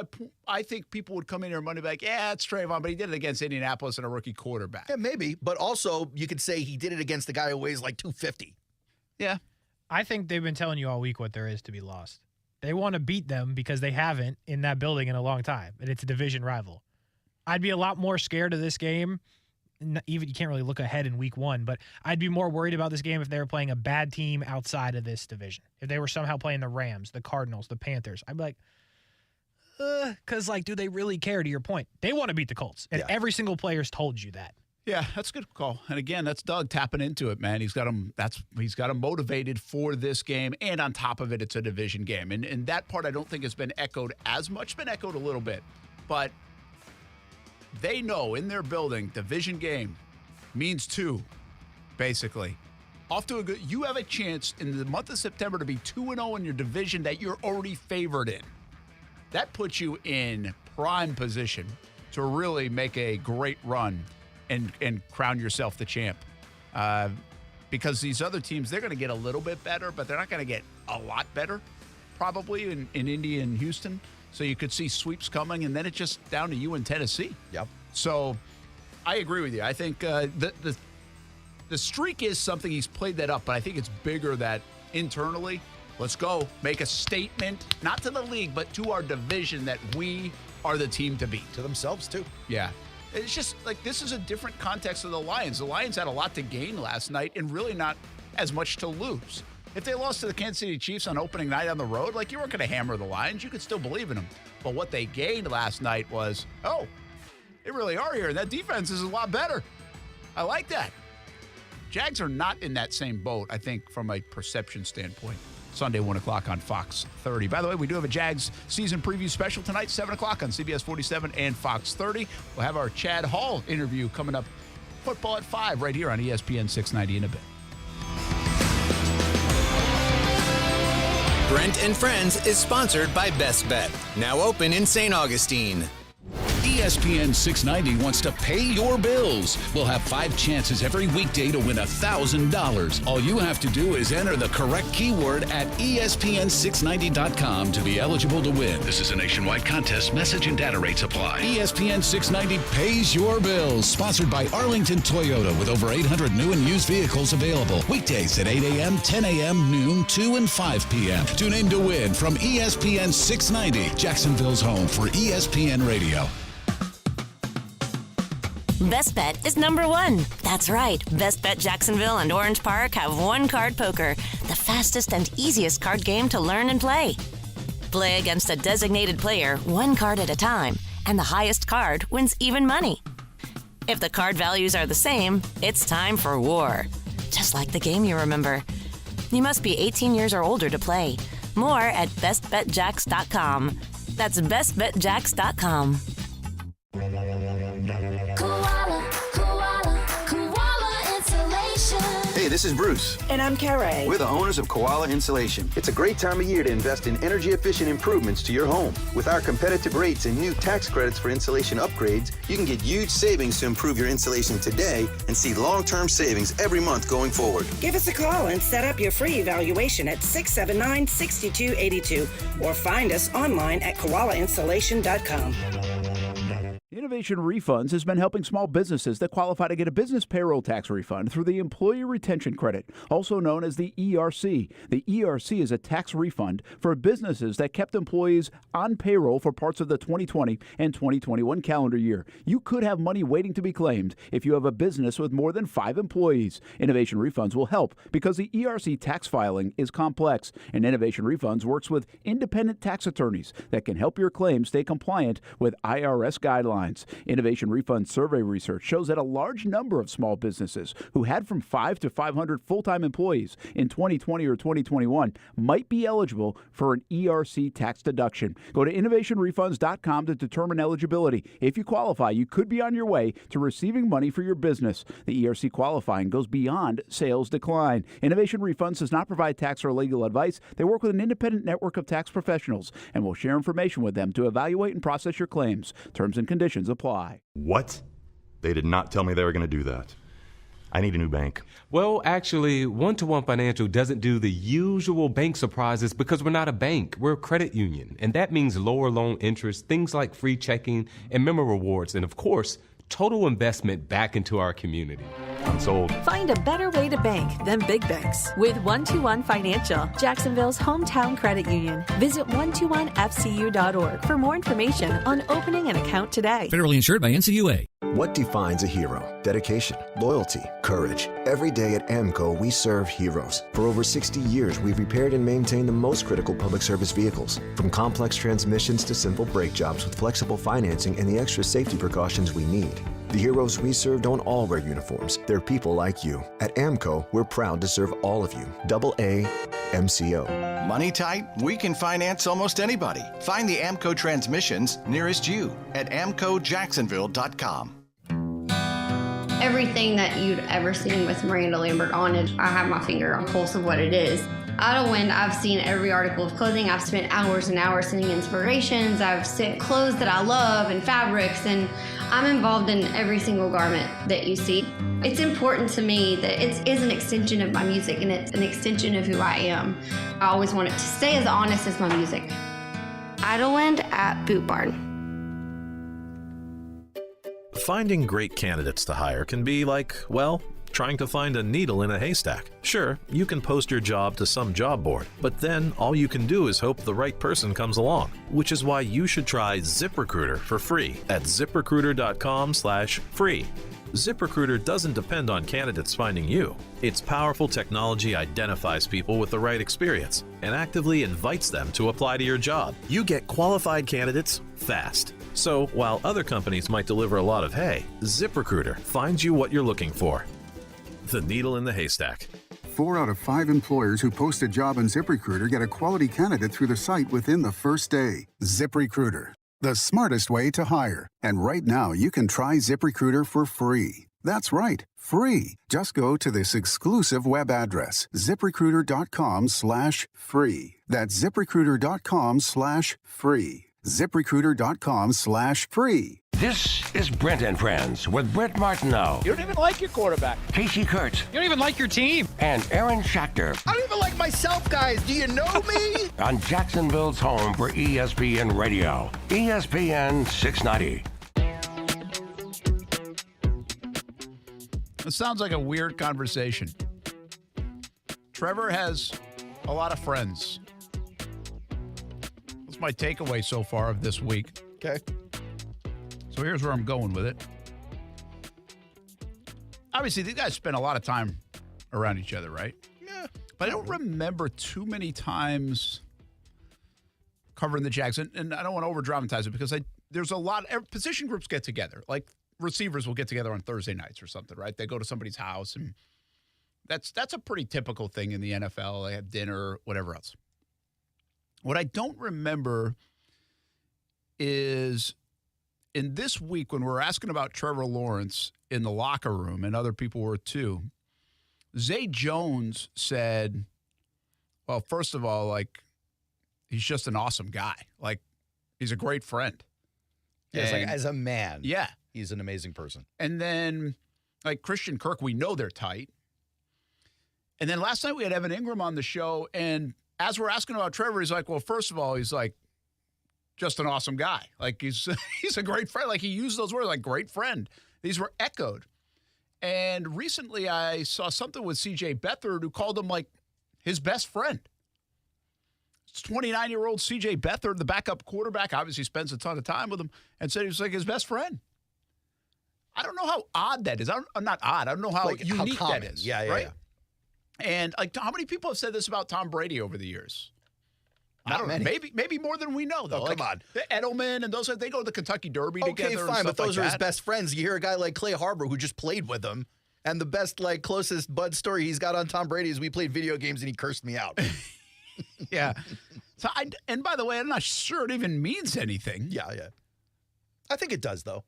S27: I think people would come in here and money back, yeah, it's Trayvon, but he did it against Indianapolis and a rookie quarterback.
S16: Yeah, maybe. But also, you could say he did it against the guy who weighs like 250.
S27: Yeah.
S11: I think they've been telling you all week what there is to be lost. They want to beat them because they haven't in that building in a long time, and it's a division rival. I'd be a lot more scared of this game. Even you can't really look ahead in week 1, but I'd be more worried about this game if they were playing a bad team outside of this division. If they were somehow playing the Rams, the Cardinals, the Panthers, I'd be like, because, like, do they really care, to your point? They want to beat the Colts, and every single player's told you that.
S27: Yeah, that's a good call. And again, that's Doug tapping into it, man. He's got him motivated for this game, and on top of it, it's a division game. And that part I don't think has been echoed as much, been echoed a little bit. But they know in their building, division game means 2, basically. Off to a good, you have a chance in the month of September to be 2-0 in your division that you're already favored in. That puts you in prime position to really make a great run and crown yourself the champ. Because these other teams, they're going to get a little bit better, but they're not going to get a lot better, probably, in Indy and Houston. So you could see sweeps coming, and then it's just down to you in Tennessee.
S16: Yep.
S27: So I agree with you. I think the streak is something, he's played that up, but I think it's bigger that internally, let's go make a statement, not to the league, but to our division that we are the team to beat.
S16: To themselves, too.
S27: Yeah. It's just like this is a different context of the Lions. The Lions had a lot to gain last night and really not as much to lose. If they lost to the Kansas City Chiefs on opening night on the road, like, you weren't going to hammer the Lions. You could still believe in them. But what they gained last night was, they really are here. And that defense is a lot better. I like that. Jags are not in that same boat, I think, from a perception standpoint. Sunday, 1 o'clock on Fox 30. By the way, we do have a Jags season preview special tonight, 7 o'clock on CBS 47 and Fox 30. We'll have our Chad Hall interview coming up, football at 5, right here on ESPN 690 in a bit.
S3: Brent and Friends is sponsored by Best Bet, now open in St. Augustine.
S14: ESPN 690 wants to pay your bills. We'll have 5 chances every weekday to win $1,000. All you have to do is enter the correct keyword at ESPN690.com to be eligible to win. This is a nationwide contest. Message and data rates apply. ESPN 690 pays your bills. Sponsored by Arlington Toyota with over 800 new and used vehicles available. Weekdays at 8 a.m., 10 a.m., noon, 2 and 5 p.m. Tune in to win from ESPN 690, Jacksonville's home for ESPN Radio.
S4: Best Bet is number 1. That's right. Best Bet Jacksonville and Orange Park have one-card poker, the fastest and easiest card game to learn and play. Play against a designated player, one card at a time, and the highest card wins even money. If the card values are the same, it's time for war. Just like the game you remember. You must be 18 years or older to play. More at bestbetjacks.com. That's bestbetjacks.com.
S12: Hey, this is Bruce.
S28: And I'm Carrie.
S12: We're the owners of Koala Insulation. It's a great time of year to invest in energy-efficient improvements to your home. With our competitive rates and new tax credits for insulation upgrades, you can get huge savings to improve your insulation today and see long-term savings every month going forward.
S28: Give us a call and set up your free evaluation at 679-6282 or find us online at koalainsulation.com.
S27: Innovation Refunds has been helping small businesses that qualify to get a business payroll tax refund through the Employee Retention Credit, also known as the ERC. The ERC is a tax refund for businesses that kept employees on payroll for parts of the 2020 and 2021 calendar year. You could have money waiting to be claimed if you have a business with more than 5 employees. Innovation Refunds will help because the ERC tax filing is complex, and Innovation Refunds works with independent tax attorneys that can help your claim stay compliant with IRS guidelines. Innovation Refund survey research shows that a large number of small businesses who had from 5 to 500 full-time employees in 2020 or 2021 might be eligible for an ERC tax deduction. Go to innovationrefunds.com to determine eligibility. If you qualify, you could be on your way to receiving money for your business. The ERC qualifying goes beyond sales decline. Innovation Refunds does not provide tax or legal advice. They work with an independent network of tax professionals and will share information with them to evaluate and process your claims. Terms and conditions apply.
S15: What? They did not tell me they were going to do that. I need a new bank.
S18: Well, actually, One-to-One Financial doesn't do the usual bank surprises because we're not a bank. We're a credit union. And that means lower loan interest, things like free checking and member rewards, and of course, total investment back into our community.
S15: I'm sold.
S20: Find a better way to bank than big banks with One-to-One Financial, Jacksonville's hometown credit union. Visit 121fcu.org for more information on opening an account today.
S24: Federally insured by NCUA.
S22: What defines a hero? Dedication, loyalty, courage. Every day at AMCO, we serve heroes. For over 60 years, we've repaired and maintained the most critical public service vehicles. From complex transmissions to simple brake jobs with flexible financing and the extra safety precautions we need. The heroes we serve don't all wear uniforms. They're people like you. At AMCO, we're proud to serve all of you. AA MCO.
S23: Money tight? We can finance almost anybody. Find the AMCO transmissions nearest you at amcojacksonville.com.
S25: Everything that you'd ever seen with Miranda Lambert on it, I have my finger on the pulse of what it is. Idlewind, I've seen every article of clothing. I've spent hours and hours sending inspirations. I've sent clothes that I love and fabrics, and I'm involved in every single garment that you see. It's important to me that it is an extension of my music, and it's an extension of who I am. I always want it to stay as honest as my music. Idlewind at Boot Barn.
S26: Finding great candidates to hire can be like, well, trying to find a needle in a haystack. Sure, you can post your job to some job board, but then all you can do is hope the right person comes along, which is why you should try ZipRecruiter for free at ziprecruiter.com/free. ZipRecruiter doesn't depend on candidates finding you. Its powerful technology identifies people with the right experience and actively invites them to apply to your job. You get qualified candidates fast. So while other companies might deliver a lot of hay, ZipRecruiter finds you what you're looking for. the needle in the haystack.
S1: 4 out of 5 employers who post a job on ZipRecruiter get a quality candidate through the site within the first day. ZipRecruiter, the smartest way to hire. And right now, you can try ZipRecruiter for free. That's right, free. Just go to this exclusive web address, ZipRecruiter.com/free. That's ZipRecruiter.com/free. ZipRecruiter.com/free.
S5: This is Brent Friends with Brent Martineau.
S27: You don't even like your quarterback.
S5: Kasey Kurtz.
S11: You don't even like your team.
S5: And Aaron Schachter.
S16: I don't even like myself, guys. Do you know me?
S5: On Jacksonville's home for ESPN Radio. ESPN 690.
S27: It sounds like a weird conversation. Trevor has a lot of friends. That's my takeaway so far of this week.
S16: Okay.
S27: So here's where I'm going with it. Obviously, these guys spend a lot of time around each other, right?
S16: Yeah.
S27: But I don't remember too many times covering the Jags. And I don't want to over-dramatize it because there's a lot. Position groups get together. Like receivers will get together on Thursday nights or something, right? They go to somebody's house, and that's a pretty typical thing in the NFL. They have dinner, whatever else. What I don't remember is in this week when we're asking about Trevor Lawrence in the locker room, and other people were too, Zay Jones said, well, first of all, like, he's just an awesome guy. Like, he's a great friend.
S16: Yeah, it's like as a man.
S27: Yeah.
S16: He's an amazing person.
S27: And then, like, Christian Kirk, we know they're tight. And then last night we had Evan Ingram on the show, and as we're asking about Trevor, he's like, well, first of all, he's like, just an awesome guy. Like, he's a great friend. Like, he used those words, like, great friend. These were echoed. And recently I saw something with C.J. Beathard who called him, like, his best friend. It's 29-year-old C.J. Beathard, the backup quarterback, obviously spends a ton of time with him, and said he was like his best friend. I don't know how odd that is. I'm not odd. I don't know how unique that is.
S16: Yeah,
S27: right?
S16: Yeah.
S27: And like, how many people have said this about Tom Brady over the years? I don't know. Maybe more than we know, though.
S16: Oh, come on.
S27: Edelman and those, they go to the Kentucky Derby together.
S16: Okay, fine, but those are
S27: like
S16: his best friends. You hear a guy like Clay Harbor who just played with him, and the best, like, closest bud story he's got on Tom Brady is we played video games and he cursed me out.
S27: Yeah. So and by the way, I'm not sure it even means anything.
S16: Yeah. I think it does, though.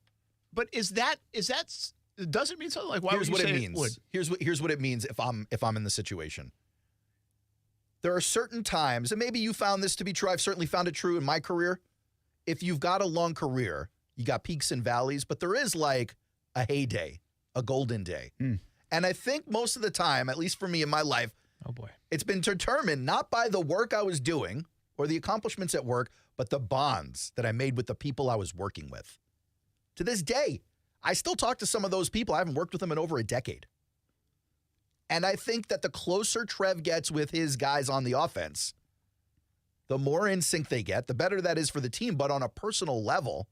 S27: But does it mean something? Like, why
S16: Here's
S27: would you
S16: what
S27: say
S16: it means. Here's what it means if I'm in the situation. There are certain times, and maybe you found this to be true. I've certainly found it true in my career. If you've got a long career, you got peaks and valleys, but there is like a heyday, a golden day. And I think most of the time, at least for me in my life,
S11: oh boy,
S16: it's been determined not by the work I was doing or the accomplishments at work, but the bonds that I made with the people I was working with. To this day, I still talk to some of those people. I haven't worked with them in over a decade. And I think that the closer Trev gets with his guys on the offense, the more in sync they get, the better that is for the team. But on a personal level,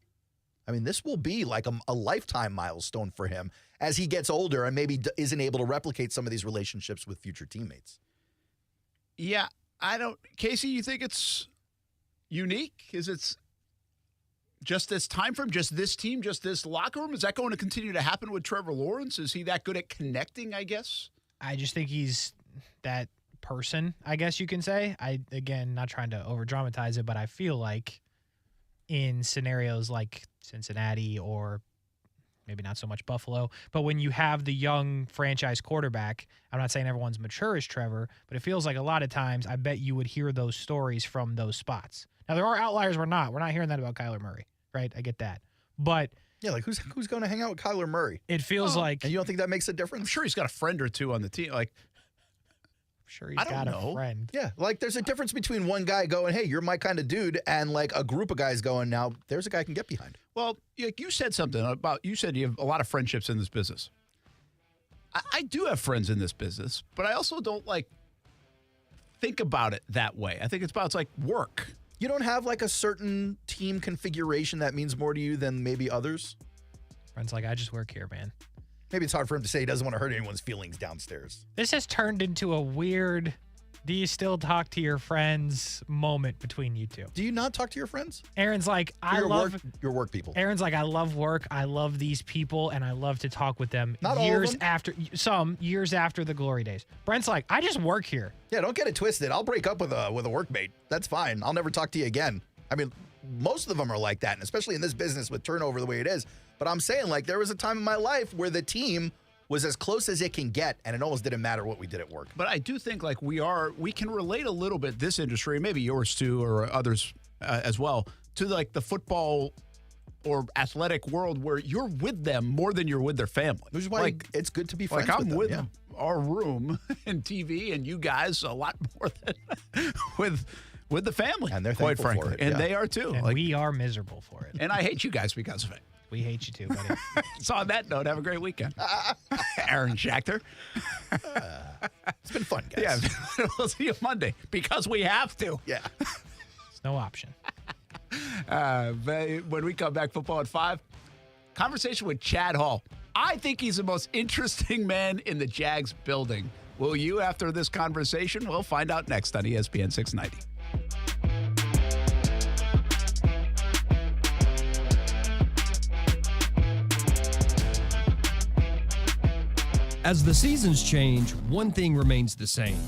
S16: I mean, this will be like a lifetime milestone for him as he gets older and maybe isn't able to replicate some of these relationships with future teammates.
S27: Yeah, Kasey, you think it's unique? Is it just this time frame, just this team, just this locker room? Is that going to continue to happen with Trevor Lawrence? Is he that good at connecting, I guess?
S11: I just think he's that person, I guess you can say. Again, not trying to over-dramatize it, but I feel like in scenarios like Cincinnati or maybe not so much Buffalo, but when you have the young franchise quarterback, I'm not saying everyone's mature as Trevor, but it feels like a lot of times I bet you would hear those stories from those spots. Now, there are outliers we're not hearing that about Kyler Murray, right? I get that. But
S16: yeah, like who's going to hang out with Kyler Murray?
S11: It feels like,
S16: and you don't think that makes a difference?
S27: I'm sure he's got a friend or two on the team. Like,
S11: I'm sure he's got a friend.
S16: Yeah, like there's a difference between one guy going, "Hey, you're my kind of dude," and like a group of guys going, "Now there's a guy I can get behind."
S27: Well, like you said something about, you said you have a lot of friendships in this business. I do have friends in this business, but I also don't think about it that way. I think it's like work.
S16: You don't have like a certain team configuration that means more to you than maybe others?
S11: Friends like, I just work here, man.
S16: Maybe it's hard for him to say he doesn't want to hurt anyone's feelings downstairs.
S11: This has turned into a weird Do you still talk to your friends moment between you two?
S16: Do you not talk to your friends?
S11: Aaron's like,
S16: your work people.
S11: Aaron's like, I love work. I love these people, and I love to talk with them.
S16: Not all of
S11: years
S16: them.
S11: some years after the glory days. Brent's like, I just work here.
S16: Yeah, don't get it twisted. I'll break up with a workmate. That's fine. I'll never talk to you again. I mean, most of them are like that, and especially in this business with turnover the way it is. But I'm saying, like, there was a time in my life where the team was as close as it can get, and it almost didn't matter what we did at work.
S27: But I do think like we can relate a little bit this industry, maybe yours too, or others as well, to like the football or athletic world where you're with them more than you're with their family.
S16: Which is why it's good to be friends
S27: like I'm
S16: with them.
S27: our room and TV and you guys a lot more than with the family.
S16: And they're
S27: quite
S16: thankful
S27: frankly.
S16: for it.
S27: And
S16: yeah.
S27: they are too.
S11: And we are miserable for it.
S27: And I hate you guys because of it.
S11: We hate you too, buddy.
S27: So on that note, have a great weekend. Aaron Schachter.
S16: It's been fun, guys.
S27: Yeah, we'll see you Monday because we have to.
S16: Yeah.
S11: It's no option.
S27: When we come back, football at 5, conversation with Chad Hall. I think he's the most interesting man in the Jags building. Will you after this conversation? We'll find out next on ESPN 690.
S6: As the seasons change, one thing remains the same.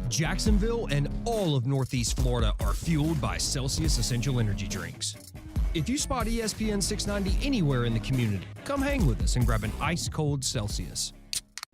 S6: Jacksonville and all of Northeast Florida are fueled by Celsius Essential Energy Drinks. If you spot ESPN 690 anywhere in the community, come hang with us and grab an ice-cold Celsius.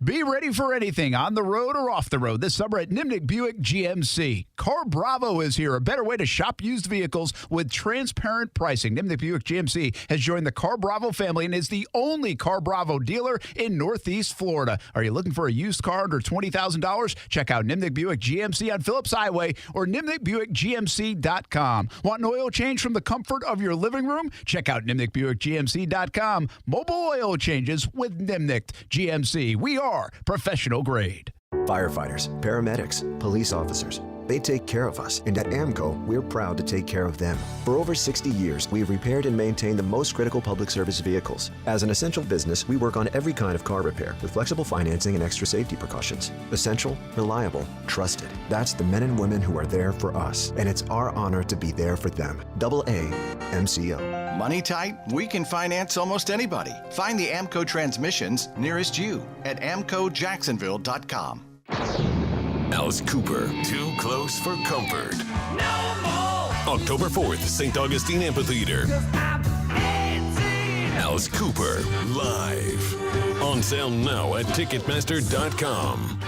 S27: Be ready for anything on the road or off the road this summer at Nimnick Buick GMC. Car Bravo is here, a better way to shop used vehicles with transparent pricing. Nimnick Buick GMC has joined the Car Bravo family and is the only Car Bravo dealer in Northeast Florida. Are you looking for a used car under $20,000? Check out Nimnick Buick GMC on Phillips Highway or NimnickBuickGMC.com. Want an oil change from the comfort of your living room? Check out NimnickBuickGMC.com. Mobile oil changes with Nimnick GMC. We are professional grade.
S22: Firefighters, paramedics, police officers. They take care of us, and at AMCO, we're proud to take care of them. For over 60 years, we've repaired and maintained the most critical public service vehicles. As an essential business, we work on every kind of car repair with flexible financing and extra safety precautions. Essential, reliable, trusted. That's the men and women who are there for us, and it's our honor to be there for them. AA MCO.
S23: Money tight? We can finance almost anybody. Find the AMCO transmissions nearest you at AMCOJacksonville.com.
S7: Alice Cooper, Too Close for Comfort. No more. October 4th, St. Augustine Amphitheater. Alice Cooper, live. On sale now at Ticketmaster.com.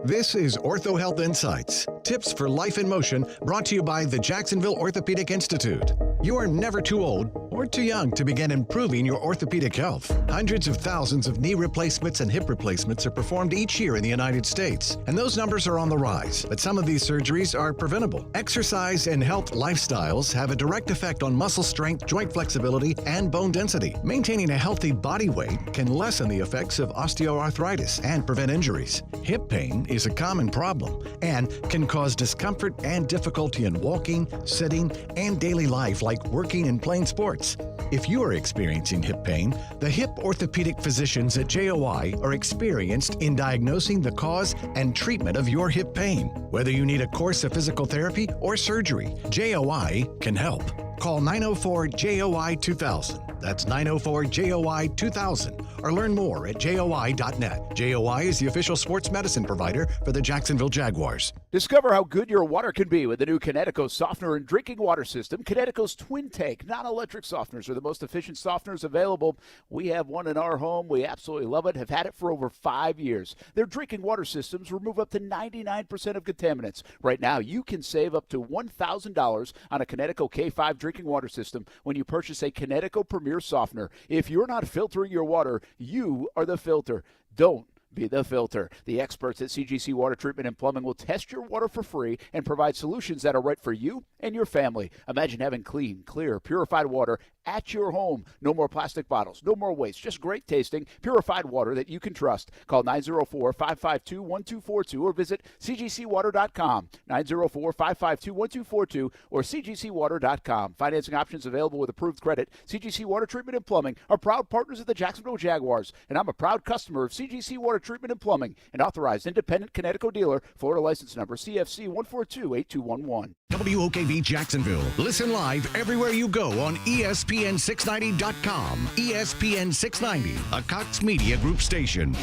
S8: This is Ortho Health Insights, tips for life in motion, brought to you by the Jacksonville Orthopedic Institute. You are never too old or too young to begin improving your orthopedic health. Hundreds of thousands of knee replacements and hip replacements are performed each year in the United States, and those numbers are on the rise. But some of these surgeries are preventable. Exercise and health lifestyles have a direct effect on muscle strength, joint flexibility, and bone density. Maintaining a healthy body weight can lessen the effects of osteoarthritis and prevent injuries. Hip pain is a common problem and can cause discomfort and difficulty in walking, sitting, and daily life like working and playing sports. If you are experiencing hip pain, the hip orthopedic physicians at JOI are experienced in diagnosing the cause and treatment of your hip pain. Whether you need a course of physical therapy or surgery, JOI can help. Call 904-JOI-2000. That's 904-JOI-2000. Or learn more at JOI.net. JOI is the official sports medicine provider for the Jacksonville Jaguars.
S9: Discover how good your water can be with the new Connecticut softener and drinking water system. Connecticut's twin tank non-electric softeners are the most efficient softeners available. We have one in our home. We absolutely love it, have had it for over 5 years. Their drinking water systems remove up to 99% of contaminants. Right now, you can save up to $1,000 on a Connecticut K5 drinking water system when you purchase a Connecticut Premier softener. If you're not filtering your water, you are the filter. Don't be the filter. The experts at CGC Water Treatment and Plumbing will test your water for free and provide solutions that are right for you and your family. Imagine having clean, clear, purified water at your home. No more plastic bottles, no more waste, just great tasting, purified water that you can trust. Call 904-552-1242 or visit cgcwater.com, 904-552-1242 or cgcwater.com. Financing options available with approved credit. CGC Water Treatment and Plumbing are proud partners of the Jacksonville Jaguars, and I'm a proud customer of CGC Water treatment and plumbing. An authorized independent Connecticut dealer. Florida license number CFC 1428211.
S8: WOKV Jacksonville. Listen live everywhere you go on ESPN690.com. ESPN 690, a Cox Media Group station.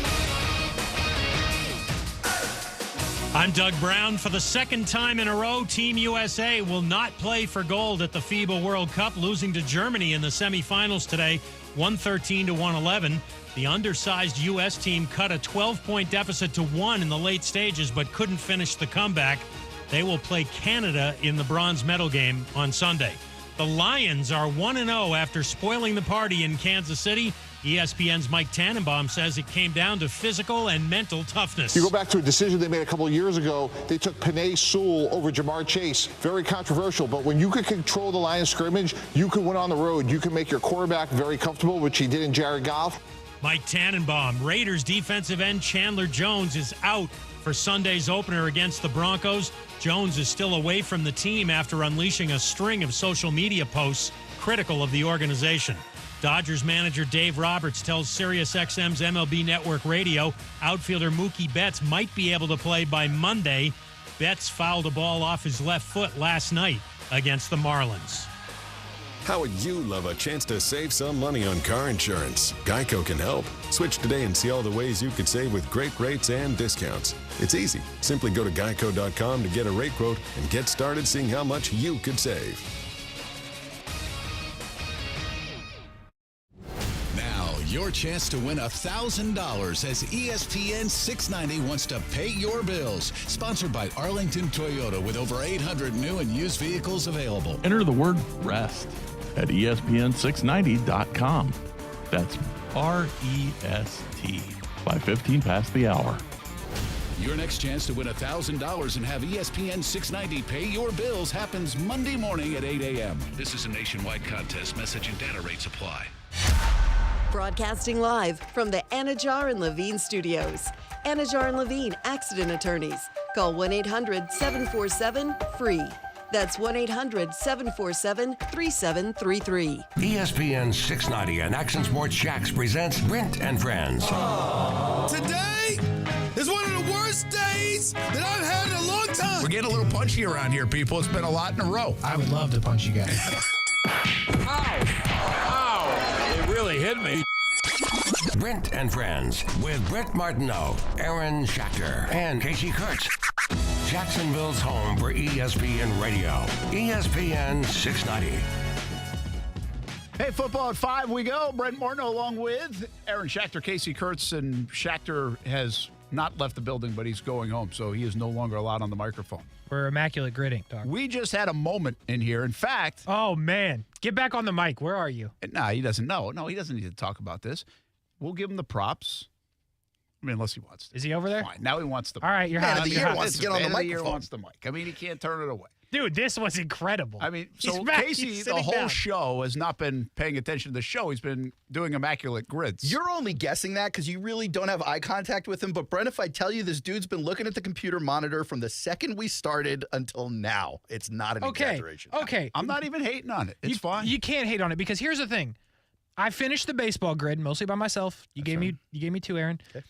S2: I'm Doug Brown. For the second time in a row, Team USA will not play for gold at the FIBA World Cup, losing to Germany in the semifinals today, 113 to 111. The undersized U.S. team cut a 12-point deficit to 1 in the late stages, but couldn't finish the comeback. They will play Canada in the bronze medal game on Sunday. The Lions are 1-0 after spoiling the party in Kansas City. ESPN's Mike Tannenbaum says it came down to physical and mental toughness.
S3: You go back to a decision they made a couple of years ago. They took Penei Sewell over Jamar Chase. Very controversial, but when you could control the line of scrimmage, you could win on the road. You can make your quarterback very comfortable, which he did in Jared Goff.
S2: Mike Tannenbaum. Raiders defensive end Chandler Jones is out for Sunday's opener against the Broncos. Jones is still away from the team after unleashing a string of social media posts critical of the organization. Dodgers manager Dave Roberts tells SiriusXM's MLB Network Radio outfielder Mookie Betts might be able to play by Monday. Betts fouled a ball off his left foot last night against the Marlins.
S7: How would you love a chance to save some money on car insurance? Geico can help. Switch today and see all the ways you could save with great rates and discounts. It's easy. Simply go to geico.com to get a rate quote and get started seeing how much you could save.
S14: Your chance to win $1,000 as ESPN 690 wants to pay your bills. Sponsored by Arlington Toyota with over 800 new and used vehicles available.
S10: Enter the word REST at ESPN690.com. That's REST by 15 past the hour.
S14: Your next chance to win $1,000 and have ESPN 690 pay your bills happens Monday morning at 8 a.m. This is a nationwide contest. Message and data rates apply.
S13: Broadcasting live from the Anajar and Levine studios. Anajar and Levine Accident Attorneys. Call 1-800-747-FREE. That's 1-800-747-3733.
S5: ESPN 690 and Action Sports Shacks presents Brent and Friends.
S17: Today is one of the worst days that I've had in a long time.
S27: We're getting a little punchy around here, people. It's been a lot in a row. I would love to punch you guys.
S5: It really hit me. Brent and Friends with Brent Martineau, Aaron Schachter, and Kasey Kurtz. Jacksonville's home for ESPN Radio. ESPN 690.
S27: Hey, football at 5 we go. Brent Martineau along with Aaron Schachter, Kasey Kurtz, and Schachter has not left the building, but he's going home, so he is no longer allowed on the microphone.
S11: We're immaculate gridding, Doc.
S27: We just had a moment in here. In fact...
S11: Oh, man. Get back on the mic. Where are you?
S27: Nah, he doesn't know. No, he doesn't need to talk about this. We'll give him the props. I mean, unless he wants to.
S11: Is he over there?
S27: Fine. Now he wants the mic.
S11: All right, you're
S27: Man
S11: hot.
S27: of the year
S16: wants to get on the microphone.
S27: Wants the mic. I mean, he can't turn it away.
S11: Dude, this was incredible.
S27: I mean,
S11: He's
S27: so
S11: back.
S27: Kasey,
S11: He's
S27: the
S11: sitting
S27: whole
S11: down.
S27: show has not been paying attention to the show. He's been doing immaculate grids.
S16: You're only guessing that because you really don't have eye contact with him. But, Brent, if I tell you this dude's been looking at the computer monitor from the second we started until now, it's not an exaggeration.
S11: Okay.
S27: I'm not even hating on it. It's fine.
S11: You can't hate on it because here's the thing. I finished the baseball grid mostly by myself. You gave me two, Aaron.
S16: Okay.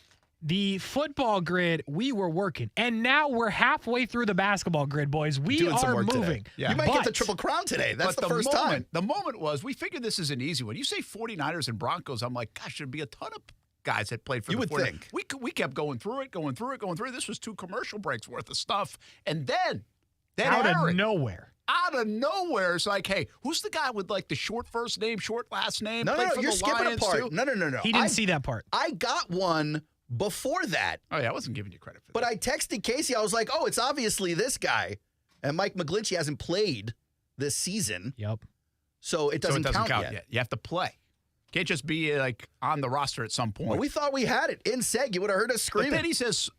S11: The football grid, we were working. And now we're halfway through the basketball grid, boys. We
S16: Doing some
S11: are
S16: work
S11: moving.
S16: today. You might get the Triple Crown today. That's the first time.
S27: The moment was, we figured this is an easy one. You say 49ers and Broncos, I'm like, gosh, there'd be a ton of guys that played for
S16: You
S27: the
S16: would
S27: 49ers.
S16: think.
S27: We kept going through it. This was 2 commercial breaks worth of stuff. And then
S11: Out
S27: Aaron,
S11: of nowhere.
S27: Out of nowhere, it's like, hey, who's the guy with like the short first name, short last name?
S16: No,
S27: Played for
S16: you're
S27: the
S16: skipping
S27: Lions
S16: a part.
S27: too?
S16: No.
S11: He didn't see that part.
S16: I got one before that.
S27: Oh, yeah, I wasn't giving you credit for that.
S16: But I texted Kasey. I was like, oh, it's obviously this guy. And Mike McGlinchey hasn't played this season.
S11: Yep.
S16: So it doesn't count yet.
S27: You have to play. Can't just be like on the roster at some point.
S16: Well, we thought we had it. In seg, you would have heard us screaming.
S27: But then he says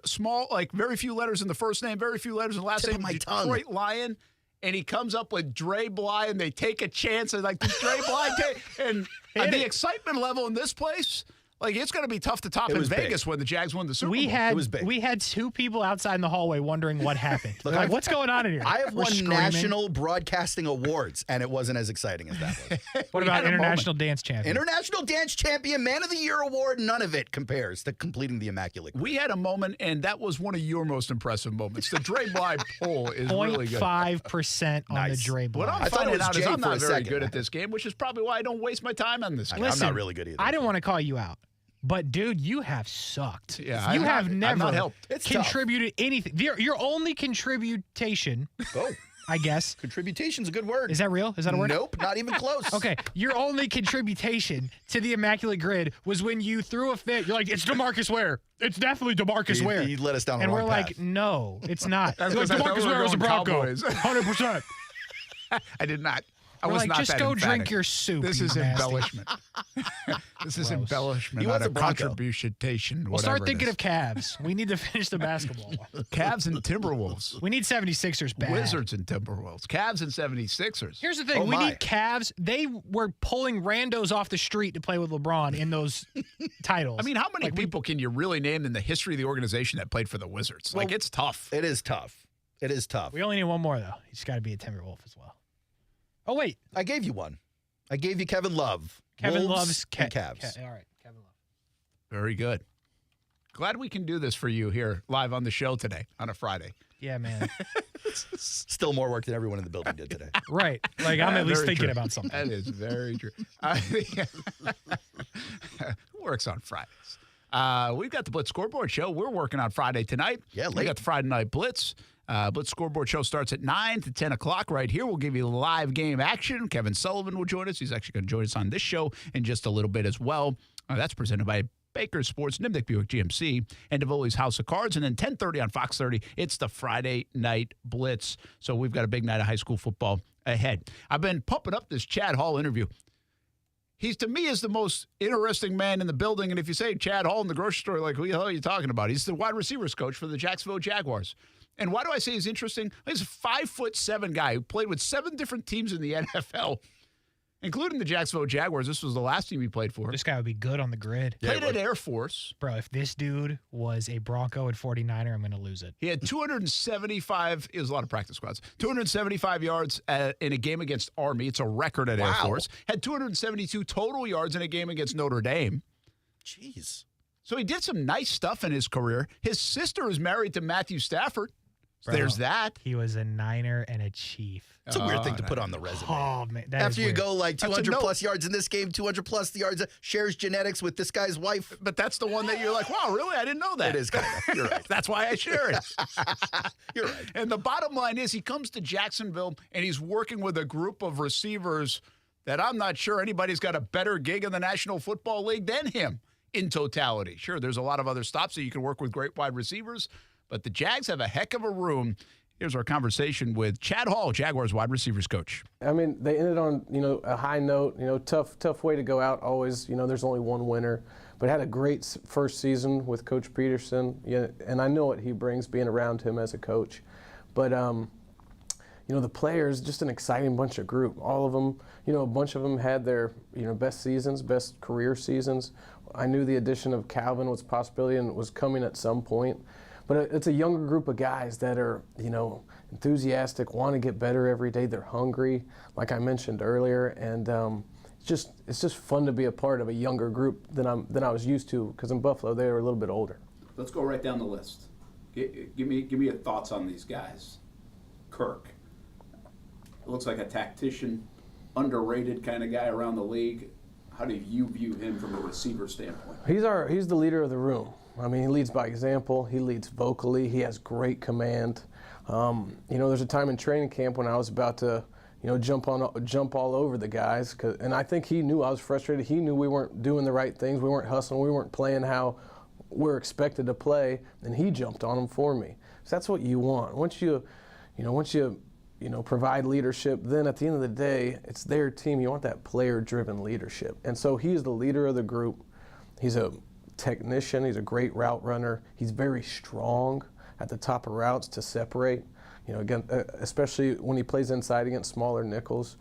S27: small, like very few letters in the first name, very few letters in the last name. Detroit Lion. And he comes up with Dre Bly, and they take a chance. And like, does Dre Bly take? And the excitement level in this place, Like, it's going to be tough to top in Vegas when the Jags won the Super Bowl.
S11: We had two people outside in the hallway wondering what happened. Like, what's going on in here?
S16: I have won National Broadcasting Awards, and it wasn't as exciting as that was.
S11: What about International Dance Champion?
S16: International Dance Champion, Man of the Year Award, none of it compares to completing the Immaculate Grid.
S27: We had a moment, and that was one of your most impressive moments. The Dre Bly poll is really good.
S11: 0.5% on the Dre Bly.
S27: What I'm finding out is I'm not very good at this game, which is probably why I don't waste my time on this game.
S11: Listen,
S16: I'm not really good either.
S11: I didn't want to call you out. But, dude, you have sucked.
S27: Yeah,
S11: you have never
S27: helped.
S11: contributed anything. Your only contribution, I guess.
S16: Contributation's a good word.
S11: Is that real? Is that a word?
S16: Nope, not even close.
S11: Okay, your only contribution to the Immaculate Grid was when you threw a fit. You're like, it's DeMarcus Ware. It's definitely DeMarcus Ware.
S16: He let us down the
S11: and
S16: wrong
S11: we're
S16: path.
S11: like, no, it's not.
S27: That's
S11: Like, DeMarcus Ware was a Bronco.
S27: 100%. I did not. I was not
S11: just
S27: that
S11: go
S27: emphatic.
S11: drink your soup.
S27: This
S11: you
S27: is
S11: nasty.
S27: embellishment. This is embellishment.
S16: He was
S27: not
S16: a Bronco.
S27: contribution.
S11: We'll start thinking of Cavs. We need to finish the basketball.
S27: Cavs and Timberwolves.
S11: We need 76ers bad.
S27: Wizards and Timberwolves. Cavs and 76ers.
S11: Here's the thing. We need Cavs. They were pulling randos off the street to play with LeBron in those titles.
S27: I mean, how many people can you really name in the history of the organization that played for the Wizards?
S16: Well,
S27: it's tough.
S16: It is tough. It is tough.
S11: We only need one more, though. He's got to be a Timberwolf as well. Oh, wait.
S16: I gave you one. I gave you Kevin Love.
S11: Kevin
S16: Wolves
S11: Love's
S16: and Cavs.
S11: All right, Kevin Love.
S27: Very good. Glad we can do this for you here live on the show today on a Friday.
S11: Yeah, man.
S16: Still more work than everyone in the building did today.
S11: Right. Like, I'm at least
S27: Very
S11: thinking
S27: true.
S11: about something.
S27: That is very true. Who works on Fridays? We've got the Blitz Scoreboard Show. We're working on Friday tonight.
S16: Yeah,
S27: We
S16: late.
S27: got the Friday Night Blitz. Blitz Scoreboard Show starts at 9 to 10 o'clock right here. We'll give you live game action. Kevin Sullivan will join us. He's actually going to join us on this show in just a little bit as well. That's presented by Baker Sports, Nimnick Buick GMC, and Davoli's House of Cards. And then 10:30 on Fox 30, it's the Friday Night Blitz. So we've got a big night of high school football ahead. I've been pumping up this Chad Hall interview. He's, to me, is the most interesting man in the building. And if you say Chad Hall in the grocery store, like, who the hell are you talking about? He's the wide receivers coach for the Jacksonville Jaguars. And why do I say he's interesting? He's a 5'7" guy who played with 7 different teams in the NFL, including the Jacksonville Jaguars. This was the last team he played for.
S11: This guy would be good on the grid.
S27: Played at Air Force.
S11: Bro, if this dude was a Bronco at 49er, I'm going to lose it.
S27: He had 275, it was a lot of practice squads, 275 yards in a game against Army. It's a record at Air Force. Had 272 total yards in a game against Notre Dame.
S16: Jeez.
S27: So he did some nice stuff in his career. His sister is married to Matthew Stafford. So
S11: Bro,
S27: there's that.
S11: He was a Niner and a Chief.
S16: It's a weird thing to put on the resume.
S11: Oh, man. That
S16: After
S11: is
S16: you
S11: weird.
S16: go like 200 plus yards in this game, 200 plus yards, shares genetics with this guy's wife.
S27: But that's the one that you're like, wow, really? I didn't know that.
S16: It is kind of. You're right.
S27: That's why I share it.
S16: You're right.
S27: And the bottom line is he comes to Jacksonville and he's working with a group of receivers that I'm not sure anybody's got a better gig in the National Football League than him in totality. Sure, there's a lot of other stops that you can work with great wide receivers, but the Jags have a heck of a room. Here's our conversation with Chad Hall, Jaguars wide receivers coach.
S4: I mean, they ended on, a high note, tough way to go out always. There's only one winner, but had a great first season with Coach Pederson. Yeah, and I know what he brings being around him as a coach. But, the players, just an exciting bunch of group. All of them, a bunch of them had their, best seasons, best career seasons. I knew the addition of Calvin was a possibility and was coming at some point. But it's a younger group of guys that are, enthusiastic, want to get better every day. They're hungry, like I mentioned earlier, and it's just fun to be a part of a younger group than I was used to. Because in Buffalo, they were a little bit older.
S12: Let's go right down the list. Give me your thoughts on these guys. Kirk, looks like a tactician, underrated kind of guy around the league. How do you view him from a receiver standpoint?
S4: He's the leader of the room. I mean, he leads by example. He leads vocally. He has great command. There's a time in training camp when I was about to, jump all over the guys, and I think he knew I was frustrated. He knew we weren't doing the right things. We weren't hustling. We weren't playing how we're expected to play, and he jumped on them for me. So that's what you want. Once you provide leadership, then at the end of the day, it's their team. You want that player-driven leadership, and so he's the leader of the group. He's a technician. He's a great route runner. He's very strong at the top of routes to separate. Again, especially when he plays inside against smaller nickels.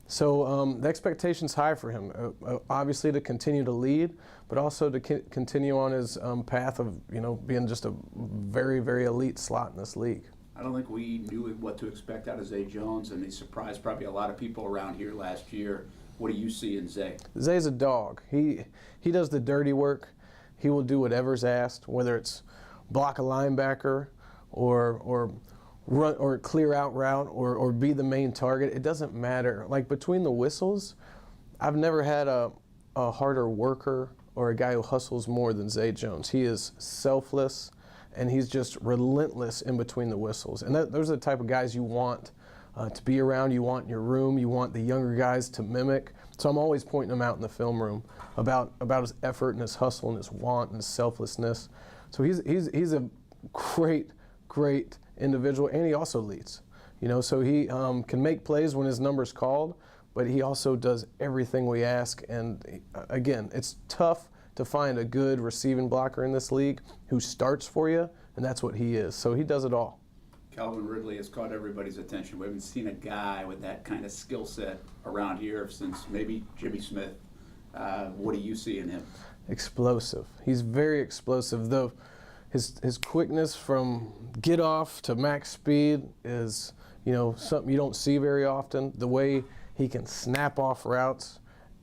S4: So the expectation's high for him, obviously to continue to lead, but also to continue on his path of being just a very, very elite slot in this league.
S12: I don't think we knew what to expect out of Zay Jones, and he surprised probably a lot of people around here last year. What do you see in Zay?
S4: Zay's a dog. He does the dirty work. He will do whatever's asked, whether it's block a linebacker or run or clear out route or be the main target. It doesn't matter. Like between the whistles, I've never had a harder worker or a guy who hustles more than Zay Jones. He is selfless, and he's just relentless in between the whistles. And those are the type of guys you want to be around, you want in your room, you want the younger guys to mimic. So I'm always pointing them out in the film room about his effort and his hustle and his want and his selflessness. So he's a great individual, and he also leads. So he can make plays when his number's called, but he also does everything we ask. And again, it's tough to find a good receiving blocker in this league who starts for you, and that's what he is. So he does it all.
S12: Calvin Ridley has caught everybody's attention. We haven't seen a guy with that kind of skill set around here since maybe Jimmy Smith. What do you see in him?
S4: Explosive. He's very explosive. Though his quickness from get off to max speed is something you don't see very often. The way he can snap off routes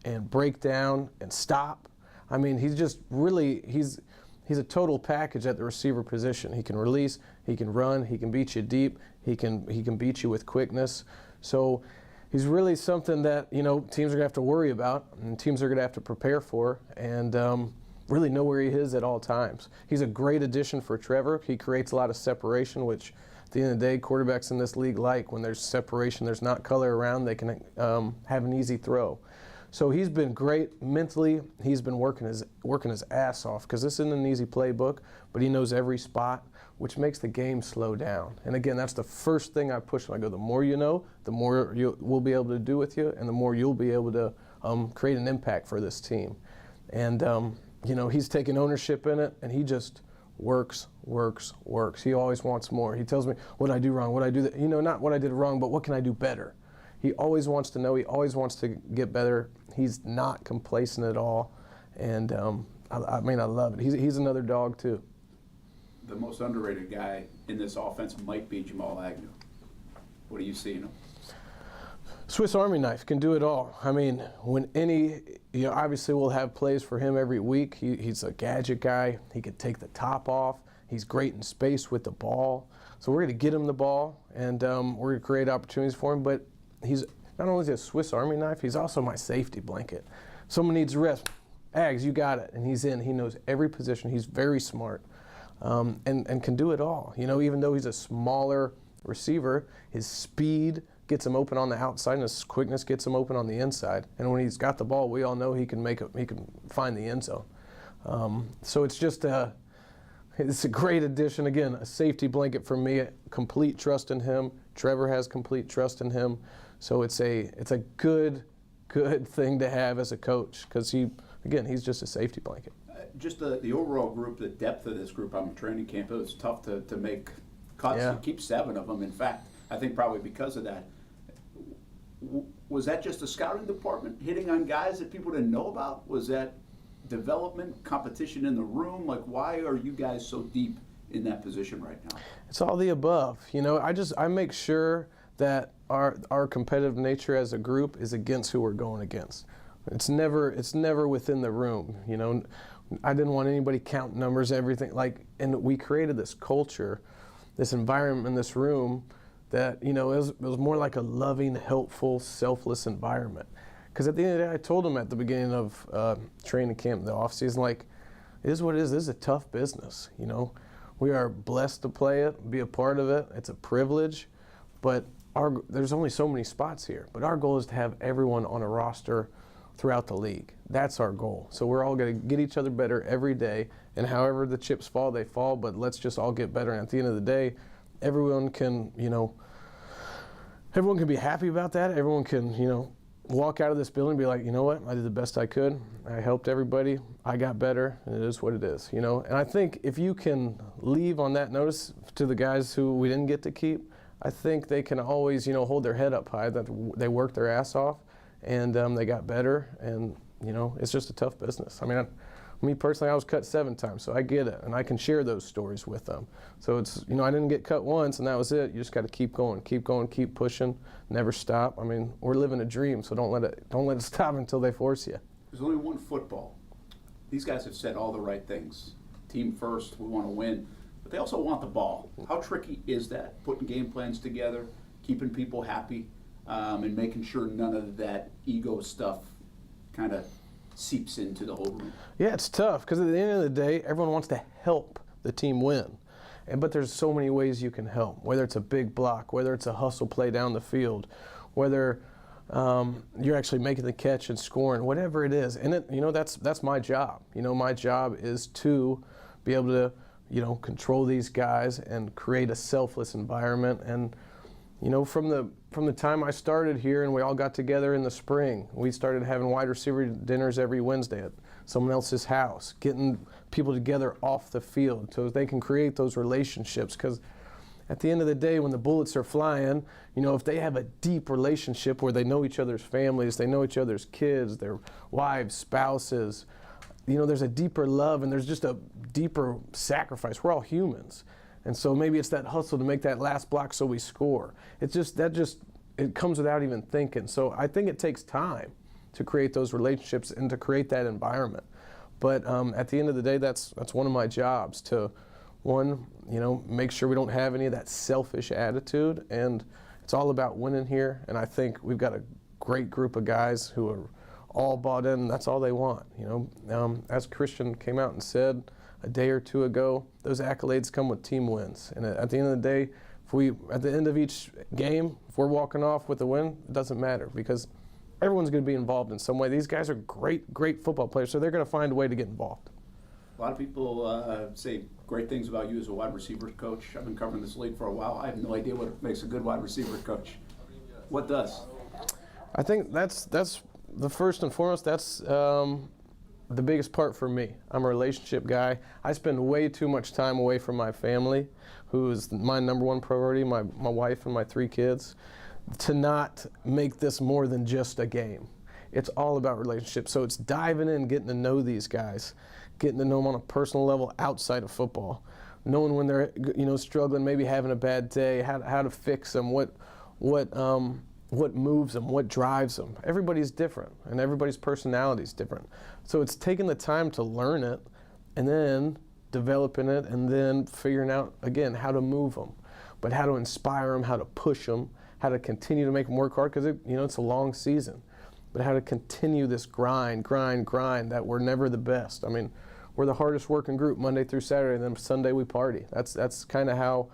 S4: and break down and stop. I mean, he's just really he's a total package at the receiver position. He can release, he can run, he can beat you deep, he can beat you with quickness. So he's really something that teams are gonna have to worry about, and teams are gonna have to prepare for, and really know where he is at all times. He's a great addition for Trevor. He creates a lot of separation, which at the end of the day, quarterbacks in this league like. When there's separation, there's not color around, they can have an easy throw. So he's been great mentally. He's been working his ass off, because this isn't an easy playbook, but he knows every spot, which makes the game slow down. And again, that's the first thing I push him. I go, the more you know, the more we'll be able to do with you, and the more you'll be able to create an impact for this team. And he's taking ownership in it, and he just works. He always wants more. He tells me, what did I do wrong? What did I do not what I did wrong, but what can I do better? He always wants to know. He always wants to get better. He's not complacent at all, and I love it. He's another dog too.
S12: The most underrated guy in this offense might be Jamal Agnew. What do you see in him?
S4: Swiss Army knife, can do it all. I mean, when obviously we'll have plays for him every week. He's a gadget guy. He can take the top off. He's great in space with the ball. So we're going to get him the ball, and we're going to create opportunities for him. But he's not only a Swiss Army knife, he's also my safety blanket. Someone needs rest. Ags, you got it. And he's in. He knows every position. He's very smart, and can do it all. Even though he's a smaller receiver, his speed gets him open on the outside, and his quickness gets him open on the inside. And when he's got the ball, we all know he can find the end zone. So it's just it's a great addition. Again, a safety blanket for me. Complete trust in him. Trevor has complete trust in him. So it's a good thing to have as a coach, because he's just a safety blanket.
S12: Just the overall group, the depth of this group on training camp, it was tough to make cuts.
S4: Yeah.
S12: To keep 7 of them. In fact, I think probably because of that. Was that just a scouting department hitting on guys that people didn't know about? Was that development, competition in the room? Like, why are you guys so deep in that position right now? It's
S4: all the above. I make sure that our competitive nature as a group is against who we're going against. It's never within the room. I didn't want anybody counting numbers, everything. And we created this culture, this environment in this room that it was more like a loving, helpful, selfless environment. Because at the end of the day, I told them at the beginning of training camp, the off season, it is what it is. This is a tough business. We are blessed to play it, be a part of it. It's a privilege, but there's only so many spots here. But our goal is to have everyone on a roster throughout the league. That's our goal. So we're all going to get each other better every day, and however the chips fall, they fall. But let's just all get better. And at the end of the day, everyone can be happy about that. Everyone can walk out of this building and be like, you know what, I did the best I could. I helped everybody. I got better, and it is what it is. And I think if you can leave on that notice to the guys who we didn't get to keep, I think they can always, hold their head up high, that they worked their ass off, and they got better, and, it's just a tough business. I mean, me personally, I was cut 7 times, so I get it, and I can share those stories with them. So it's, I didn't get cut once, and that was it. You just got to keep going, keep pushing, never stop. I mean, we're living a dream, so don't let it stop until they force you.
S12: There's only one football. These guys have said all the right things. Team first, we want to win, but they also want the ball. How tricky is that? Putting game plans together, keeping people happy, and making sure none of that ego stuff kind of seeps into the whole room.
S4: Yeah, it's tough because at the end of the day, everyone wants to help the team win. But there's so many ways you can help, whether it's a big block, whether it's a hustle play down the field, whether you're actually making the catch and scoring, whatever it is. And that's my job. My job is to be able to, control these guys and create a selfless environment. And from the time I started here and we all got together in the spring, we started having wide receiver dinners every Wednesday at someone else's house, getting people together off the field so they can create those relationships. Because at the end of the day, when the bullets are flying, if they have a deep relationship where they know each other's families, they know each other's kids, their wives, spouses, there's a deeper love and there's just a deeper sacrifice. We're all humans. And so maybe it's that hustle to make that last block so we score. It comes without even thinking. So I think it takes time to create those relationships and to create that environment. But at the end of the day, that's one of my jobs to, one, make sure we don't have any of that selfish attitude. And it's all about winning here. And I think we've got a great group of guys who are all bought in, and that's all they want. As Christian came out and said a day or two ago, those accolades come with team wins. And at the end of the day, at the end of each game, if we're walking off with a win, it doesn't matter because everyone's going to be involved in some way. These guys are great football players, so they're going to find a way to get involved.
S12: A lot of people say great things about you as a wide receiver coach. I've been covering this league for a while. I have no idea what makes a good wide receiver coach. What does?
S4: I think that's the first and foremost, that's the biggest part for me. I'm a relationship guy. I spend way too much time away from my family, who is my number one priority, my wife and my 3 kids, to not make this more than just a game. It's all about relationships. So it's diving in, getting to know these guys, getting to know them on a personal level outside of football, knowing when they're struggling, maybe having a bad day, how to fix them, what moves them, what drives them. Everybody's different, and everybody's personality is different. So it's taking the time to learn it, and then developing it, and then figuring out, again, how to move them, but how to inspire them, how to push them, how to continue to make them work hard, because it's a long season, but how to continue this grind, that we're never the best. I mean, we're the hardest working group Monday through Saturday, and then Sunday we party. That's kind of how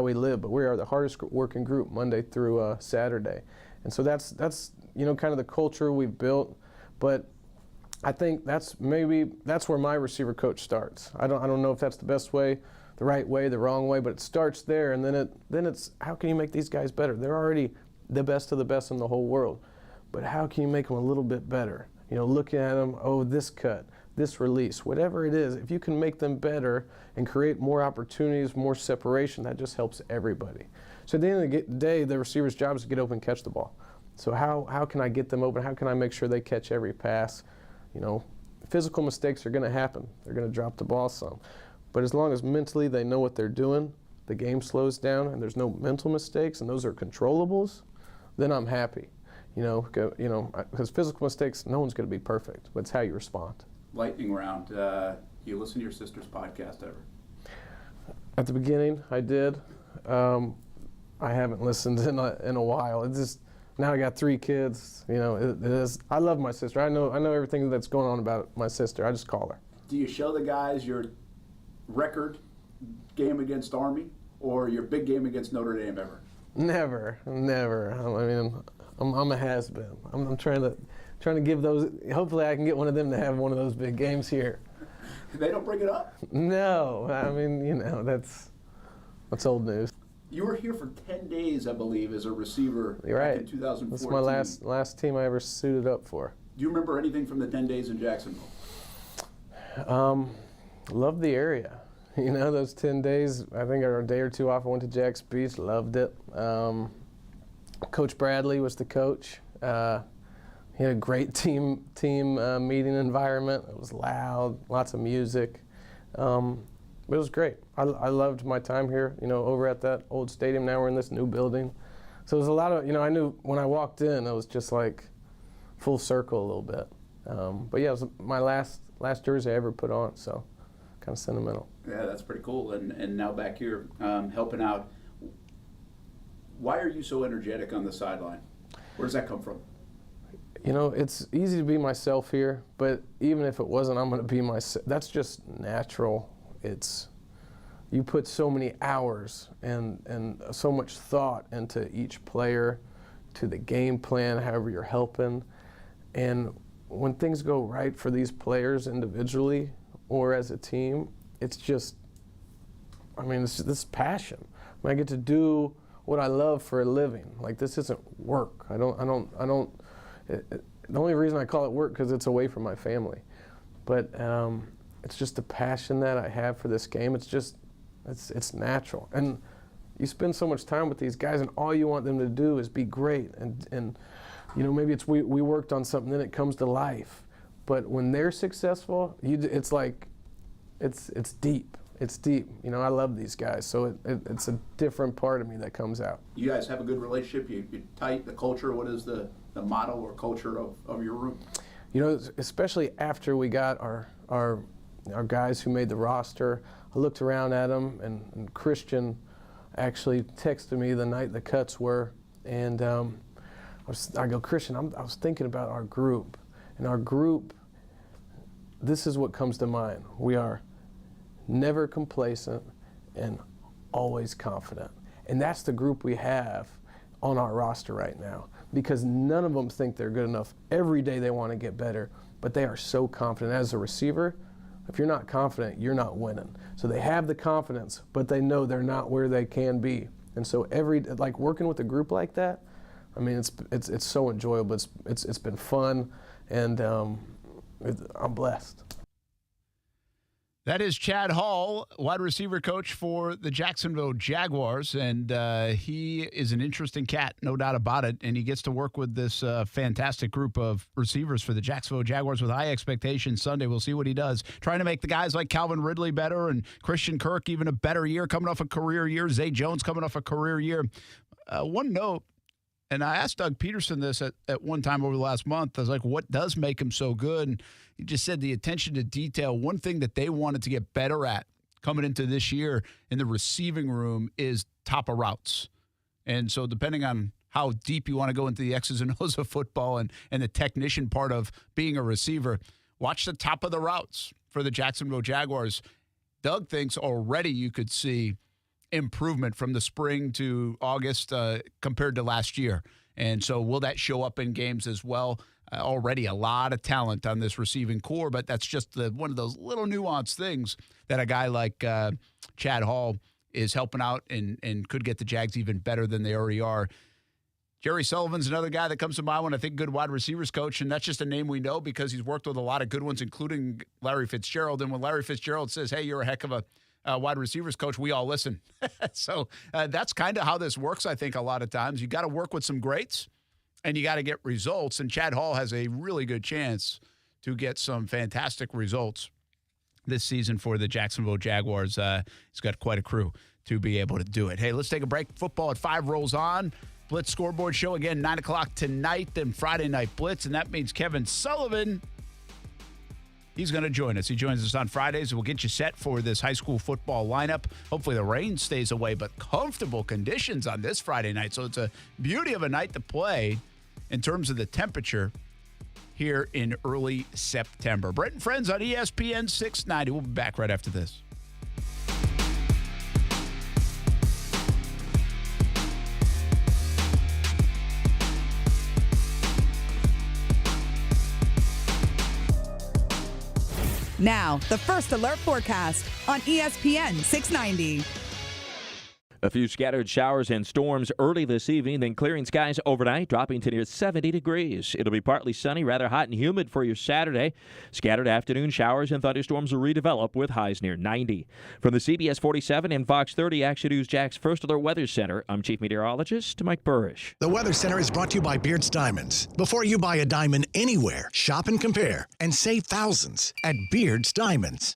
S4: we live, but we are the hardest working group Monday through Saturday. And so that's kind of the culture we've built, but I think that's where my receiver coach starts. I don't know if that's the best way, the right way, the wrong way, but it starts there, and then it's how can you make these guys better? They're already the best of the best in the whole world, but how can you make them a little bit better? Looking at them, this cut, this release, whatever it is, if you can make them better and create more opportunities, more separation, that just helps everybody. So at the end of the day, the receiver's job is to get open and catch the ball. So how can I get them open? How can I make sure they catch every pass? Physical mistakes are going to happen. They're going to drop the ball some. But as long as mentally they know what they're doing, the game slows down and there's no mental mistakes and those are controllables, then I'm happy. Because physical mistakes, no one's going to be perfect, but it's how you respond.
S12: Lightning round. Do you listen to your sister's podcast ever?
S4: At the beginning, I did. I haven't listened in a while. It's just now I got 3 kids. It is. I love my sister. I know everything that's going on about my sister. I just call her.
S12: Do you show the guys your record game against Army or your big game against Notre Dame ever?
S4: Never. I mean, I'm a has-been. I'm trying to give those. Hopefully, I can get one of them to have one of those big games here.
S12: They don't bring it up?
S4: No. I mean, that's old news.
S12: You were here for 10 days, I believe, as a receiver
S4: back
S12: in 2014.
S4: That's my last team I ever suited up for.
S12: Do you remember anything from the 10 days in Jacksonville?
S4: Love the area. You know, those 10 days, I think a day or two off, I went to Jack's Beach, loved it. Coach Bradley was the coach. He had a great team meeting environment. It was loud, lots of music. It was great. I loved my time here, you know, over at that old stadium. Now we're in this new building. So it was a lot of, you know, I knew when I walked in, it was just like full circle a little bit. But yeah, it was my last jersey I ever put on, so kind of sentimental.
S12: Yeah, that's pretty cool. And now back here helping out. Why are you so energetic on the sideline? Where does that come from?
S4: You know, it's easy to be myself here, but even if it wasn't, I'm going to be myself. That's just natural. You put so many hours and so much thought into each player, to the game plan, however you're helping. And when things go right for these players individually or as a team, it's just, I mean, it's this passion. I get to do what I love for a living. Like, this isn't work. The only reason I call it work because it's away from my family. But it's just the passion that I have for this game. It's natural. And you spend so much time with these guys, and all you want them to do is be great. And you know, maybe we worked on something, then it comes to life. But when they're successful, it's like, it's deep. It's deep. You know, I love these guys, so it's a different part of me that comes out.
S12: You guys have a good relationship? You're tight? The culture, what is the motto or culture of your room?
S4: You know, especially after we got our guys who made the roster, I looked around at them, and Christian actually texted me the night the cuts were, and I go, Christian, I was thinking about our group, and our group, this is what comes to mind. We are never complacent and always confident. And that's the group we have on our roster right now, because none of them think they're good enough. Every day they want to get better, but they are so confident. As a receiver, if you're not confident, you're not winning. So they have the confidence, but they know they're not where they can be. And so like working with a group like that, I mean, it's so enjoyable. It's been fun, and I'm blessed.
S27: That is Chad Hall, wide receiver coach for the Jacksonville Jaguars, and he is an interesting cat, no doubt about it, and he gets to work with this fantastic group of receivers for the Jacksonville Jaguars with high expectations Sunday. We'll see what he does. Trying to make the guys like Calvin Ridley better and Christian Kirk even a better year, coming off a career year. Zay Jones coming off a career year. One note, and I asked Doug Pederson this at one time over the last month. I was like, what does make him so good? And he just said the attention to detail. One thing that they wanted to get better at coming into this year in the receiving room is top of routes. And so depending on how deep you want to go into the X's and O's of football and the technician part of being a receiver, watch the top of the routes for the Jacksonville Jaguars. Doug thinks already you could see improvement from the spring to August compared to last year. And so will that show up in games as well? Already a lot of talent on this receiving core, but that's just one of those little nuanced things that a guy like Chad Hall is helping out and could get the Jags even better than they already are. Jerry Sullivan's another guy that comes to mind when I think good wide receivers coach, and that's just a name we know because he's worked with a lot of good ones, including Larry Fitzgerald. And when Larry Fitzgerald says, hey, you're a heck of a wide receivers coach, we all listen. So that's kind of how this works, I think, a lot of times. You got to work with some greats, and you got to get results. And Chad Hall has a really good chance to get some fantastic results this season for the Jacksonville Jaguars. He's got quite a crew to be able to do it. Hey, let's take a break. Football at 5 rolls on. Blitz scoreboard show again, 9 o'clock tonight, then Friday Night Blitz, and that means Kevin Sullivan, he's going to join us. He joins us on Fridays. We'll get you set for this high school football lineup. Hopefully the rain stays away, but comfortable conditions on this Friday night. So it's a beauty of a night to play in terms of the temperature here in early September. Brent Friends on ESPN 690. We'll be back right after this.
S15: Now, the First Alert Forecast on ESPN 690. A few scattered showers and storms early this evening, then clearing skies overnight, dropping to near 70 degrees. It'll be partly sunny, rather hot and humid for your Saturday. Scattered afternoon showers and thunderstorms will redevelop with highs near 90. From the CBS 47 and Fox 30 Action News Jack's First Alert Weather Center, I'm Chief Meteorologist Mike Burrish.
S8: The Weather Center is brought to you by Beard's Diamonds. Before you buy a diamond anywhere, shop and compare and save thousands at Beard's Diamonds.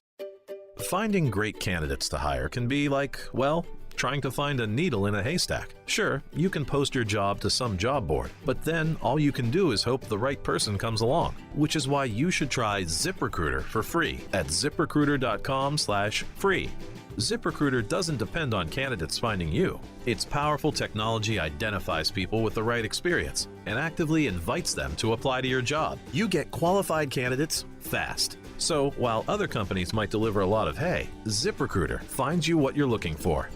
S26: Finding great candidates to hire can be like, well, trying to find a needle in a haystack. Sure, you can post your job to some job board, but then all you can do is hope the right person comes along, which is why you should try ZipRecruiter for free at ZipRecruiter.com/free. ZipRecruiter doesn't depend on candidates finding you. Its powerful technology identifies people with the right experience and actively invites them to apply to your job. You get qualified candidates fast. So while other companies might deliver a lot of hay, ZipRecruiter finds you what you're looking for.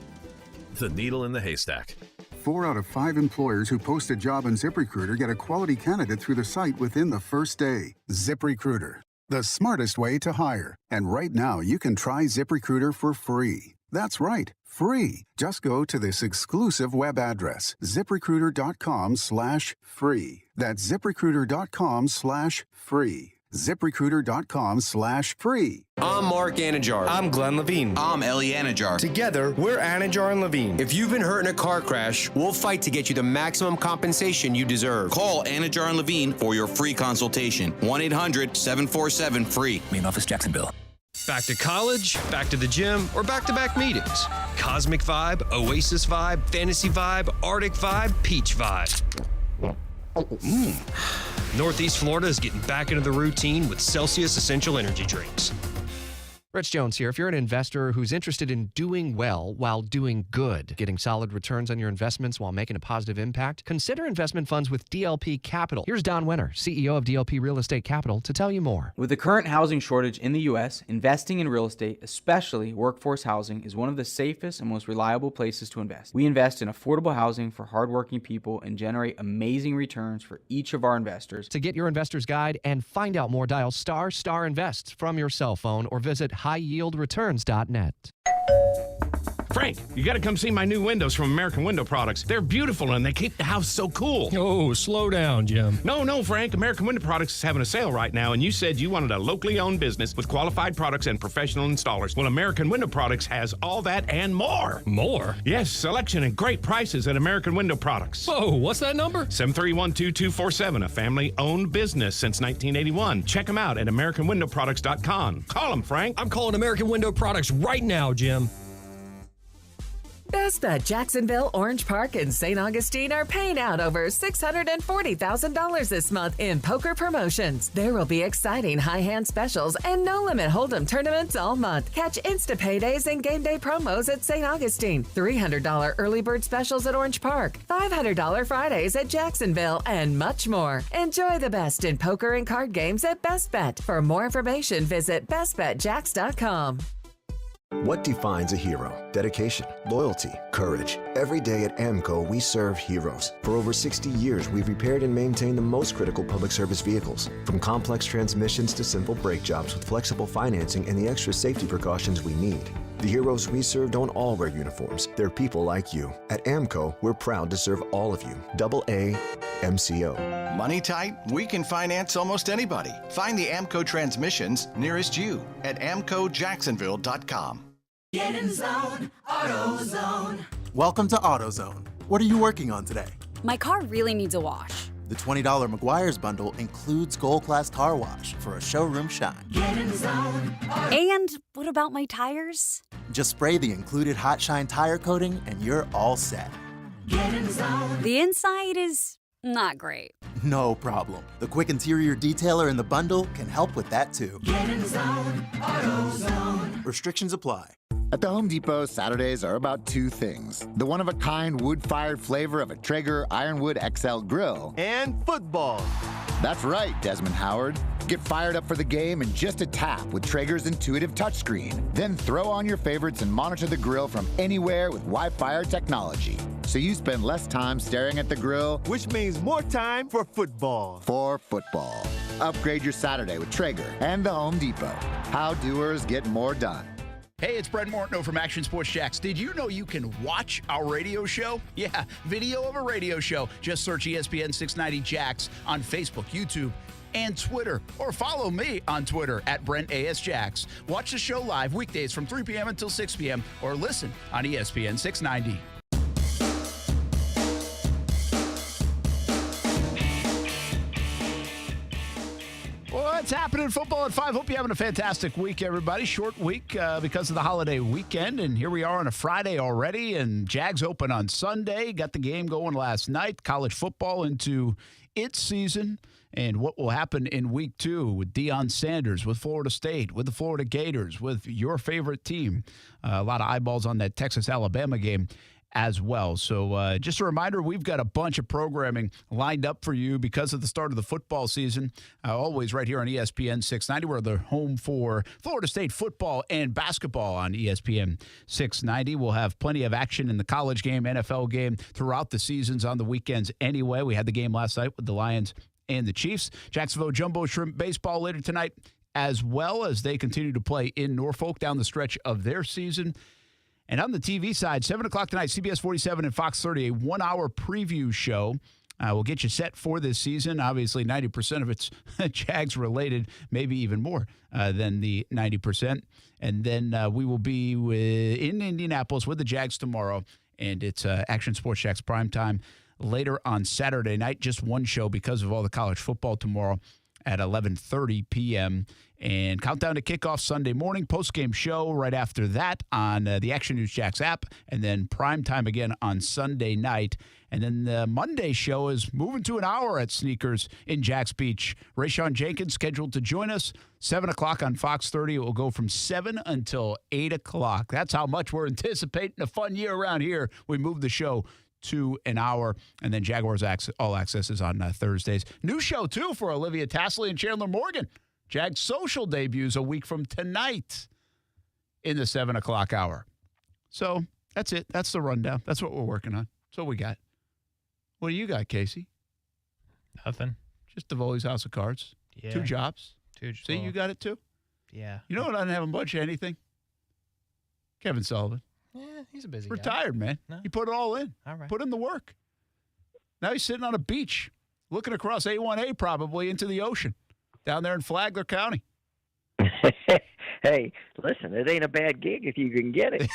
S26: The needle in the haystack.
S1: 4 out of 5 employers who post a job on ZipRecruiter get a quality candidate through the site within the first day. ZipRecruiter, the smartest way to hire. And right now, you can try ZipRecruiter for free. That's right, free. Just go to this exclusive web address, ZipRecruiter.com/free. That's ZipRecruiter.com/free. ZipRecruiter.com/free.
S18: I'm Mark Anajar. I'm Glenn Levine. I'm Ellie Anajar. Together, we're Anajar and Levine. If you've been hurt in a car crash, we'll fight to get you the maximum compensation you deserve. Call Anajar and Levine for your free consultation. 1-800-747-FREE. Main office, Jacksonville.
S6: Back to college, back to the gym, or back-to-back meetings. Cosmic Vibe, Oasis Vibe, Fantasy Vibe, Arctic Vibe, Peach Vibe. Northeast Florida is getting back into the routine with Celsius Essential Energy Drinks.
S19: Rich Jones here. If you're an investor who's interested in doing well while doing good, getting solid returns on your investments while making a positive impact, consider investment funds with DLP Capital. Here's Don Winter, CEO of DLP Real Estate Capital, to tell you more.
S20: With the current housing shortage in the U.S., investing in real estate, especially workforce housing, is one of the safest and most reliable places to invest. We invest in affordable housing for hardworking people and generate amazing returns for each of our investors.
S19: To get your investor's guide and find out more, dial ** invest from your cell phone or visit highyieldreturns.net.
S21: Frank, you got to come see my new windows from American Window Products. They're beautiful and they keep the house so cool.
S6: Oh, slow down, Jim.
S21: No, Frank. American Window Products is having a sale right now, and you said you wanted a locally owned business with qualified products and professional installers. Well, American Window Products has all that and more.
S6: More?
S21: Yes, selection and great prices at American Window Products.
S6: Whoa, what's that number?
S21: 731-2247, a family-owned business since 1981. Check them out at AmericanWindowProducts.com. Call them, Frank.
S6: I'm calling American Window Products right now, Jim.
S24: Best Bet Jacksonville, Orange Park, and St. Augustine are paying out over $640,000 this month in poker promotions. There will be exciting high-hand specials and no-limit hold'em tournaments all month. Catch Insta Paydays and game day promos at St. Augustine, $300 early bird specials at Orange Park, $500 Fridays at Jacksonville, and much more. Enjoy the best in poker and card games at Best Bet. For more information, visit bestbetjacks.com.
S22: What defines a hero? Dedication, loyalty, courage. Every day at AMCO, we serve heroes. For over 60 years, we've repaired and maintained the most critical public service vehicles. From complex transmissions to simple brake jobs with flexible financing and the extra safety precautions we need. The heroes we serve don't all wear uniforms. They're people like you. At AMCO, we're proud to serve all of you. AA MCO.
S23: Money tight? We can finance almost anybody. Find the AMCO transmissions nearest you at AMCOJacksonville.com.
S25: Get in zone, AutoZone.
S28: Welcome to AutoZone. What are you working on today?
S29: My car really needs a wash.
S28: The $20 McGuire's bundle includes Gold Class Car Wash for a showroom shine.
S25: Get in zone,
S29: And what about my tires?
S28: Just spray the included Hot Shine tire coating and you're all set.
S25: Get in zone.
S29: The inside is not great.
S28: No problem. The quick interior detailer in the bundle can help with that too.
S25: Get in zone, AutoZone.
S28: Restrictions apply.
S30: At the Home Depot, Saturdays are about two things. The one-of-a-kind wood-fired flavor of a Traeger Ironwood XL grill.
S28: And football.
S30: That's right, Desmond Howard. Get fired up for the game in just a tap with Traeger's intuitive touchscreen. Then throw on your favorites and monitor the grill from anywhere with Wi-Fi technology. So you spend less time staring at the grill,
S28: which means more time for football.
S30: Upgrade your Saturday with Traeger and the Home Depot. How doers get more done.
S27: Hey, it's Brent Mortno from Action Sports Jacks. Did you know you can watch our radio show? Yeah, video of a radio show. Just search ESPN 690 Jacks on Facebook, YouTube, and Twitter. Or follow me on Twitter at Brent A.S. Jacks. Watch the show live weekdays from 3 p.m. until 6 p.m. or listen on ESPN 690. What's happening in football at 5? Hope you're having a fantastic week, everybody. Short week because of the holiday weekend, and here we are on a Friday already, and Jags open on Sunday. Got the game going last night. College football into its season, and what will happen in week 2 with Deion Sanders, with Florida State, with the Florida Gators, with your favorite team. A lot of eyeballs on that Texas-Alabama game as well. So just a reminder, we've got a bunch of programming lined up for you because of the start of the football season. Always right here on ESPN 690. We're the home for Florida State football and basketball on ESPN 690. We'll have plenty of action in the college game, NFL game throughout the seasons on the weekends anyway. We had the game last night with the Lions and the Chiefs. Jacksonville Jumbo Shrimp baseball later tonight, as well as they continue to play in Norfolk down the stretch of their season. And on the TV side, 7 o'clock tonight, CBS 47 and Fox 30, a 1-hour preview show. We'll get you set for this season. Obviously, 90% of it's Jags-related, maybe even more than the 90%. And then we will be in Indianapolis with the Jags tomorrow, and it's Action Sports Jacks primetime later on Saturday night. Just one show because of all the college football tomorrow at 11:30 p.m., and countdown to kickoff Sunday morning, post-game show right after that on the Action News Jacks app, and then prime time again on Sunday night. And then the Monday show is moving to an hour at Sneakers in Jacks Beach. Rayshawn Jenkins scheduled to join us, 7 o'clock on Fox 30. It will go from 7 until 8 o'clock. That's how much we're anticipating a fun year around here. We moved the show to an hour, and then Jaguars All Access is on Thursdays. New show, too, for Olivia Tassley and Chandler Morgan. Jags Social debuts a week from tonight in the 7 o'clock hour. So that's it. That's the rundown. That's what we're working on. That's what we got. What do you got, Kasey?
S2: Nothing.
S27: Just Davoli's House of Cards.
S2: Yeah.
S27: 2 jobs.
S2: 2
S27: See, you got it, too?
S2: Yeah.
S27: You know what? I didn't have a bunch of anything? Kevin Sullivan.
S2: Yeah, he's a busy
S27: Retired,
S2: guy.
S27: man.
S2: No.
S27: He put it all in.
S2: All right.
S27: Put in the work. Now he's sitting on a beach looking across A1A probably into the ocean down there in Flagler County.
S3: Hey, listen, it ain't a bad gig if you can get it.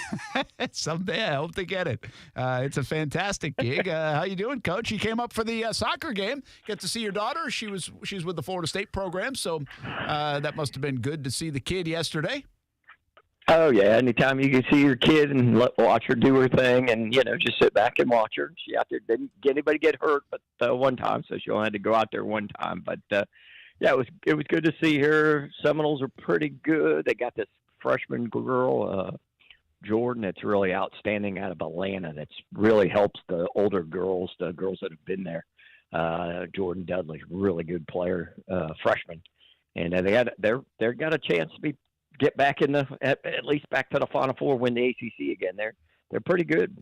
S27: Someday I hope to get it. It's a fantastic gig. How you doing, Coach? You came up for the soccer game. Get to see your daughter. She's with the Florida State program, so that must have been good to see the kid yesterday.
S3: Oh, yeah. Anytime you can see your kid and watch her do her thing and, just sit back and watch her. She out there didn't get anybody get hurt but one time, so she only had to go out there one time. But, yeah, it was good to see her. Seminoles are pretty good. They got this freshman girl, Jordan, that's really outstanding out of Atlanta. That's really helps the older girls, the girls that have been there. Jordan Dudley's a really good player, freshman. And they got a chance to get back in at least back to the Final Four, win the ACC again. They're pretty good.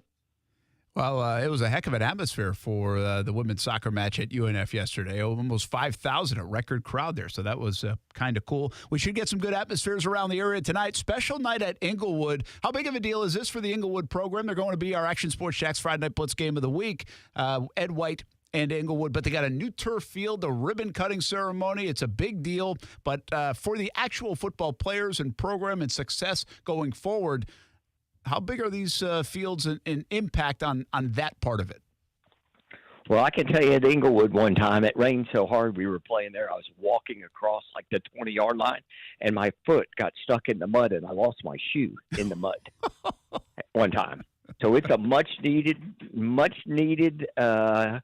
S27: Well, it was a heck of an atmosphere for the women's soccer match at UNF yesterday. Almost 5,000, a record crowd there, so that was kind of cool. We should get some good atmospheres around the area tonight. Special night at Inglewood. How big of a deal is this for the Inglewood program? They're going to be our Action Sports Jacks Friday Night Blitz game of the week. Ed White and Inglewood, but they got a new turf field, a ribbon-cutting ceremony. It's a big deal, but for the actual football players and program and success going forward, how big are these fields in impact on that part of it?
S3: Well, I can tell you at Inglewood one time, it rained so hard we were playing there. I was walking across like the 20-yard line, and my foot got stuck in the mud, and I lost my shoe in the mud one time. So it's a much needed to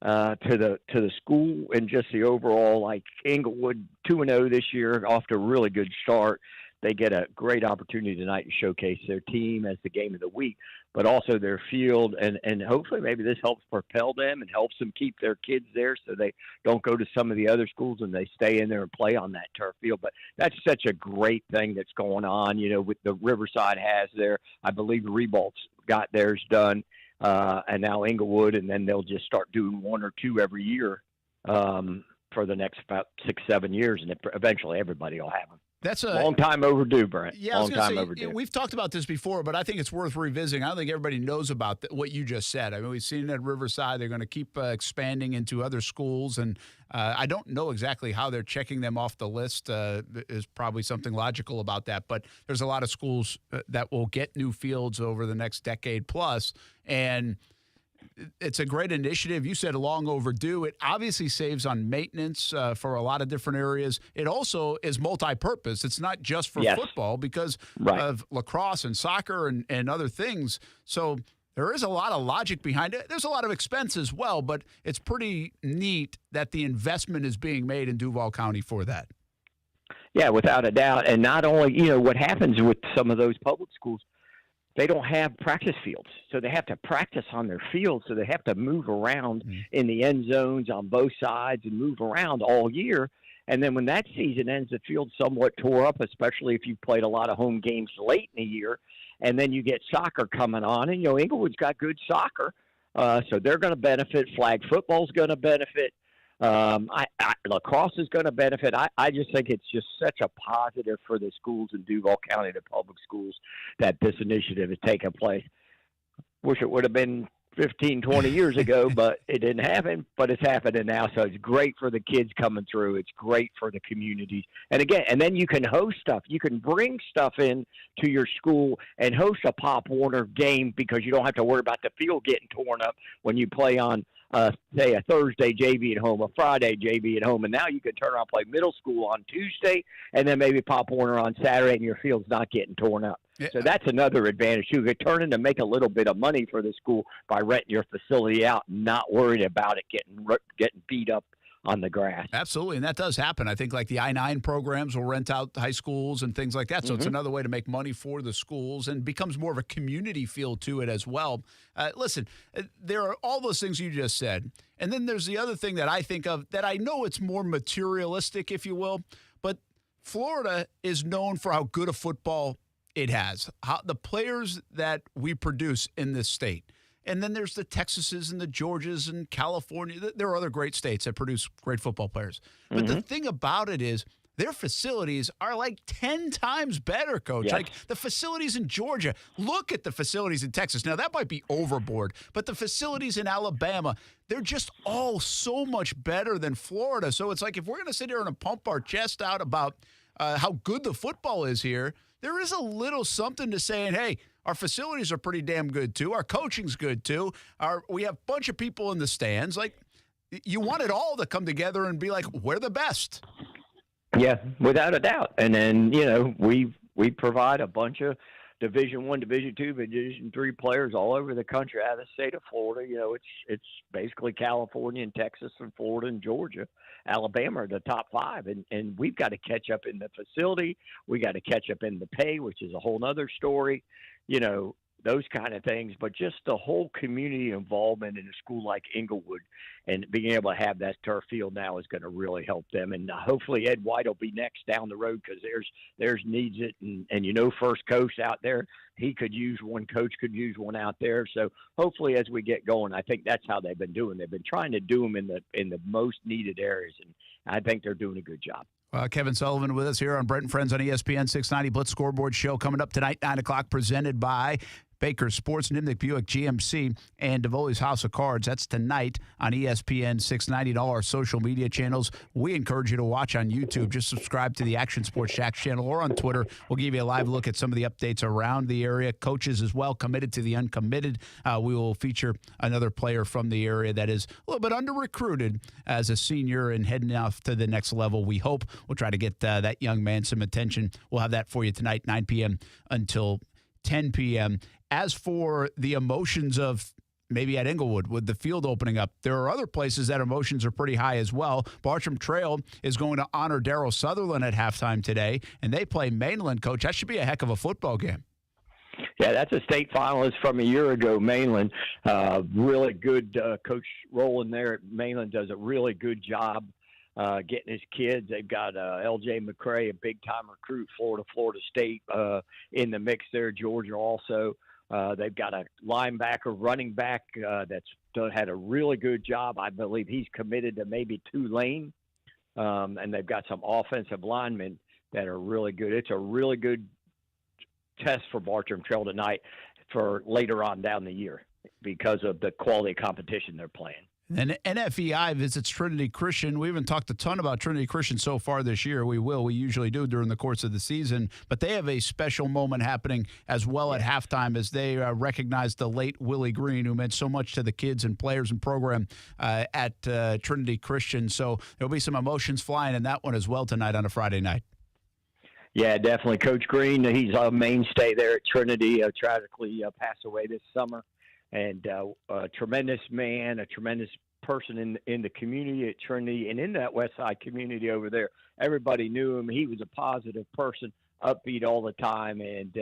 S3: the school and just the overall, like Inglewood 2-0 this year, off to a really good start. They get a great opportunity tonight to showcase their team as the game of the week, but also their field. And hopefully maybe this helps propel them and helps them keep their kids there so they don't go to some of the other schools and they stay in there and play on that turf field. But that's such a great thing that's going on, with the Riverside has there. I believe Rebolt's got theirs done, and now Inglewood, and then they'll just start doing 1 or 2 every year for the next about 6-7 years, and eventually everybody will have them.
S27: That's a
S3: long time overdue, Brent.
S27: Yeah, I was
S3: long
S27: going
S3: time
S27: to say,
S3: overdue.
S27: we've talked about this before, but I think it's worth revisiting. I don't think everybody knows about what you just said. I mean, we've seen it at Riverside. They're going to keep expanding into other schools, and I don't know exactly how they're checking them off the list. There's probably something logical about that, but there's a lot of schools that will get new fields over the next decade plus, and it's a great initiative. You said long overdue. It obviously saves on maintenance for a lot of different areas. It also is multi-purpose. It's not just for football because of lacrosse and soccer and other things. So there is a lot of logic behind it. There's a lot of expense as well, but it's pretty neat that the investment is being made in Duval County for that.
S3: Yeah, without a doubt. And not only, what happens with some of those public schools, they don't have practice fields, so they have to practice on their field, so they have to move around in the end zones on both sides and move around all year. And then when that season ends, the field's somewhat tore up, especially if you played a lot of home games late in the year. And then you get soccer coming on, and, Inglewood's got good soccer, so they're going to benefit. Flag football's going to benefit. Lacrosse is going to benefit. I just think it's just such a positive for the schools in Duval County, the public schools, that this initiative has taken place. Wish it would have been 15, 20 years ago, but it didn't happen. But it's happening now, so it's great for the kids coming through. It's great for the community. And again, and then you can host stuff. You can bring stuff in to your school and host a Pop Warner game because you don't have to worry about the field getting torn up when you play on say a Thursday JV at home, a Friday JV at home, and now you can turn around and play middle school on Tuesday, and then maybe Pop Warner on Saturday, and your field's not getting torn up. Yeah. So that's another advantage. You could turn in to make a little bit of money for the school by renting your facility out, not worried about it getting beat up on the grass.
S27: Absolutely, and that does happen. I think like the I-9 programs will rent out high schools and things like that, so it's another way to make money for the schools and becomes more of a community feel to it as well. Listen, there are all those things you just said, and then there's the other thing that I think of that I know it's more materialistic, if you will, but Florida is known for how good a football it has, how the players that we produce in this state. And then there's the Texases and the Georgias and California. There are other great states that produce great football players. But the thing about it is their facilities are like 10 times better, Coach. Yes. Like the facilities in Georgia. Look at the facilities in Texas. Now, that might be overboard, but the facilities in Alabama, they're just all so much better than Florida. So it's like if we're going to sit here and pump our chest out about how good the football is here, there is a little something to saying, hey, our facilities are pretty damn good, too. Our coaching's good, too. We have a bunch of people in the stands. Like, you want it all to come together and be like, we're the best.
S3: Yeah, without a doubt. And then, we provide a bunch of Division I, Division II, Division III players all over the country out of the state of Florida. It's basically California and Texas and Florida and Georgia. Alabama are the top five, and we've got to catch up in the facility. We got to catch up in the pay, which is a whole other story. Those kind of things, but just the whole community involvement in a school like Inglewood and being able to have that turf field now is going to really help them. And hopefully Ed White will be next down the road because there's needs it. And First Coast out there, he could use one, coach could use one out there. So hopefully as we get going, I think that's how they've been doing. They've been trying to do them in the most needed areas, and I think they're doing a good job.
S27: Kevin Sullivan with us here on Brent Friends on ESPN 690 Blitz Scoreboard Show coming up tonight, 9 o'clock, presented by Baker Sports, Nimnick Buick GMC, and DeVoley's House of Cards. That's tonight on ESPN 690 and all our social media channels. We encourage you to watch on YouTube. Just subscribe to the Action Sports Jacks channel or on Twitter. We'll give you a live look at some of the updates around the area. Coaches as well, committed to the uncommitted. We will feature another player from the area that is a little bit under-recruited as a senior and heading off to the next level. We hope we'll try to get that young man some attention. We'll have that for you tonight, 9 p.m. until 10 p.m. As for the emotions of maybe at Inglewood with the field opening up, there are other places that emotions are pretty high as well. Bartram Trail is going to honor Darryl Sutherland at halftime today, and they play Mainland, Coach. That should be a heck of a football game.
S3: Yeah, that's a state finalist from a year ago, Mainland. Really good Coach Rowland there at Mainland does a really good job getting his kids. They've got L.J. McCray, a big-time recruit, Florida State in the mix there, Georgia also. They've got a linebacker, running back that's had a really good job. I believe he's committed to maybe Tulane. And they've got some offensive linemen that are really good. It's a really good test for Bartram Trail tonight for later on down the year because of the quality of competition they're playing.
S27: And NFEI visits Trinity Christian. We haven't talked a ton about Trinity Christian so far this year. We will. We usually do during the course of the season. But they have a special moment happening as well at halftime as they recognize the late Willie Green, who meant so much to the kids and players and program at Trinity Christian. So there'll be some emotions flying in that one as well tonight on a Friday night.
S3: Yeah, definitely. Coach Green, he's a mainstay there at Trinity, tragically passed away this summer. And a tremendous man, a tremendous person in the community at Trinity and in that West Side community over there. Everybody knew him. He was a positive person, upbeat all the time. And,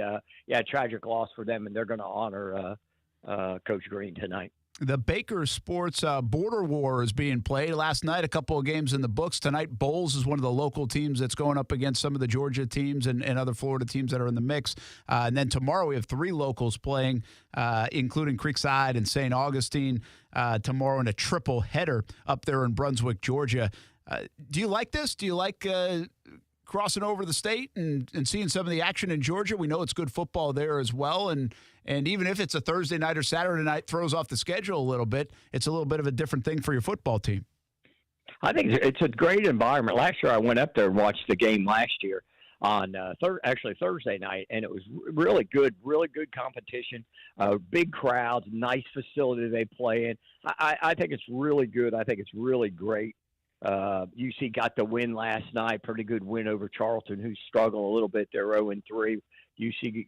S3: tragic loss for them, and they're going to honor Coach Green tonight.
S27: The Baker Sports Border War is being played. Last night, a couple of games in the books. Tonight, Bowles is one of the local teams that's going up against some of the Georgia teams and other Florida teams that are in the mix. And then tomorrow, we have 3 locals playing, including Creekside and St. Augustine tomorrow in a triple header up there in Brunswick, Georgia. Do you like this? Do you like crossing over the state and seeing some of the action in Georgia? We know it's good football there as well. And even if it's a Thursday night or Saturday night, throws off the schedule a little bit, it's a little bit of a different thing for your football team.
S3: I think it's a great environment. Last year I went up there and watched the game last year on Thursday night, and it was really good competition, big crowds, nice facility they play in. I think it's really good. I think it's really great. UC got the win last night, pretty good win over Charlton, who struggled a little bit. They're 0-3. UC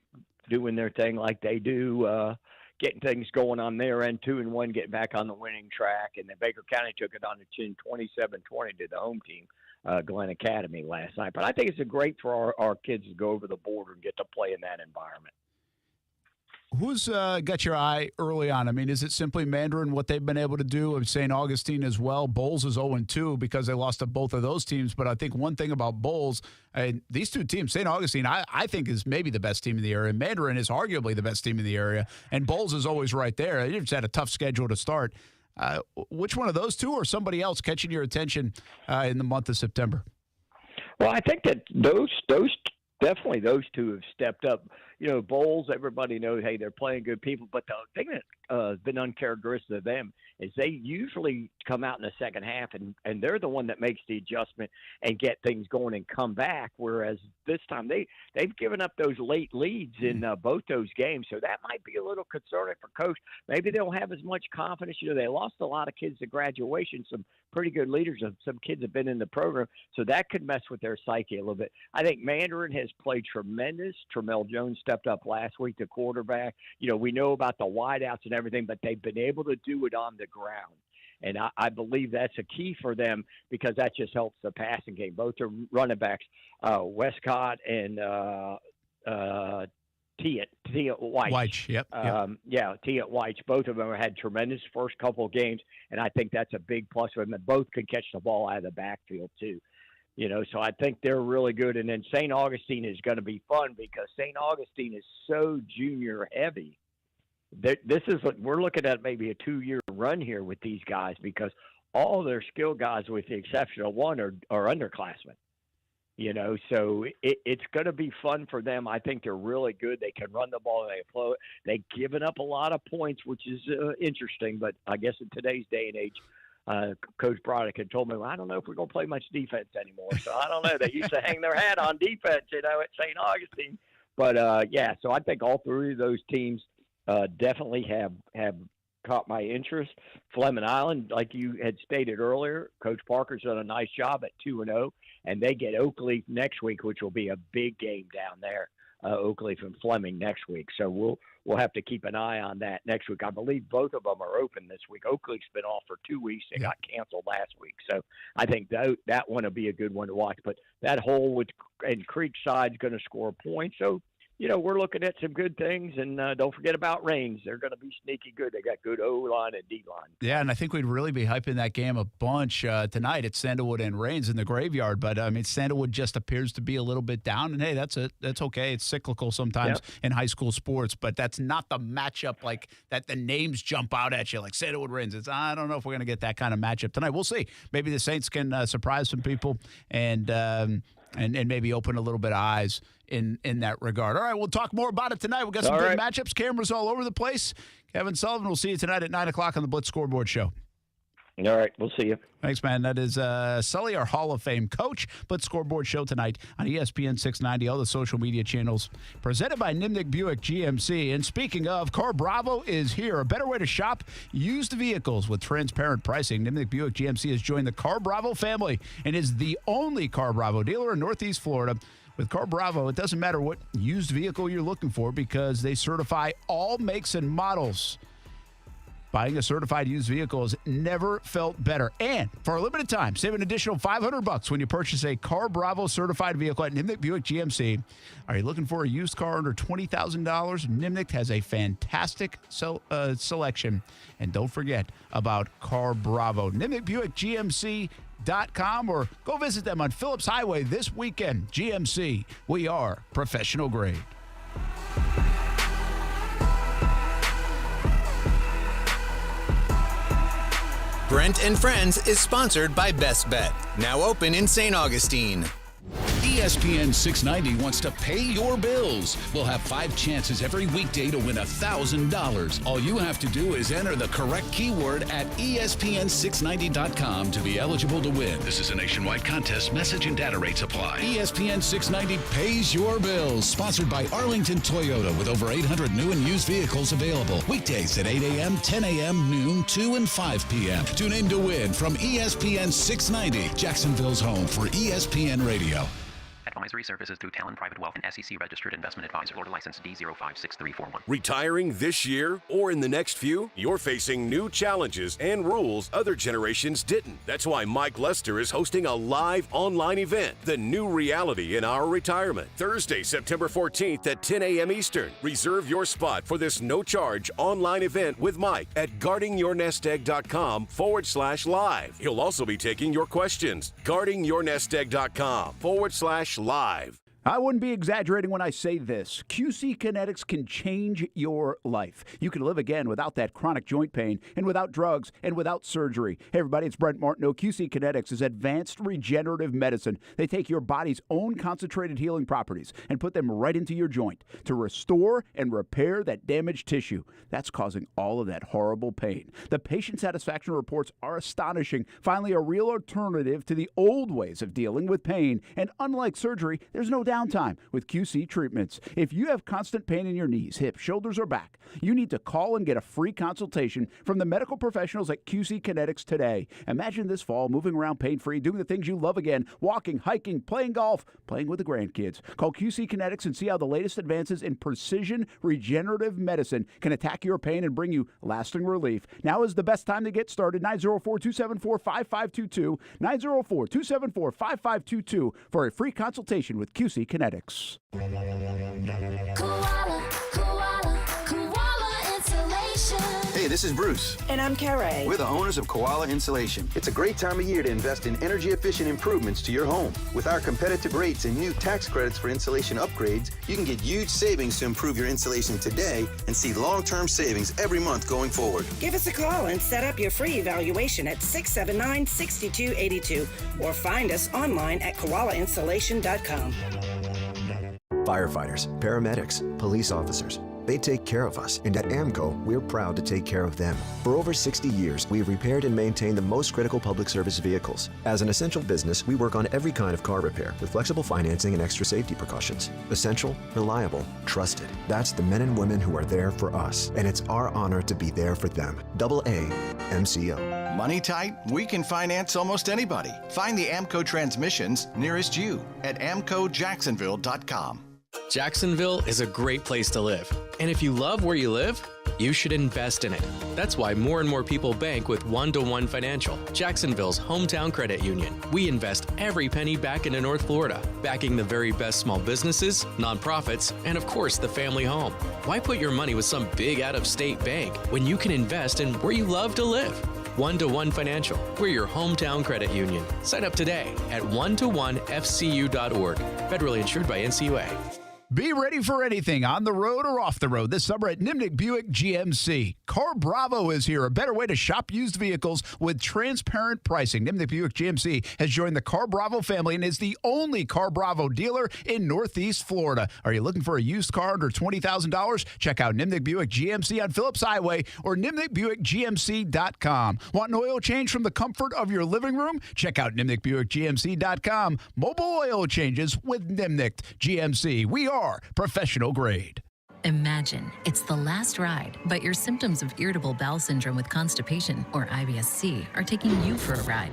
S3: doing their thing like they do, getting things going on their end, 2-1, getting back on the winning track. And then Baker County took it on the chin, 27-20 to the home team, Glen Academy last night. But I think it's great for our kids to go over the border and get to play in that environment.
S27: Who's got your eye early on? I mean, is it simply Mandarin, what they've been able to do, of St. Augustine as well? Bowles is 0-2 because they lost to both of those teams. But I think one thing about Bowles, these two teams, St. Augustine, I think is maybe the best team in the area. Mandarin is arguably the best team in the area. And Bowles is always right there. They've just had a tough schedule to start. Which one of those two or somebody else catching your attention in the month of September?
S3: Well, I think that those definitely those two have stepped up. You know, Bowles, everybody knows, hey, they're playing good people. But the thing that has been uncharacteristic of them is they usually come out in the second half, and they're the one that makes the adjustment and get things going and come back, whereas this time they've given up those late leads in both those games. So that might be a little concerning for Coach. Maybe they don't have as much confidence. You know, they lost a lot of kids to graduation, some pretty good leaders. Some kids have been in the program, so that could mess with their psyche a little bit. I think Mandarin has played tremendous. Tramel Jones stepped up last week, the quarterback. You know, we know about the wideouts and everything, but they've been able to do it on the ground. And I believe that's a key for them because that just helps the passing game. Both are running backs, Westcott and Tia White.
S27: White, yep.
S3: Tia White. Both of them had tremendous first couple of games, and I think that's a big plus for them. And both can catch the ball out of the backfield, too. You know, so I think they're really good. And then St. Augustine is going to be fun because St. Augustine is so junior heavy. This is we're looking at maybe a 2-year run here with these guys because all their skill guys, with the exception of one, are underclassmen. You know, so it's going to be fun for them. I think they're really good. They can run the ball. They've given up a lot of points, which is interesting. But I guess in today's day and age, Coach Broderick had told me, well, I don't know if we're going to play much defense anymore. So I don't know. They used to hang their hat on defense, you know, at St. Augustine. But, so I think all three of those teams definitely have caught my interest. Fleming Island, like you had stated earlier, Coach Parker's done a nice job at 2-0, and they get Oakleaf next week, which will be a big game down there, Oakleaf and Fleming next week. So we'll have to keep an eye on that next week. I believe both of them are open this week. Oakleaf's been off for 2 weeks. They got canceled last week. So I think that one will be a good one to watch. But that hole and Creekside's going to score points. So, you know, we're looking at some good things, and don't forget about Rains. They're going to be sneaky good. They got good O-line and D-line.
S27: Yeah, and I think we'd really be hyping that game a bunch tonight. It's Sandalwood and Rains in the Graveyard, but, I mean, Sandalwood just appears to be a little bit down, and, hey, that's okay. It's cyclical sometimes in high school sports, but that's not the matchup like that the names jump out at you like Sandalwood Rains. I don't know if we're going to get that kind of matchup tonight. We'll see. Maybe the Saints can surprise some people and and maybe open a little bit of eyes in that regard. All right, we'll talk more about it tonight. We've got some good matchups, cameras all over the place. Kevin Sullivan, we'll see you tonight at 9 o'clock on the Blitz Scoreboard Show.
S3: All right, we'll see you.
S27: Thanks, man. That is Sully, our Hall of Fame coach. Blitz Scoreboard Show tonight on ESPN 690, all the social media channels. Presented by Nimnick Buick GMC. And speaking of, Car Bravo is here. A better way to shop used vehicles with transparent pricing. Nimnick Buick GMC has joined the Car Bravo family and is the only Car Bravo dealer in Northeast Florida. With Car Bravo, it doesn't matter what used vehicle you're looking for because they certify all makes and models. Buying a certified used vehicle has never felt better. And for a limited time, save an additional $500 when you purchase a Car Bravo certified vehicle at Nimnick Buick GMC. Are you looking for a used car under $20,000? Nimnick has a fantastic selection. And don't forget about Car Bravo. Nimnick Buick GMC.com or go visit them on Phillips Highway this weekend. GMC, we are professional grade.
S5: Brent and Friends is sponsored by Best Bet, now open in St. Augustine.
S7: ESPN 690 wants to pay your bills. We'll have 5 chances every weekday to win $1,000. All you have to do is enter the correct keyword at ESPN690.com to be eligible to win. This is a nationwide contest. Message and data rates apply. ESPN 690 pays your bills. Sponsored by Arlington Toyota with over 800 new and used vehicles available. Weekdays at 8 a.m., 10 a.m., noon, 2 and 5 p.m. Tune in to win from ESPN 690, Jacksonville's home for ESPN Radio.
S9: Advisory services through Talon Private Wealth and SEC Registered Investment Advisor. Florida license D056341.
S10: Retiring this year or in the next few? You're facing new challenges and rules other generations didn't. That's why Mike Lester is hosting a live online event, The New Reality in Our Retirement. Thursday, September 14th at 10 a.m. Eastern. Reserve your spot for this no-charge online event with Mike at guardingyournestegg.com/live. He'll also be taking your questions. guardingyournestegg.com/live.
S27: I wouldn't be exaggerating when I say this. QC Kinetics can change your life. You can live again without that chronic joint pain and without drugs and without surgery. Hey, everybody, it's Brent Martineau. QC Kinetics is advanced regenerative medicine. They take your body's own concentrated healing properties and put them right into your joint to restore and repair that damaged tissue. That's causing all of that horrible pain. The patient satisfaction reports are astonishing. Finally, a real alternative to the old ways of dealing with pain. And unlike surgery, there's no downtime with QC treatments. If you have constant pain in your knees, hips, shoulders, or back, you need to call and get a free consultation from the medical professionals at QC Kinetics today. Imagine this fall moving around pain-free, doing the things you love again, walking, hiking, playing golf, playing with the grandkids. Call QC Kinetics and see how the latest advances in precision regenerative medicine can attack your pain and bring you lasting relief. Now is the best time to get started. 904-274-5522, 904-274-5522 for a free consultation with QC Kinetics.
S11: Hey, this is Bruce.
S12: And I'm Carrie.
S11: We're the owners of Koala Insulation. It's a great time of year to invest in energy-efficient improvements to your home. With our competitive rates and new tax credits for insulation upgrades, you can get huge savings to improve your insulation today and see long-term savings every month going forward.
S12: Give us a call and set up your free evaluation at 679-6282 or find us online at koalainsulation.com.
S22: Firefighters, paramedics, police officers. They take care of us, and at AMCO, we're proud to take care of them. For over 60 years, we've repaired and maintained the most critical public service vehicles. As an essential business, we work on every kind of car repair with flexible financing and extra safety precautions. Essential, reliable, trusted. That's the men and women who are there for us, and it's our honor to be there for them. AA MCO.
S23: Money tight? We can finance almost anybody. Find the AMCO transmissions nearest you at amcojacksonville.com.
S13: Jacksonville is a great place to live. And if you love where you live, you should invest in it. That's why more and more people bank with One-to-One Financial, Jacksonville's hometown credit union. We invest every penny back into North Florida, backing the very best small businesses, nonprofits, and of course the family home. Why put your money with some big out-of-state bank when you can invest in where you love to live? One-to-One Financial. We're your hometown credit union. Sign up today at one-to-onefcu.org. Federally insured by NCUA.
S27: Be ready for anything on the road or off the road this summer at Nimnick Buick GMC. Car Bravo is here, a better way to shop used vehicles with transparent pricing. Nimnick Buick GMC has joined the Car Bravo family and is the only Car Bravo dealer in Northeast Florida. Are you looking for a used car under $20,000? Check out Nimnick Buick GMC on Phillips Highway or NimnickBuickGMC.com. Want an oil change from the comfort of your living room? Check out NimnickBuickGMC.com. Mobile oil changes with Nimnick GMC. We are professional grade.
S1: Imagine it's the last ride, but your symptoms of irritable bowel syndrome with constipation, or IBS-C, are taking you for a ride.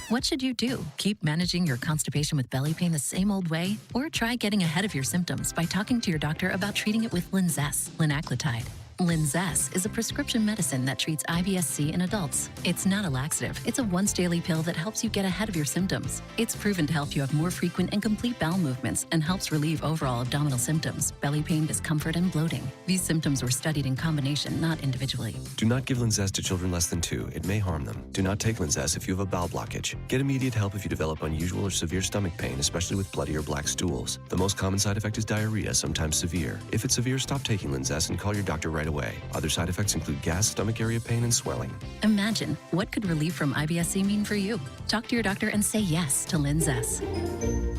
S1: What should you do? Keep managing your constipation with belly pain the same old way? Or try getting ahead of your symptoms by talking to your doctor about treating it with Linzess, linaclotide. Linzess is a prescription medicine that treats IBS-C in adults. It's not a laxative. It's a once-daily pill that helps you get ahead of your symptoms. It's proven to help you have more frequent and complete bowel movements and helps relieve overall abdominal symptoms, belly pain, discomfort, and bloating. These symptoms were studied in combination, not individually.
S4: Do not give Linzess to children less than 2. It may harm them. Do not take Linzess if you have a bowel blockage. Get immediate help if you develop unusual or severe stomach pain, especially with bloody or black stools. The most common side effect is diarrhea, sometimes severe. If it's severe, stop taking Linzess and call your doctor right away. Other side effects include gas, stomach area pain, and swelling.
S1: Imagine, what could relief from IBS-C mean for you? Talk to your doctor and say yes to Linzess.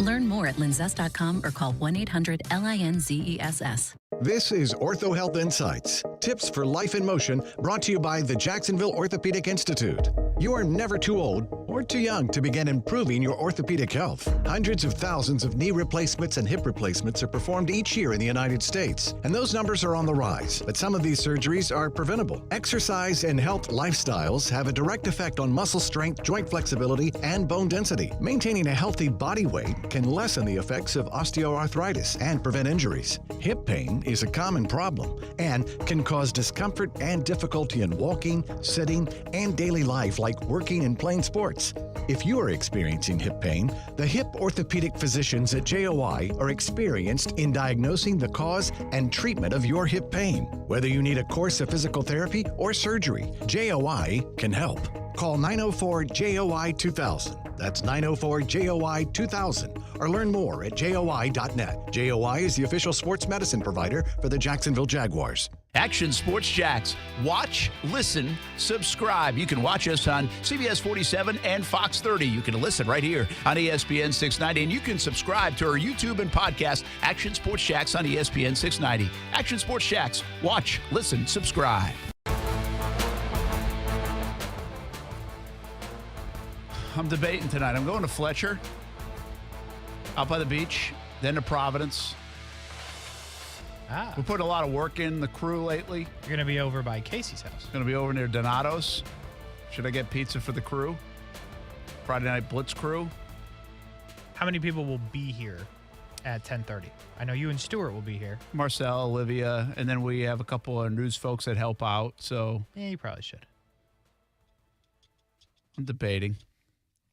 S1: Learn more at linzess.com or call 1-800-LINZESS.
S8: This is Ortho Health Insights, tips for life in motion, brought to you by the Jacksonville Orthopedic Institute. You are never too old or too young to begin improving your orthopedic health. Hundreds of thousands of knee replacements and hip replacements are performed each year in the United States, and those numbers are on the rise. But some of these surgeries are preventable. Exercise and health lifestyles have a direct effect on muscle strength, joint flexibility, and bone density. Maintaining a healthy body weight can lessen the effects of osteoarthritis and prevent injuries. Hip pain is a common problem and can cause discomfort and difficulty in walking, sitting, and daily life, like working and playing sports. If you are experiencing hip pain, the hip orthopedic physicians at JOI are experienced in diagnosing the cause and treatment of your hip pain. Whether you need a course of physical therapy or surgery, JOI can help. Call 904-JOI-2000. That's 904-JOI-2000. Or learn more at JOI.net. JOI is the official sports medicine provider for the Jacksonville Jaguars.
S27: Action Sports Jacks. Watch, listen, subscribe. You can watch us on CBS 47 and Fox 30. You can listen right here on ESPN 690. And you can subscribe to our YouTube and podcast, Action Sports Jacks on ESPN 690. Action Sports Jacks. Watch, listen, subscribe. I'm debating tonight. I'm going to Fletcher, out by the beach, then to Providence. We're putting a lot of work in the crew lately.
S2: You're going to be over by Kasey's house.
S27: Going to be over near Donato's. Should I get pizza for the crew? Friday Night Blitz crew.
S2: How many people will be here at 10:30? I know you and Stuart will be here.
S27: Marcel, Olivia, and then we have a couple of news folks that help out. So
S2: Yeah, you probably should.
S27: I'm debating.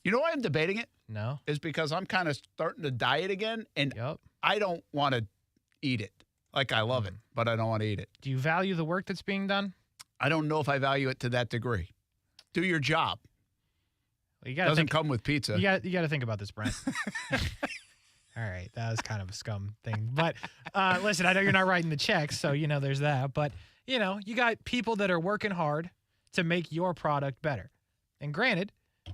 S27: You know why I'm debating it?
S2: No.
S27: Is because I'm kind of starting to diet again, and I don't want to eat it. Like, I love it, but I don't want to eat it.
S2: Do you value the work that's being done?
S27: I don't know if I value it to that degree. Do your job.
S2: Well,
S27: Doesn't come with pizza.
S2: You got to think about this, Brent. All right, that was kind of a scum thing. But listen, I know you're not writing the checks, so, there's that. But, you got people that are working hard to make your product better. And granted,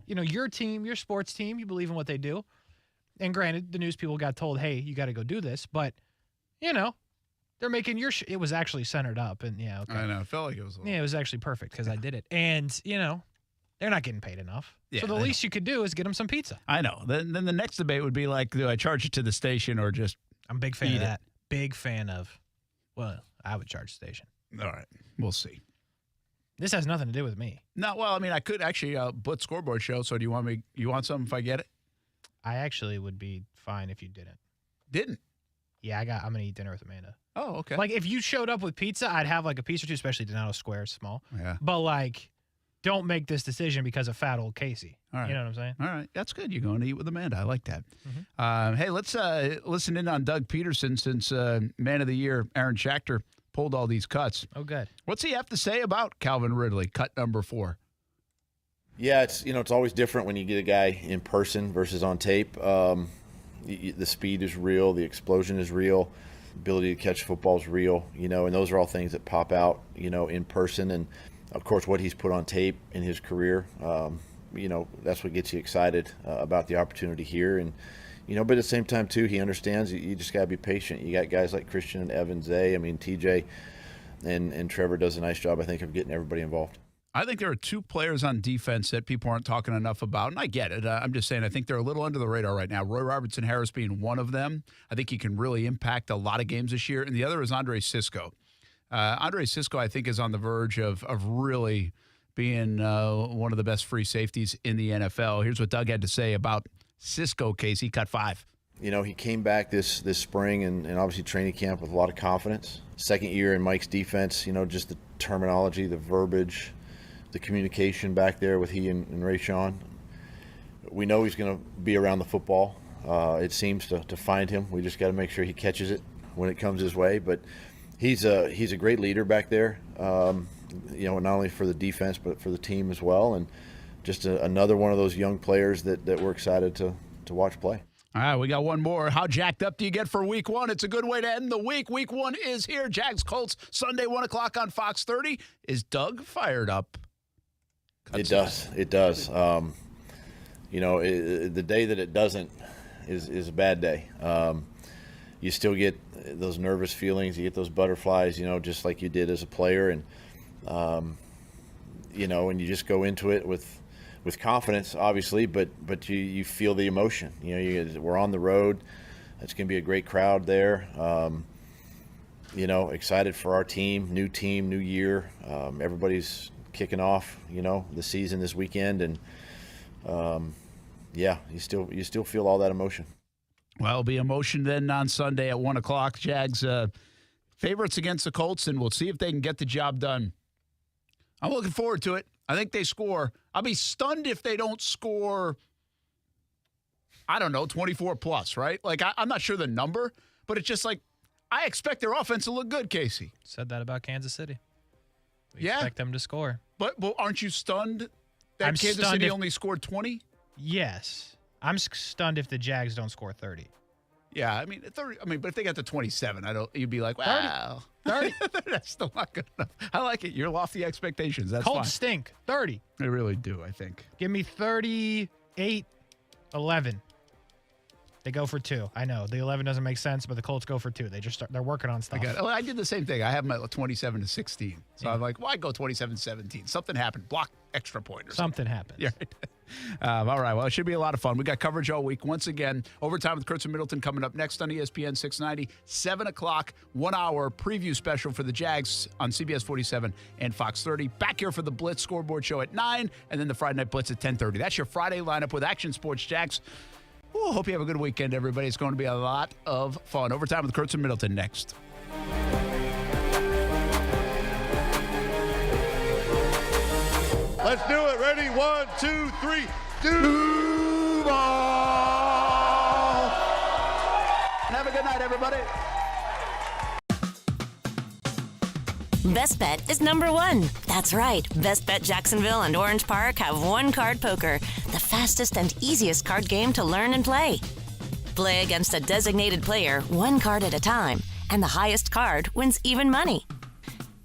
S2: your team, your sports team, you believe in what they do. And granted, the news people got told, hey, you got to go do this. But, they're making your it was actually centered up. And, okay.
S27: I know. It felt like it was.
S2: Yeah, it was actually perfect because I did it. And, they're not getting paid enough. Yeah, so the least you could do is get them some pizza.
S27: I know. Then the next debate would be like, do I charge it to the station or just
S2: I'm a big fan of that. Big fan of, I would charge the station.
S27: All right. We'll see.
S2: This has nothing to do with me.
S27: No, well, I mean, I could actually Blitz scoreboard show. So do you want something if I get it?
S2: I actually would be fine if you didn't.
S27: Didn't?
S2: Yeah, I'm going to eat dinner with Amanda.
S27: Oh, okay.
S2: Like, if you showed up with pizza, I'd have, like, a piece or two, especially Donato Square is small.
S27: Yeah.
S2: But, like, don't make this decision because of fat old Kasey.
S27: All right.
S2: You know what I'm saying?
S27: All right. That's good. You're going to eat with Amanda. I like that.
S2: Mm-hmm.
S27: Hey, let's listen in on Doug Pederson since Man of the Year, Aaron Schachter, pulled all these cuts.
S2: Oh, good.
S27: What's he have to say about Calvin Ridley, cut number 4?
S14: Yeah, it's always different when you get a guy in person versus on tape. The speed is real. The explosion is real. ability to catch football is real, and those are all things that pop out, in person. And, of course, what he's put on tape in his career, that's what gets you excited about the opportunity here. And, but at the same time, too, he understands you just got to be patient. You got guys like Christian and Evans, TJ and Trevor does a nice job, I think, of getting everybody involved.
S27: I think there are two players on defense that people aren't talking enough about, and I get it. I'm just saying I think they're a little under the radar right now. Roy Robertson-Harris being one of them. I think he can really impact a lot of games this year, and the other is Andre Sisco. Andre Sisco, I think, is on the verge of really being one of the best free safeties in the NFL. Here's what Doug had to say about Sisco, Kasey, cut 5.
S14: He came back this spring and obviously training camp with a lot of confidence. Second year in Mike's defense, just the terminology, the verbiage, the communication back there with he and Rayshawn. We know he's going to be around the football. It seems to find him. We just got to make sure he catches it when it comes his way. But he's a great leader back there, not only for the defense but for the team as well. And just another one of those young players that we're excited to watch play.
S27: All right, we got one more. How jacked up do you get for Week 1? It's a good way to end the week. Week 1 is here. Jags Colts, Sunday, 1 o'clock on Fox 30. Is Doug fired up?
S14: It does. The day that it doesn't is a bad day. You still get those nervous feelings. You get those butterflies, just like you did as a player. And, and you just go into it with confidence, obviously, but you feel the emotion. We're on the road. It's going to be a great crowd there. Excited for our team, new year. Everybody's kicking off, the season this weekend, and you still feel all that emotion.
S27: Well, it'll be emotion then on Sunday at 1 o'clock. Jags favorites against the Colts, and we'll see if they can get the job done. I'm looking forward to it. I think they score. I'll be stunned if they don't score, 24 plus, right? Like, I'm not sure the number, but it's just like, I expect their offense to look good, Kasey.
S2: Said that about Kansas City. We
S27: expect
S2: them to score.
S27: But aren't you stunned that Kansas City only scored 20?
S2: Yes. I'm stunned if the Jags don't score 30.
S27: Yeah, 30. But if they got to 27, you'd be like, wow.
S2: 30.
S27: That's still not good enough. I like it. You're lofty expectations. That's
S2: Colts
S27: fine.
S2: stink. 30.
S27: They really do, I think.
S2: Give me 38-11. They go for 2. I know the 11 doesn't make sense, but the Colts go for 2. They're working on stuff.
S27: I did the same thing. I have them at 27-16. So I'm like, why go 27-17? Something happened. Block extra point or something.
S2: Happened.
S27: Yeah. All right. Well, it should be a lot of fun. We got coverage all week. Once again, Overtime with Kurtz and Middleton coming up next on ESPN 690, 7 o'clock, 1 hour preview special for the Jags on CBS 47 and Fox 30. Back here for the Blitz scoreboard show at 9, and then the Friday Night Blitz at 10:30. That's your Friday lineup with Action Sports Jags. Ooh, hope you have a good weekend, everybody. It's going to be a lot of fun. Overtime with Kurtz and Middleton next.
S6: Let's do it. Ready? 1, 2, 3. Duval!
S27: Have a good night, everybody.
S15: Best Bet is number 1. That's right. Best Bet Jacksonville and Orange Park have one-card poker, the fastest and easiest card game to learn and play. Play against a designated player, one card at a time, and the highest card wins even money.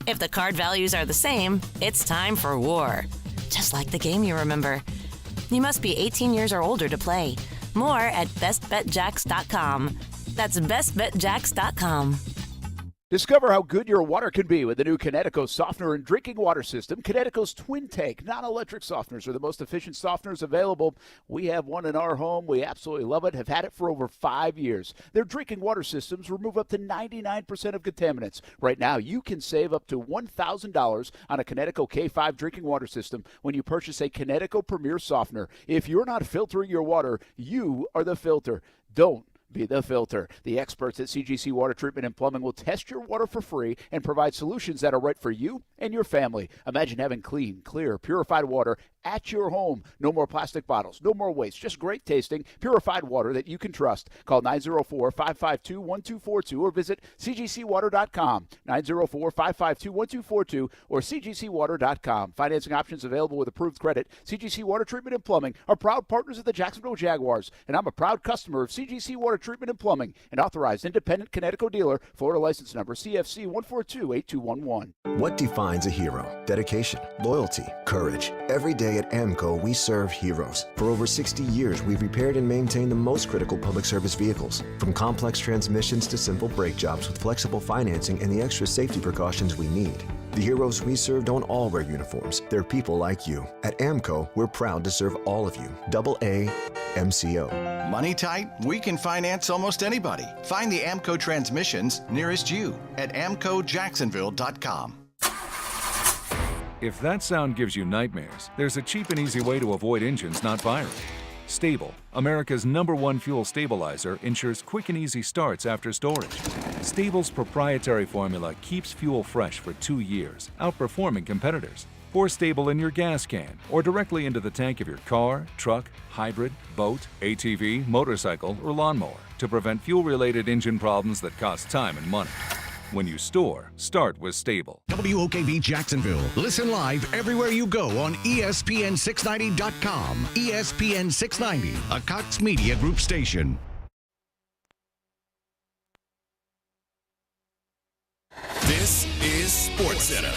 S15: If the card values are the same, it's time for war. Just like the game you remember. You must be 18 years or older to play. More at bestbetjacks.com. That's bestbetjacks.com.
S16: Discover how good your water can be with the new Kinetico softener and drinking water system. Kinetico's Twin Tank non-electric softeners are the most efficient softeners available. We have one in our home. We absolutely love it, have had it for over 5 years. Their drinking water systems remove up to 99% of contaminants. Right now, you can save up to $1,000 on a Kinetico K5 drinking water system when you purchase a Kinetico Premier softener. If you're not filtering your water, you are the filter. Don't be the filter. The experts at CGC Water Treatment and Plumbing will test your water for free and provide solutions that are right for you and your family. Imagine having clean, clear, purified water at your home. No more plastic bottles, no more waste, just great tasting, purified water that you can trust. Call 904-552-1242 or visit cgcwater.com. 904-552-1242 or cgcwater.com. Financing options available with approved credit. CGC Water Treatment and Plumbing are proud partners of the Jacksonville Jaguars, and I'm a proud customer of CGC Water treatment and plumbing. An authorized independent Connecticut dealer. Florida license number CFC 1428211.
S22: What defines a hero? Dedication, loyalty, courage. Every day at AMCO, we serve heroes. For over 60 years, we've repaired and maintained the most critical public service vehicles. From complex transmissions to simple brake jobs with flexible financing and the extra safety precautions we need. The heroes we serve don't all wear uniforms. They're people like you. At AMCO, we're proud to serve all of you. AA MCO.
S23: Money tight? We can finance almost anybody. Find the AMCO transmissions nearest you at amcojacksonville.com.
S17: If that sound gives you nightmares, there's a cheap and easy way to avoid engines not firing. Stable, America's #1 fuel stabilizer, ensures quick and easy starts after storage. Stable's proprietary formula keeps fuel fresh for 2 years, outperforming competitors. Pour Stable in your gas can or directly into the tank of your car, truck, hybrid, boat, ATV, motorcycle, or lawnmower to prevent fuel-related engine problems that cost time and money. When you store, start with Stable.
S8: WOKV Jacksonville. Listen live everywhere you go on ESPN690.com. ESPN 690, a Cox Media Group station.
S18: This is SportsCenter.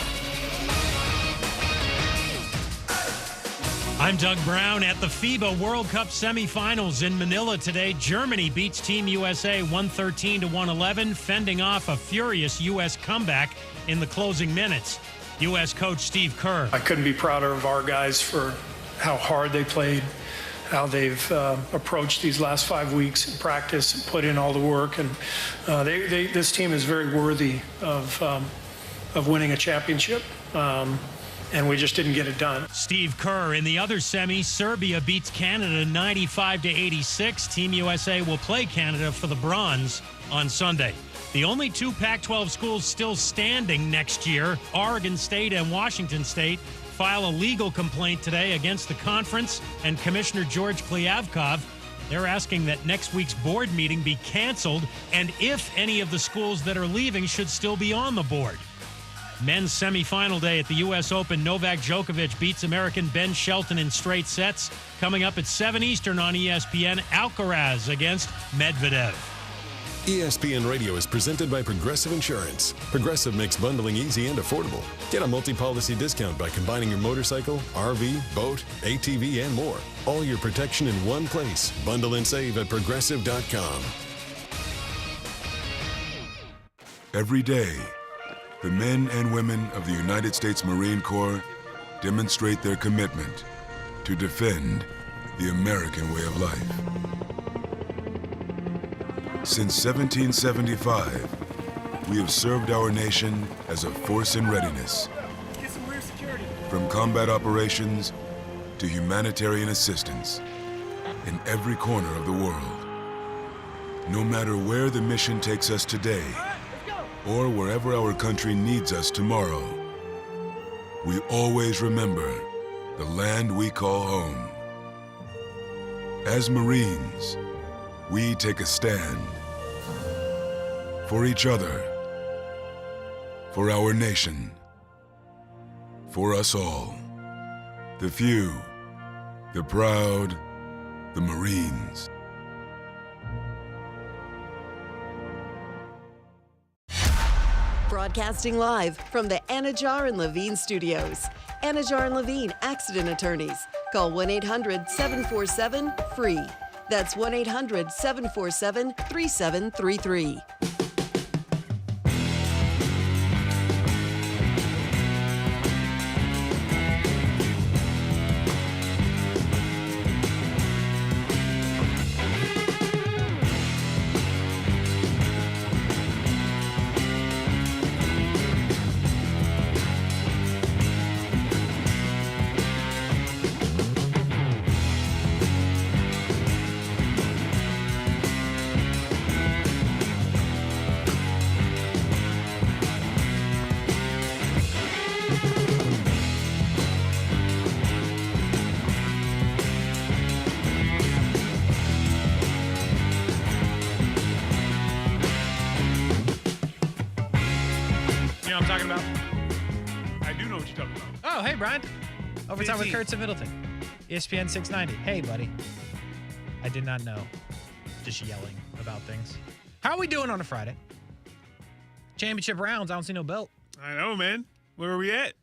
S19: I'm Doug Brown at the FIBA World Cup semifinals in Manila today. Germany beats Team USA 113-111, fending off a furious U.S. comeback in the closing minutes. U.S. coach Steve Kerr.
S20: I couldn't be prouder of our guys for how hard they played, how they've approached these last 5 weeks in practice and put in all the work. And this team is very worthy of winning a championship. And we just didn't get it done.
S19: Steve Kerr in the other semi. Serbia beats Canada 95-86. Team USA will play Canada for the bronze on Sunday. The only 2 Pac-12 schools still standing next year, Oregon State and Washington State, file a legal complaint today against the conference and Commissioner George Kliavkov. They're asking that next week's board meeting be canceled, and if any of the schools that are leaving should still be on the board. Men's semifinal day at the U.S. Open. Novak Djokovic beats American Ben Shelton in straight sets. Coming up at 7 Eastern on ESPN, Alcaraz against Medvedev.
S17: ESPN Radio is presented by Progressive Insurance. Progressive makes bundling easy and affordable. Get a multi-policy discount by combining your motorcycle, RV, boat, ATV, and more. All your protection in one place. Bundle and save at Progressive.com.
S22: Every day, the men and women of the United States Marine Corps demonstrate their commitment to defend the American way of life. Since 1775, we have served our nation as a force in readiness. From combat operations to humanitarian assistance in every corner of the world. No matter where the mission takes us today, or wherever our country needs us tomorrow, we always remember the land we call home. As Marines, we take a stand for each other, for our nation, for us all. The few, the proud, the Marines.
S21: Broadcasting live from the Anajar and Levine studios. Anajar and Levine Accident Attorneys. Call 1-800-747-FREE. That's 1-800-747-3733.
S2: Overtime with Kurtz and Middleton. ESPN 690. Hey, buddy. I did not know just yelling about things. How are we doing on a Friday? Championship rounds. I don't see no belt.
S3: I know, man. Where are we at?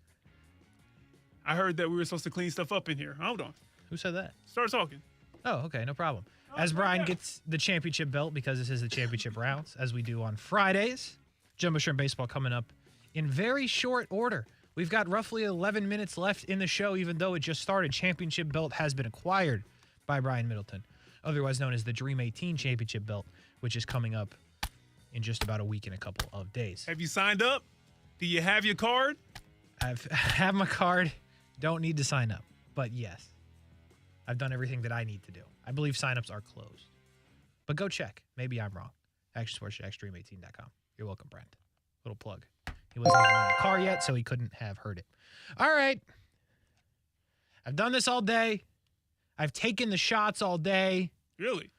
S3: I heard that we were supposed to clean stuff up in here. Hold on.
S2: Who said that?
S3: Start talking.
S2: Oh, okay, no problem. As Brian gets the championship belt, because this is the championship rounds, as we do on Fridays, Jumbo Shrimp Baseball coming up in very short order. We've got roughly 11 minutes left in the show, even though it just started. Championship belt has been acquired by Brian Middleton, otherwise known as the Dream 18 championship belt, which is coming up in just about a week and a couple of days.
S3: Have you signed up? Do you have your card?
S2: I have my card. Don't need to sign up. But yes, I've done everything that I need to do. I believe signups are closed. But go check. Maybe I'm wrong. ActionSports.Dream18.com. You're welcome, Brent. Little plug. He wasn't even in the car yet, so he couldn't have heard it. All right. I've done this all day. I've taken the shots all day.
S3: Really?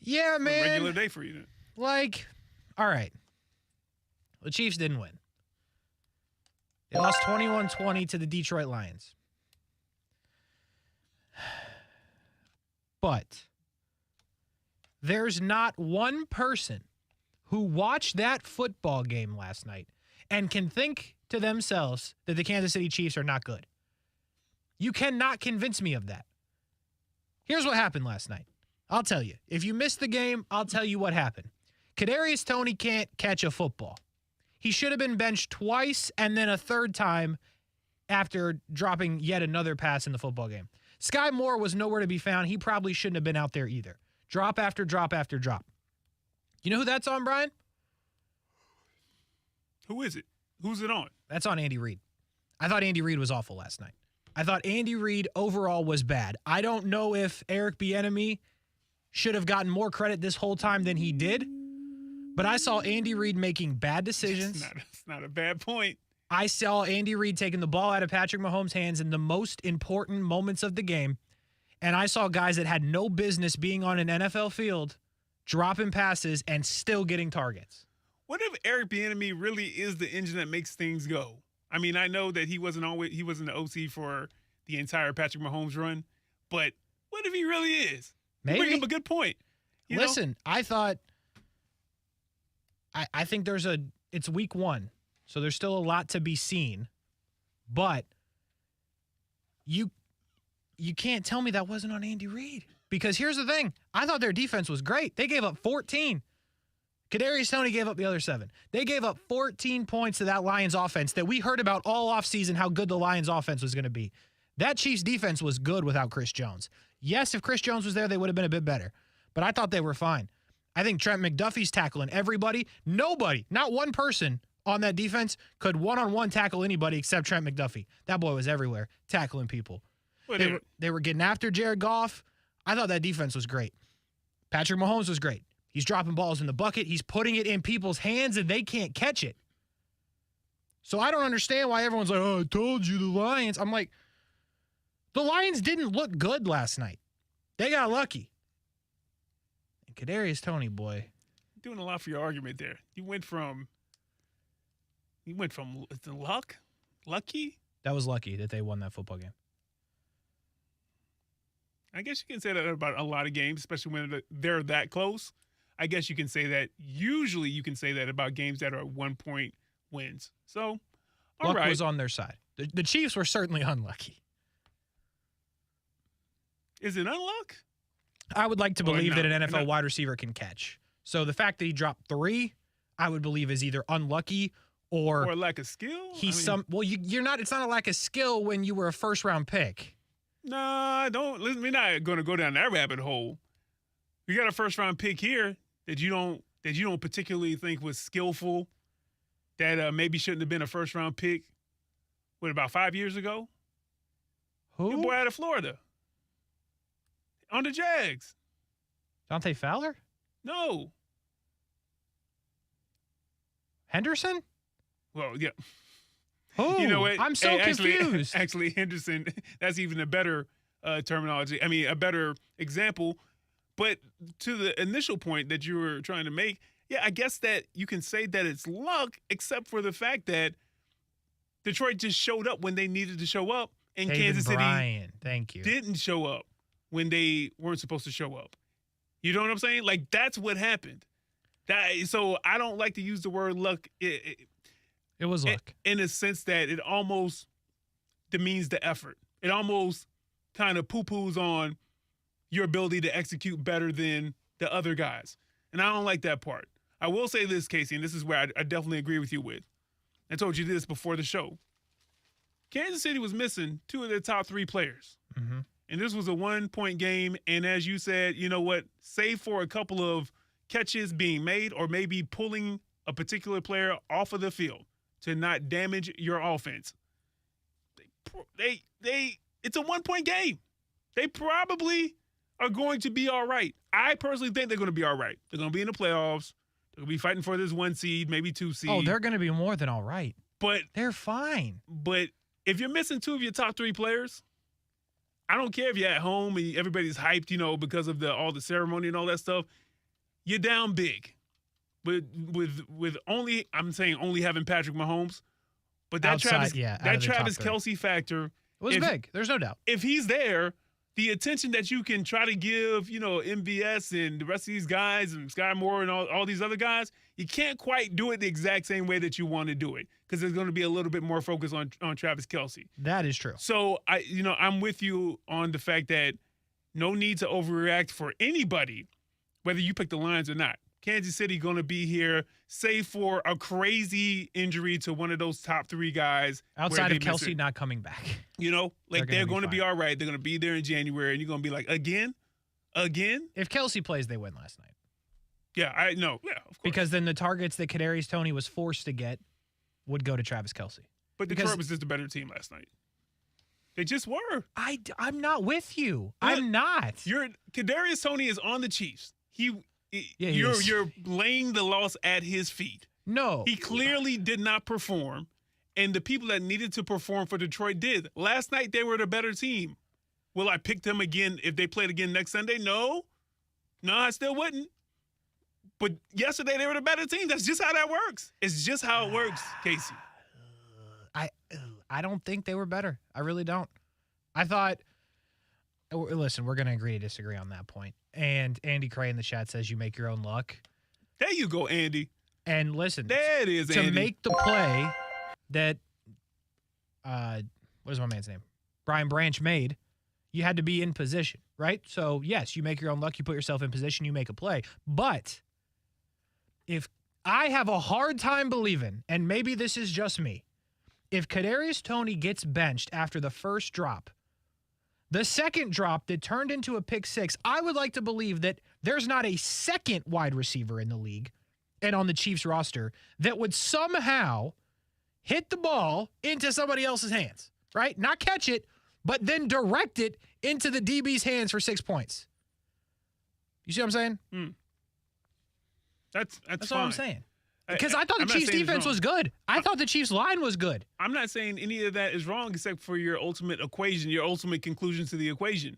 S2: Yeah, man.
S3: A regular day for you then.
S2: Like, all right. The Chiefs didn't win. They lost 21-20 to the Detroit Lions. But there's not one person who watched that football game last night and can think to themselves that the Kansas City Chiefs are not good. You cannot convince me of that. Here's what happened last night. I'll tell you. If you missed the game, I'll tell you what happened. Kadarius Toney can't catch a football. He should have been benched twice and then a third time after dropping yet another pass in the football game. Sky Moore was nowhere to be found. He probably shouldn't have been out there either. Drop after drop after drop. You know who that's on, Brian?
S3: Who is it? Who's it on?
S2: That's on Andy Reid. I thought Andy Reid was awful last night. I thought Andy Reid overall was bad. I don't know if Eric Bieniemy should have gotten more credit this whole time than he did, but I saw Andy Reid making bad decisions.
S3: It's not a bad point.
S2: I saw Andy Reid taking the ball out of Patrick Mahomes' hands in the most important moments of the game, and I saw guys that had no business being on an NFL field dropping passes and still getting targets.
S3: What if Eric Bieniemy really is the engine that makes things go? I mean, I know that he wasn't the OC for the entire Patrick Mahomes run, but what if he really is?
S2: Maybe.
S3: You bring up a good point.
S2: Listen, I thought I think it's week one, so there's still a lot to be seen, but you can't tell me that wasn't on Andy Reid, because here's the thing. I thought their defense was great. They gave up 14. Kadarius Toney gave up the other 7. They gave up 14 points to that Lions offense that we heard about all offseason, how good the Lions offense was going to be. That Chiefs defense was good without Chris Jones. Yes, if Chris Jones was there, they would have been a bit better, but I thought they were fine. I think Trent McDuffie's tackling everybody. Nobody, not one person on that defense could one-on-one tackle anybody except Trent McDuffie. That boy was everywhere tackling people. They were getting after Jared Goff. I thought that defense was great. Patrick Mahomes was great. He's dropping balls in the bucket. He's putting it in people's hands, and they can't catch it. So I don't understand why everyone's like, oh, I told you the Lions. I'm like, the Lions didn't look good last night. They got lucky. And Kadarius Toney, boy.
S3: Doing a lot for your argument there. You went from the lucky?
S2: That was lucky that they won that football game.
S3: I guess you can say that about a lot of games, especially when they're that close. I guess you can say that. Usually you can say that about games that are 1-point wins. So, all
S2: Luck
S3: right.
S2: was on their side. The Chiefs were certainly unlucky.
S3: Is it unluck?
S2: I would like to believe that an NFL wide receiver can catch. So the fact that he dropped 3, I would believe is either unlucky or
S3: a lack of skill.
S2: You're not. It's not a lack of skill when you were a first-round pick.
S3: No, don't. Listen, we're not going to go down that rabbit hole. We got a first-round pick here that you don't particularly think was skillful, that maybe shouldn't have been a first-round pick. What, about 5 years ago?
S2: Who?
S3: Your boy out of Florida. On the Jags.
S2: Dante Fowler?
S3: No.
S2: Henderson?
S3: Well, yeah.
S2: Who?
S3: You know what?
S2: I'm so confused.
S3: Actually, Henderson, that's even a better terminology. I mean, a better example. But to the initial point that you were trying to make, yeah, I guess that you can say that it's luck, except for the fact that Detroit just showed up when they needed to show up, and
S2: David
S3: Kansas
S2: Bryan,
S3: City
S2: thank you.
S3: didn't show up when they weren't supposed to show up. You know what I'm saying? Like, that's what happened. So I don't like to use the word luck.
S2: It was luck.
S3: In a sense that it almost demeans the effort. It almost kind of poo-poos on your ability to execute better than the other guys. And I don't like that part. I will say this, Kasey, and this is where I definitely agree with you with. I told you this before the show. Kansas City was missing 2 of their top 3 players.
S2: Mm-hmm.
S3: And this was a 1-point game. And as you said, you know what? Save for a couple of catches being made or maybe pulling a particular player off of the field to not damage your offense. It's a 1-point game. They probably are going to be all right. I personally think they're going to be all right. They're going to be in the playoffs. They're going to be fighting for this 1 seed, maybe 2 seed.
S2: Oh, they're going to be more than all right.
S3: But
S2: they're fine.
S3: But if you're missing 2 of your top 3 players, I don't care if you're at home and everybody's hyped, you know, because of all the ceremony and all that stuff. You're down big. With only, I'm saying only having Patrick Mahomes, but that Travis Kelce factor.
S2: It was big. There's no doubt.
S3: If he's there, the attention that you can try to give, you know, MVS and the rest of these guys and Sky Moore and all these other guys, you can't quite do it the exact same way that you want to do it because there's going to be a little bit more focus on Travis Kelce.
S2: That is true.
S3: So, I'm with you on the fact that no need to overreact for anybody, whether you pick the Lions or not. Kansas City going to be here, save for a crazy injury to one of those top 3 guys.
S2: Outside of Kelce not coming back.
S3: You know, like they're going to be all right. They're going to be there in January, and you're going to be like, again?
S2: If Kelce plays, they win last night.
S3: Yeah, I know. Yeah, of course.
S2: Because then the targets that Kadarius Toney was forced to get would go to Travis Kelce.
S3: But Detroit was just a better team last night. They just were.
S2: I'm not with you. I'm not.
S3: Kadarius Toney is on the Chiefs. You're laying the loss at his feet.
S2: No.
S3: He clearly did not perform, and the people that needed to perform for Detroit did. Last night, they were the better team. Will I pick them again if they played again next Sunday? No, I still wouldn't. But yesterday, they were the better team. That's just how that works. It's just how it works, Kasey.
S2: I don't think they were better. I really don't. I thought – listen, we're going to agree to disagree on that point. And Andy Cray in the chat says you make your own luck.
S3: There you go, Andy.
S2: And listen,
S3: there it is, Andy.
S2: To make the play that what is my man's name? Brian Branch made, you had to be in position, right? So, yes, you make your own luck. You put yourself in position. You make a play. But if I have a hard time believing, and maybe this is just me, if Kadarius Toney gets benched after the first drop, the second drop that turned into a pick 6, I would like to believe that there's not a second wide receiver in the league and on the Chiefs roster that would somehow hit the ball into somebody else's hands, right? Not catch it, but then direct it into the DB's hands for 6 points. You see what I'm saying?
S3: That's
S2: all I'm saying. Because I thought the Chiefs' defense was good. I thought the Chiefs' line was good.
S3: I'm not saying any of that is wrong except for your ultimate equation, your ultimate conclusion to the equation.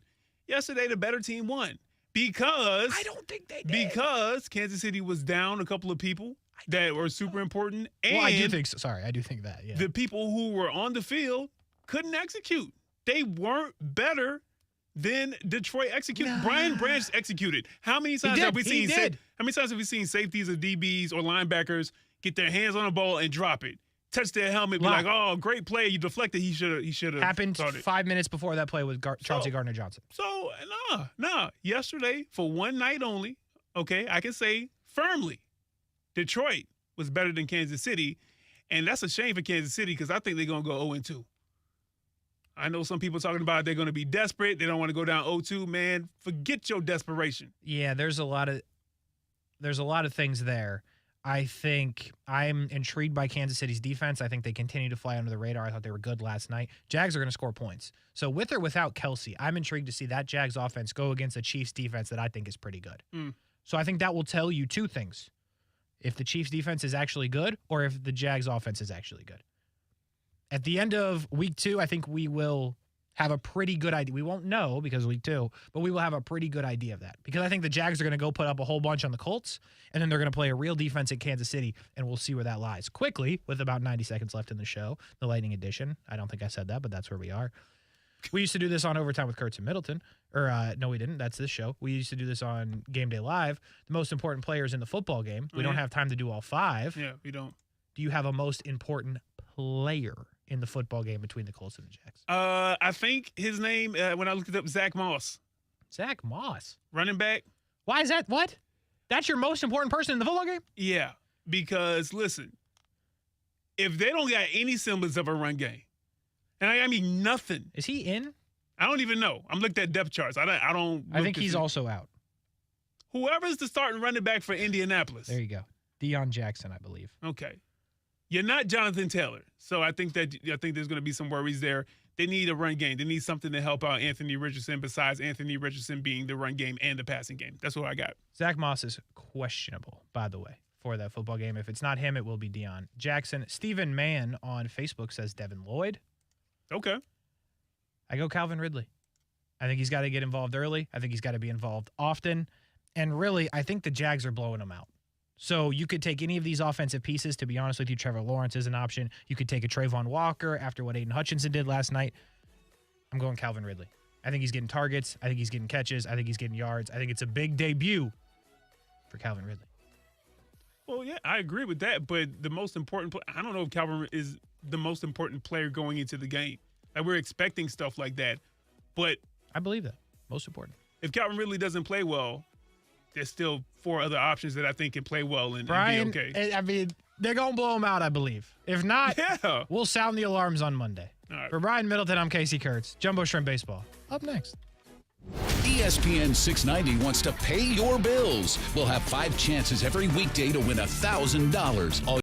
S3: Yesterday, the better team won because
S2: I don't think they did.
S3: Because Kansas City was down a couple of people that were super important. And
S2: I do think so. Sorry, I do think that, yeah.
S3: The people who were on the field couldn't execute. They weren't better than Detroit executed. No. Brian Branch executed. How many times have we seen safeties or DBs or linebackers get their hands on the ball and drop it, touch their helmet, be like, "Oh, great play! You deflected. He should have."
S2: Happened started. 5 minutes before that play with Chauncey Gardner-Johnson.
S3: So nah. Yesterday, for one night only, okay, I can say firmly, Detroit was better than Kansas City, and that's a shame for Kansas City because I think they're gonna go 0-2. I know some people talking about they're going to be desperate. They don't want to go down 0-2. Man, forget your desperation.
S2: Yeah, there's a lot of things there. I think I'm intrigued by Kansas City's defense. I think they continue to fly under the radar. I thought they were good last night. Jags are going to score points. So with or without Kelce, I'm intrigued to see that Jags offense go against a Chiefs defense that I think is pretty good. So I think that will tell you 2 things. If the Chiefs defense is actually good or if the Jags offense is actually good. At the end of week 2, I think we will have a pretty good idea. We won't know because week 2, but we will have a pretty good idea of that. Because I think the Jags are going to go put up a whole bunch on the Colts, and then they're going to play a real defense at Kansas City, and we'll see where that lies. Quickly, with about 90 seconds left in the show, the Lightning Edition. I don't think I said that, but that's where we are. We used to do this on Overtime with Kurtz and Middleton. Or, no, we didn't. That's this show. We used to do this on Game Day Live. The most important players in the football game. We don't have time to do all 5.
S3: Yeah, we don't.
S2: Do you have a most important player in the football game between the Colts and the Jags?
S3: I think his name, when I looked it up, Zach Moss.
S2: Zach Moss?
S3: Running back.
S2: Why is that? What? That's your most important person in the football game?
S3: Yeah, because, listen, if they don't got any semblance of a run game, and I mean nothing.
S2: Is he in?
S3: I don't even know. I'm looking at depth charts.
S2: I think he's also out.
S3: Whoever's the starting running back for Indianapolis.
S2: There you go. Deion Jackson, I believe.
S3: Okay. You're not Jonathan Taylor. So I think there's going to be some worries there. They need a run game. They need something to help out Anthony Richardson besides Anthony Richardson being the run game and the passing game. That's what I got.
S2: Zach Moss is questionable, by the way, for that football game. If it's not him, it will be Deion Jackson. Stephen Mann on Facebook says Devin Lloyd.
S3: Okay.
S2: I go Calvin Ridley. I think he's got to get involved early. I think he's got to be involved often. And really, I think the Jags are blowing him out. So you could take any of these offensive pieces. To be honest with you, Trevor Lawrence is an option. You could take a Trayvon Walker after what Aiden Hutchinson did last night. I'm going Calvin Ridley. I think he's getting targets. I think he's getting catches. I think he's getting yards. I think it's a big debut for Calvin Ridley.
S3: Well, yeah, I agree with that. But the most important I don't know if Calvin is the most important player going into the game. Like, we're expecting stuff like that. But
S2: I believe that. Most important.
S3: If Calvin Ridley doesn't play well, there's still 4 other options that I think can play well and
S2: Brian,
S3: be okay.
S2: I mean, they're going to blow him out, I believe. If not, we'll sound the alarms on Monday.
S3: All right.
S2: For Brian Middleton, I'm Kasey Kurtz. Jumbo Shrimp Baseball. Up next.
S5: ESPN 690 wants to pay your bills. We'll have 5 chances every weekday to win $1,000.